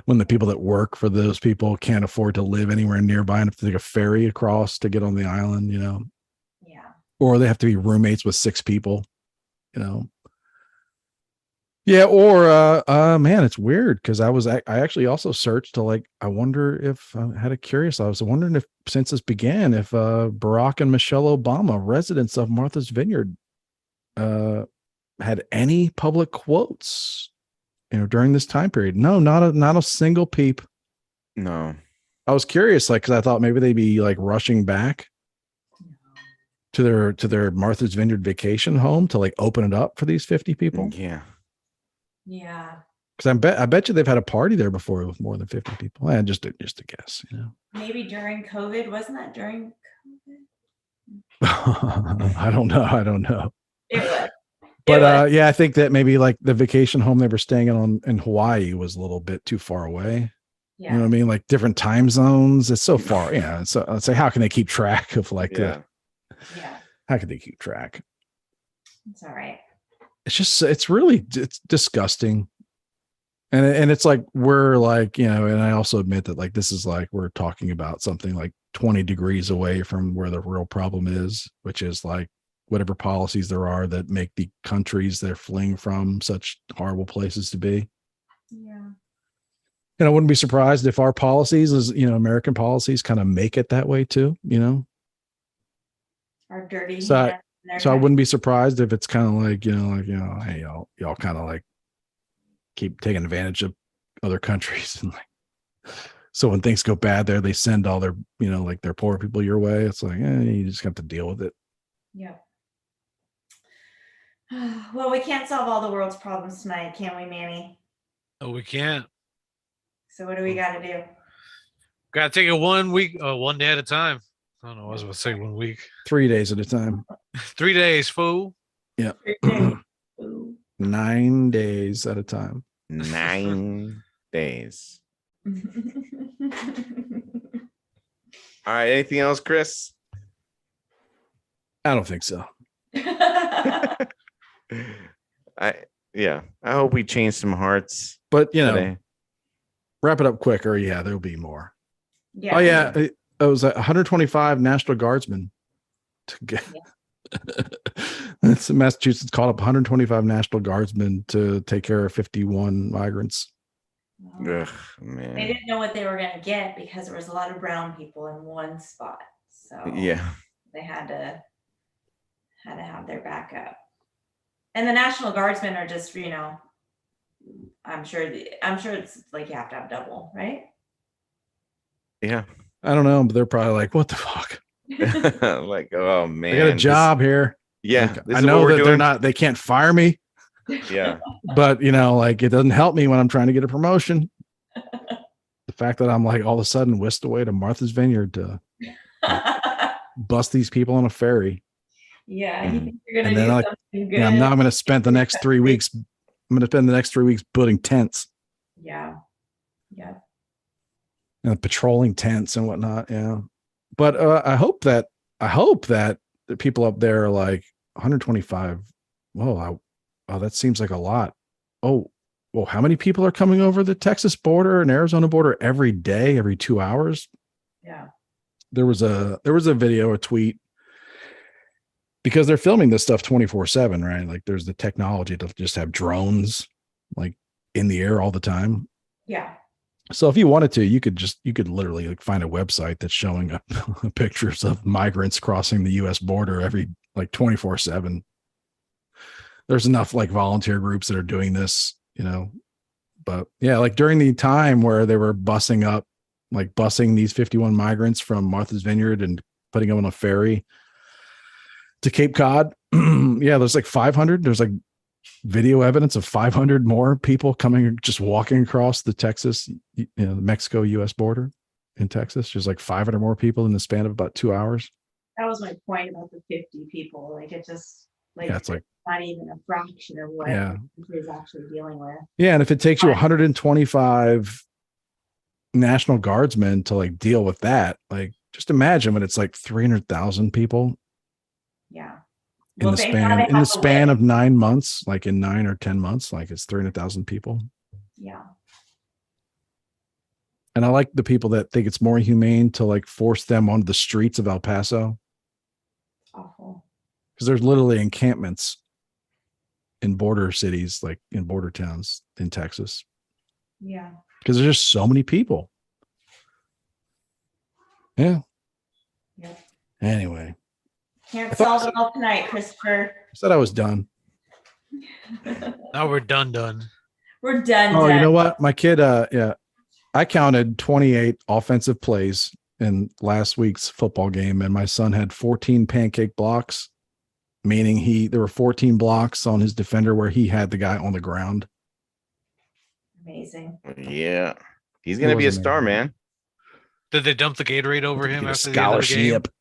when the people that work for those people can't afford to live anywhere nearby and have to take a ferry across to get on the island, or they have to be roommates with 6 people, or man, it's weird because I actually also searched to I wonder if I had I was wondering if since this began, if Barack and Michelle Obama, residents of Martha's Vineyard, had any public quotes, during this time period. No, not a single peep. No. I was curious, because I thought maybe they'd be rushing back to their Martha's Vineyard vacation home to open it up for these 50 people. Yeah. Yeah. Because I bet you they've had a party there before with more than 50 people. Just a guess, Maybe during COVID. Wasn't that during COVID? I don't know. It was. But I think that maybe the vacation home they were staying in Hawaii was a little bit too far away. Yeah. You know what I mean? Different time zones. It's so far. Yeah. So I'd say, how can they keep track of how can they keep track? It's all right. It's disgusting. And it's we're and I also admit that this is we're talking about something 20 degrees away from where the real problem is, which is whatever policies there are that make the countries they're fleeing from such horrible places to be. Yeah. And I wouldn't be surprised if our policies American policies kind of make it that way too, Our dirty. So I wouldn't be surprised if it's kind of hey, y'all kind of keep taking advantage of other countries. And so when things go bad there, they send all their, their poor people your way. It's you just have to deal with it. Yeah. Well, we can't solve all the world's problems tonight, can we, Manny? No, we can't. So what do we got to do? Got to take it 1 week, 1 day at a time. I don't know. I was about to say 1 week. 3 days at a time. 3 days, fool. Yeah. 9 days at a time. 9 days. All right. Anything else, Chris? I don't think so. I hope we change some hearts. But wrap it up quick, or there'll be more. Yeah. Oh yeah, it was 125 National Guardsmen to get. Massachusetts called up 125 National Guardsmen to take care of 51 migrants. Ugh, man. They didn't know what they were going to get because there was a lot of brown people in one spot. So they had to have their backup. And the National Guardsmen are just, I'm sure it's you have to have double, right? Yeah. I don't know, but they're probably what the fuck? Oh man. I got a job here. Yeah. I know that they can't fire me. Yeah. But it doesn't help me when I'm trying to get a promotion. The fact that I'm all of a sudden whisked away to Martha's Vineyard to bust these people on a ferry. Yeah, you think you're gonna do something good. Yeah, I'm now going to spend the next 3 weeks. I'm going to spend the next 3 weeks building tents. Yeah. Yeah. And patrolling tents and whatnot. Yeah. But I hope that the people up there are 125. Whoa, that seems like a lot. oh, well, how many people are coming over the Texas border and Arizona border every day, every 2 hours? Yeah. There was a video, a tweet, because they're filming this stuff 24/7, right? Like there's the technology to just have drones like in the air all the time. Yeah. So if you wanted to, you could literally like find a website that's showing pictures of migrants crossing the US border every like 24/7. There's enough like volunteer groups that are doing this, but yeah, like during the time where they were busing these 51 migrants from Martha's Vineyard and putting them on a ferry to Cape Cod. Yeah, there's like 500. There's like video evidence of 500 more people just walking across the Mexico US border in Texas. There's like 500 more people in the span of about 2 hours. That was my point about the 50 people. Like it just it's like not even a fraction of what the country is actually dealing with. Yeah, and if it takes you 125 National Guardsmen to like deal with that, like just imagine when it's like 300,000 people. Yeah. In the span of 9 months, like in 9 or 10 months, like it's 300,000 people. Yeah. And I like the people that think it's more humane to like force them onto the streets of El Paso. Awful. Because there's literally encampments in border cities, like in border towns in Texas. Yeah. Because there's just so many people. Yeah. Yep. Anyway. Can't solve it all tonight, Christopher. I said I was done. Now we're done. We're done. Oh, you know what? My kid, I counted 28 offensive plays in last week's football game, and my son had 14 pancake blocks, meaning there were 14 blocks on his defender where he had the guy on the ground. Amazing. Yeah. He's going to be a star, man. Did they dump the Gatorade over him after scholarship? The end of the game?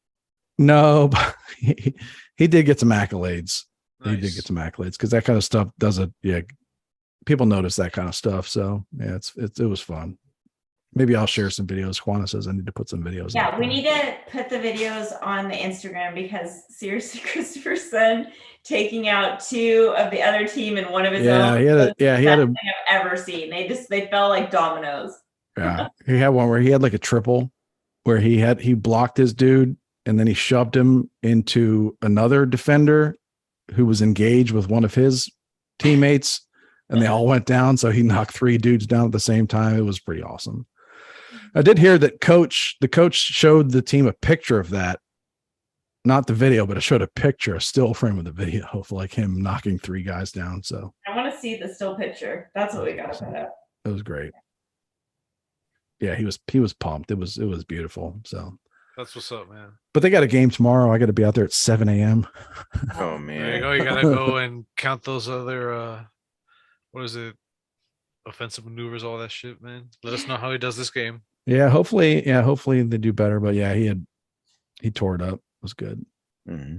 No, but he did get some accolades. Nice. He did get some accolades because that kind of stuff doesn't. Yeah, people notice that kind of stuff. So yeah, it was fun. Maybe I'll share some videos. Juana says I need to put some videos. Yeah, we need to put the videos on the Instagram because seriously, Christopher's son taking out 2 of the other team and one of his own. He had a I've ever seen. They fell like dominoes. Yeah, he had one where he had like a triple, where he blocked his dude and then he shoved him into another defender who was engaged with one of his teammates, and they all went down. So he knocked 3 dudes down at the same time. It was pretty awesome. I did hear that the coach showed the team a picture of that, not the video, but it showed a picture, a still frame of the video of like him knocking 3 guys down. So I want to see the still picture. That's what we got to put up. It was great. Yeah, he was pumped. It was beautiful. So that's what's up, man. But they got a game tomorrow. I got to be out there at 7 a.m. Oh man, there you go. You gotta go and count those other what is it? Offensive maneuvers, all that shit, man. Let us know how he does this game. Yeah, hopefully they do better. But yeah, he tore it up. It was good. Mm-hmm.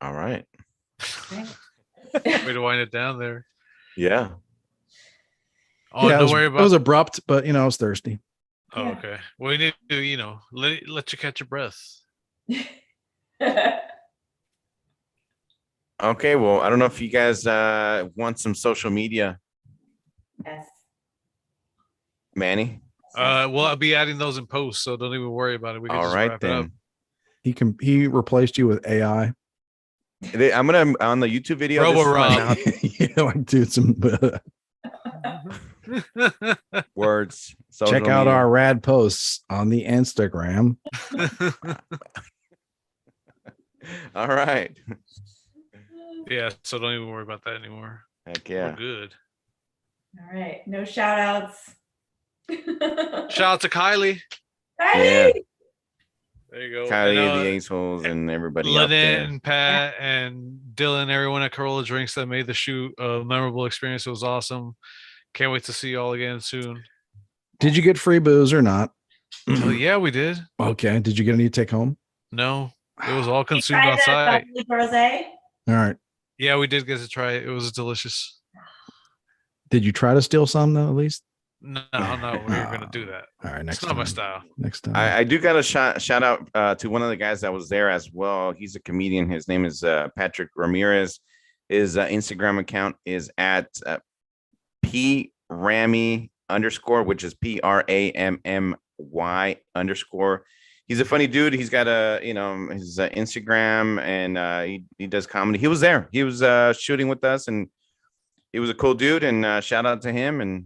All right. Way to wind it down there. Yeah. Oh, yeah, don't worry about it. Was abrupt, but I was thirsty. Oh, okay. Well, you need to, let you catch your breath. Okay. Well, I don't know if you guys want some social media. Yes. Manny. Well, I'll be adding those in post, so don't even worry about it. We can All just right wrap it up. then. He replaced you with AI. I'm gonna on the YouTube video. Robo-Rob. Like do some words. Check out our rad posts on the Instagram. All right. Yeah, so don't even worry about that anymore. Heck yeah. We're good. All right. No shout outs. Shout out to Kylie. Kylie! Yeah. There you go. Kylie, the assholes, and everybody out there. And Pat and Dylan, everyone at Corolla Drinks that made the shoot a memorable experience. It was awesome. Can't wait to see you all again soon. Did you get free booze or not? Yeah, we did. Okay. Did you get any to take home? No, it was all consumed on site. All right. Yeah, we did get to try it. It was delicious. Did you try to steal some though, at least? No, we were gonna do that. All right, next it's time. not my style. Next time. I do got a shout out to one of the guys that was there as well. He's a comedian. His name is Patrick Ramirez. His Instagram account is at PRammy_, which is PRAMMY_. He's a funny dude. He's got his Instagram, and he does comedy. He was there. He was shooting with us, and he was a cool dude. And shout out to him, and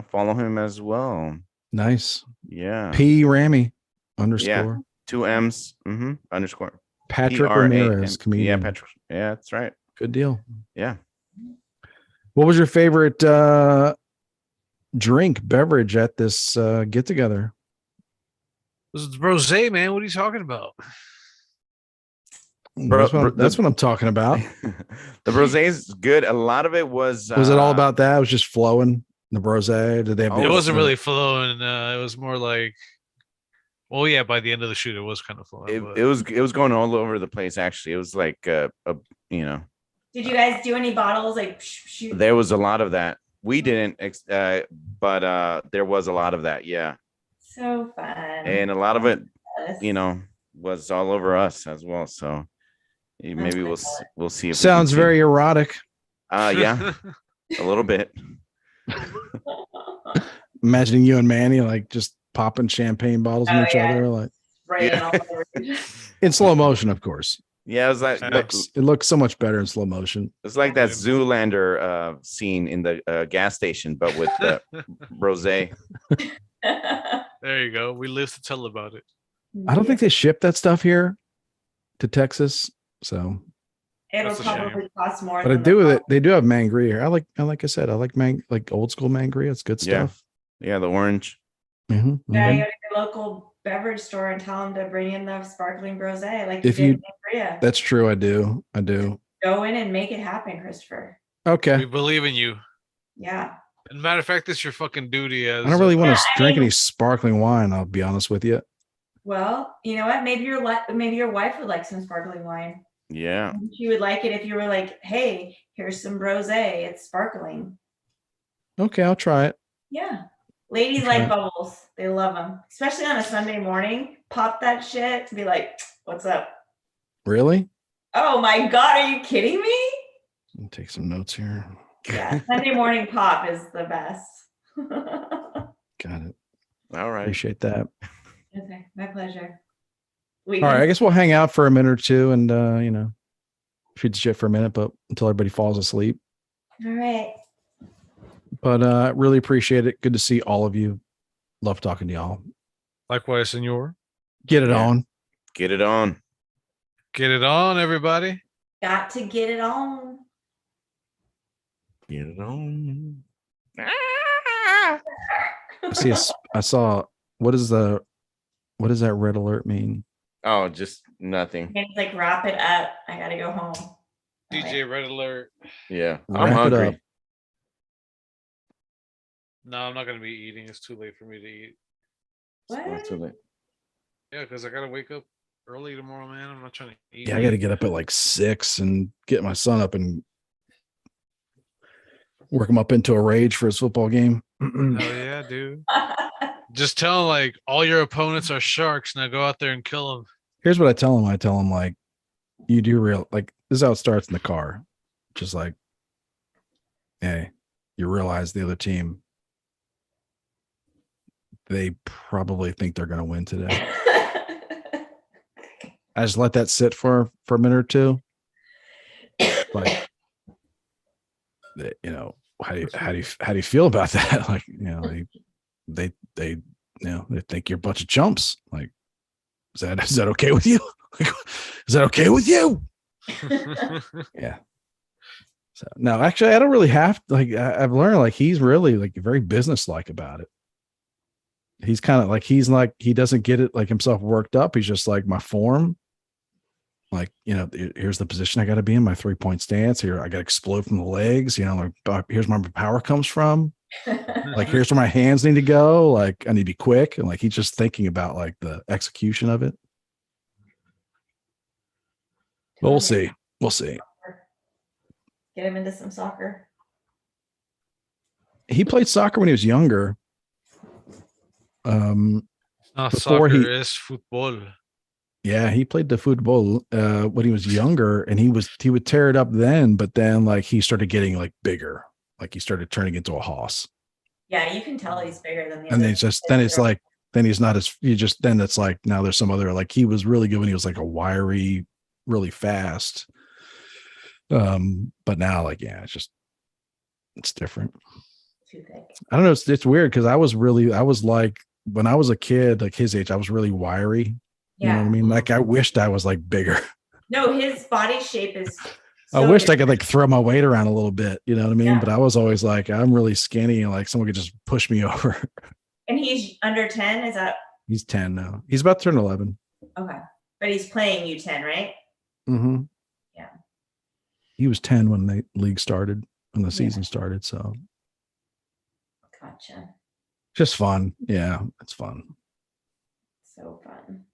follow him as well. Nice. Yeah. PRammy_. Yeah. 2 M's. _. Patrick Ramirez, comedian. Yeah, Patrick. Yeah, that's right. Good deal. Yeah. What was your favorite beverage at this get together? This is rosé, man. What are you talking about? That's what I'm talking about. The rosé is good. A lot of it was. Was it all about that? It was just flowing. The rosé. Did they have? It wasn't really flowing. It was more like. Well, yeah. By the end of the shoot, it was kind of flowing. It was going all over the place. Actually, it was like Did you guys do any bottles like? Shoot? There was a lot of that. We didn't, but there was a lot of that. Yeah. So fun. And a lot of it, was all over us as well. So maybe we'll see. If sounds very erotic. Yeah, a little bit. Imagining you and Manny like just popping champagne bottles in each other, like in slow motion, of course. Yeah, it was like it looks so much better in slow motion. It's like that Zoolander scene in the gas station, but with rosé. There you go. We live to tell about it. I don't think they ship that stuff here to Texas, so it'll probably cost more. But I do with it. They do have mangria here. I like I said, I like old school mangria. It's good stuff. Yeah, the orange. Yeah, you go to your local beverage store and tell them to bring in the sparkling rosé, like if you. That's true. I do. Go in and make it happen, Christopher. Okay. We believe in you. Yeah. As a matter of fact, it's your fucking duty. I don't really want to drink any sparkling wine. I'll be honest with you. Well, you know what? Maybe your wife would like some sparkling wine. Yeah. She would like it if you were like, "Hey, here's some rosé. It's sparkling." Okay, I'll try it. Yeah. Ladies like bubbles. They love them, especially on a Sunday morning. Pop that shit to be like, "What's up?" Really? Oh my God, are you kidding me? I'll take some notes here. Yeah, Sunday morning pop is the best. Got it. All right. Appreciate that. Okay, my pleasure. All right, I guess we'll hang out for a minute or two and shoot the shit for a minute, but until everybody falls asleep. All right. But really appreciate it. Good to see all of you. Love talking to y'all. Likewise, senor. Get it on. Get it on. Get it on, everybody. Got to get it on. Get it on. I saw what does that red alert mean? Oh, just nothing. And he's like, wrap it up. I gotta go home. DJ Red Alert. Yeah. I'm hungry. No, I'm not gonna be eating. It's too late for me to eat. What? It's too late. Yeah, because I gotta wake up early tomorrow, man. I'm not trying to eat. Yeah, I gotta get up at like 6 and get my son up and work him up into a rage for his football game. Hell yeah, dude. Just tell him like all your opponents are sharks. Now go out there and kill them. Here's what I tell him. I tell him like, you do this is how it starts in the car. Just like, hey, you realize the other team, they probably think they're going to win today. I just let that sit for a minute or two. Like, how do you feel about that? Like, they think you're a bunch of chumps. Like, is that okay with you? Is that okay with you? Yeah. So no, actually, I don't really have I've learned like he's really like very businesslike about it. He's kind of like he doesn't get it like himself worked up. He's just like my form. Like, here's the position I got to be in, my 3-point stance here. I got to explode from the legs, like here's where my power comes from. Like, here's where my hands need to go. Like, I need to be quick. And like, he's just thinking about like the execution of it. But we'll see. We'll see. Get him into some soccer. He played soccer when he was younger. Not soccer, is football. Yeah, he played the football when he was younger, and he would tear it up then, but then like he started getting like bigger, like he started turning into a hoss. Yeah, you can tell he's bigger than the And other. then it's like then he's not as you just then it's like now there's some other like he was really good when he was like a wiry, really fast. But now like it's different. Too thick. I don't know. It's weird because I was like when I was a kid, like his age, I was really wiry. You know what I mean? Like I wished I was like bigger. No, his body shape is. I wished I could like throw my weight around a little bit. You know what I mean? Yeah. But I was always like, I'm really skinny, and like someone could just push me over. And he's under 10. Is that? He's 10 now. He's about to turn 11. Okay, but he's playing U10, right? Mm-hmm. Yeah. He was 10 when the league started, when the season started. So. Gotcha. Just fun. Yeah, it's fun. So fun.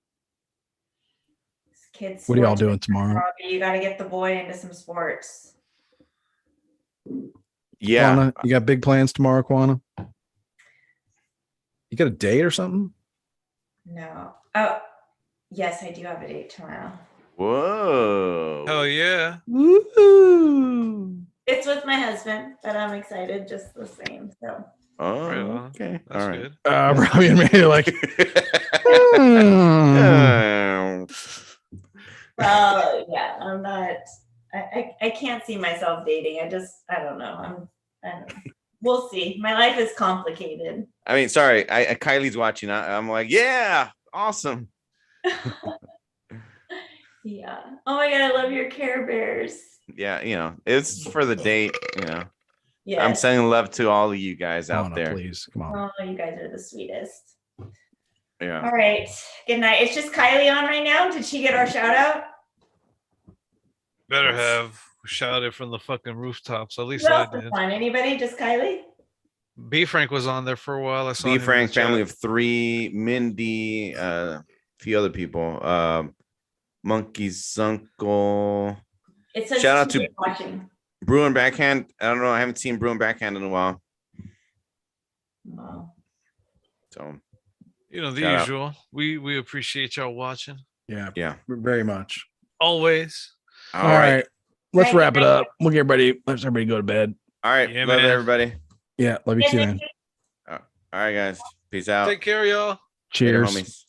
Kids. What are y'all doing tomorrow? You got to get the boy into some sports. Yeah. Quana, you got big plans tomorrow, Quana? You got a date or something? No. Oh, yes, I do have a date tomorrow. Whoa. Hell yeah. Woo-hoo. It's with my husband, but I'm excited just the same. So. Oh, Right on. okay. That's All right. good. Robbie and me are like, Well, yeah, I'm not. I can't see myself dating. I don't know. I don't know. We'll see. My life is complicated. I mean, sorry. Kylie's watching. I'm like, yeah, awesome. Yeah. Oh my God, I love your Care Bears. Yeah, it's for the date. Yeah. I'm sending love to all of you guys out Quana, there. please come on. Oh, you guys are the sweetest. Yeah. All right. Good night. It's just Kylie on right now. Did she get our shout out? Better have shouted from the fucking rooftops. At least Who I else is did. on? Anybody? Just Kylie? B Frank was on there for a while. I saw B him in Frank, the chat. family of 3, Mindy, a few other people. Monkey's uncle. It says Shout out to watching. Brew and Backhand. I don't know. I haven't seen Brew and Backhand in a while. Wow. So, the shout out. usual. We appreciate y'all watching. Yeah, very much. Always. All right. Let's wrap it up. Let everybody go to bed. All right. Yeah, Love man. everybody. Yeah, love you too, man. All right, guys. Peace out. Take care, y'all. Cheers. Later, homies.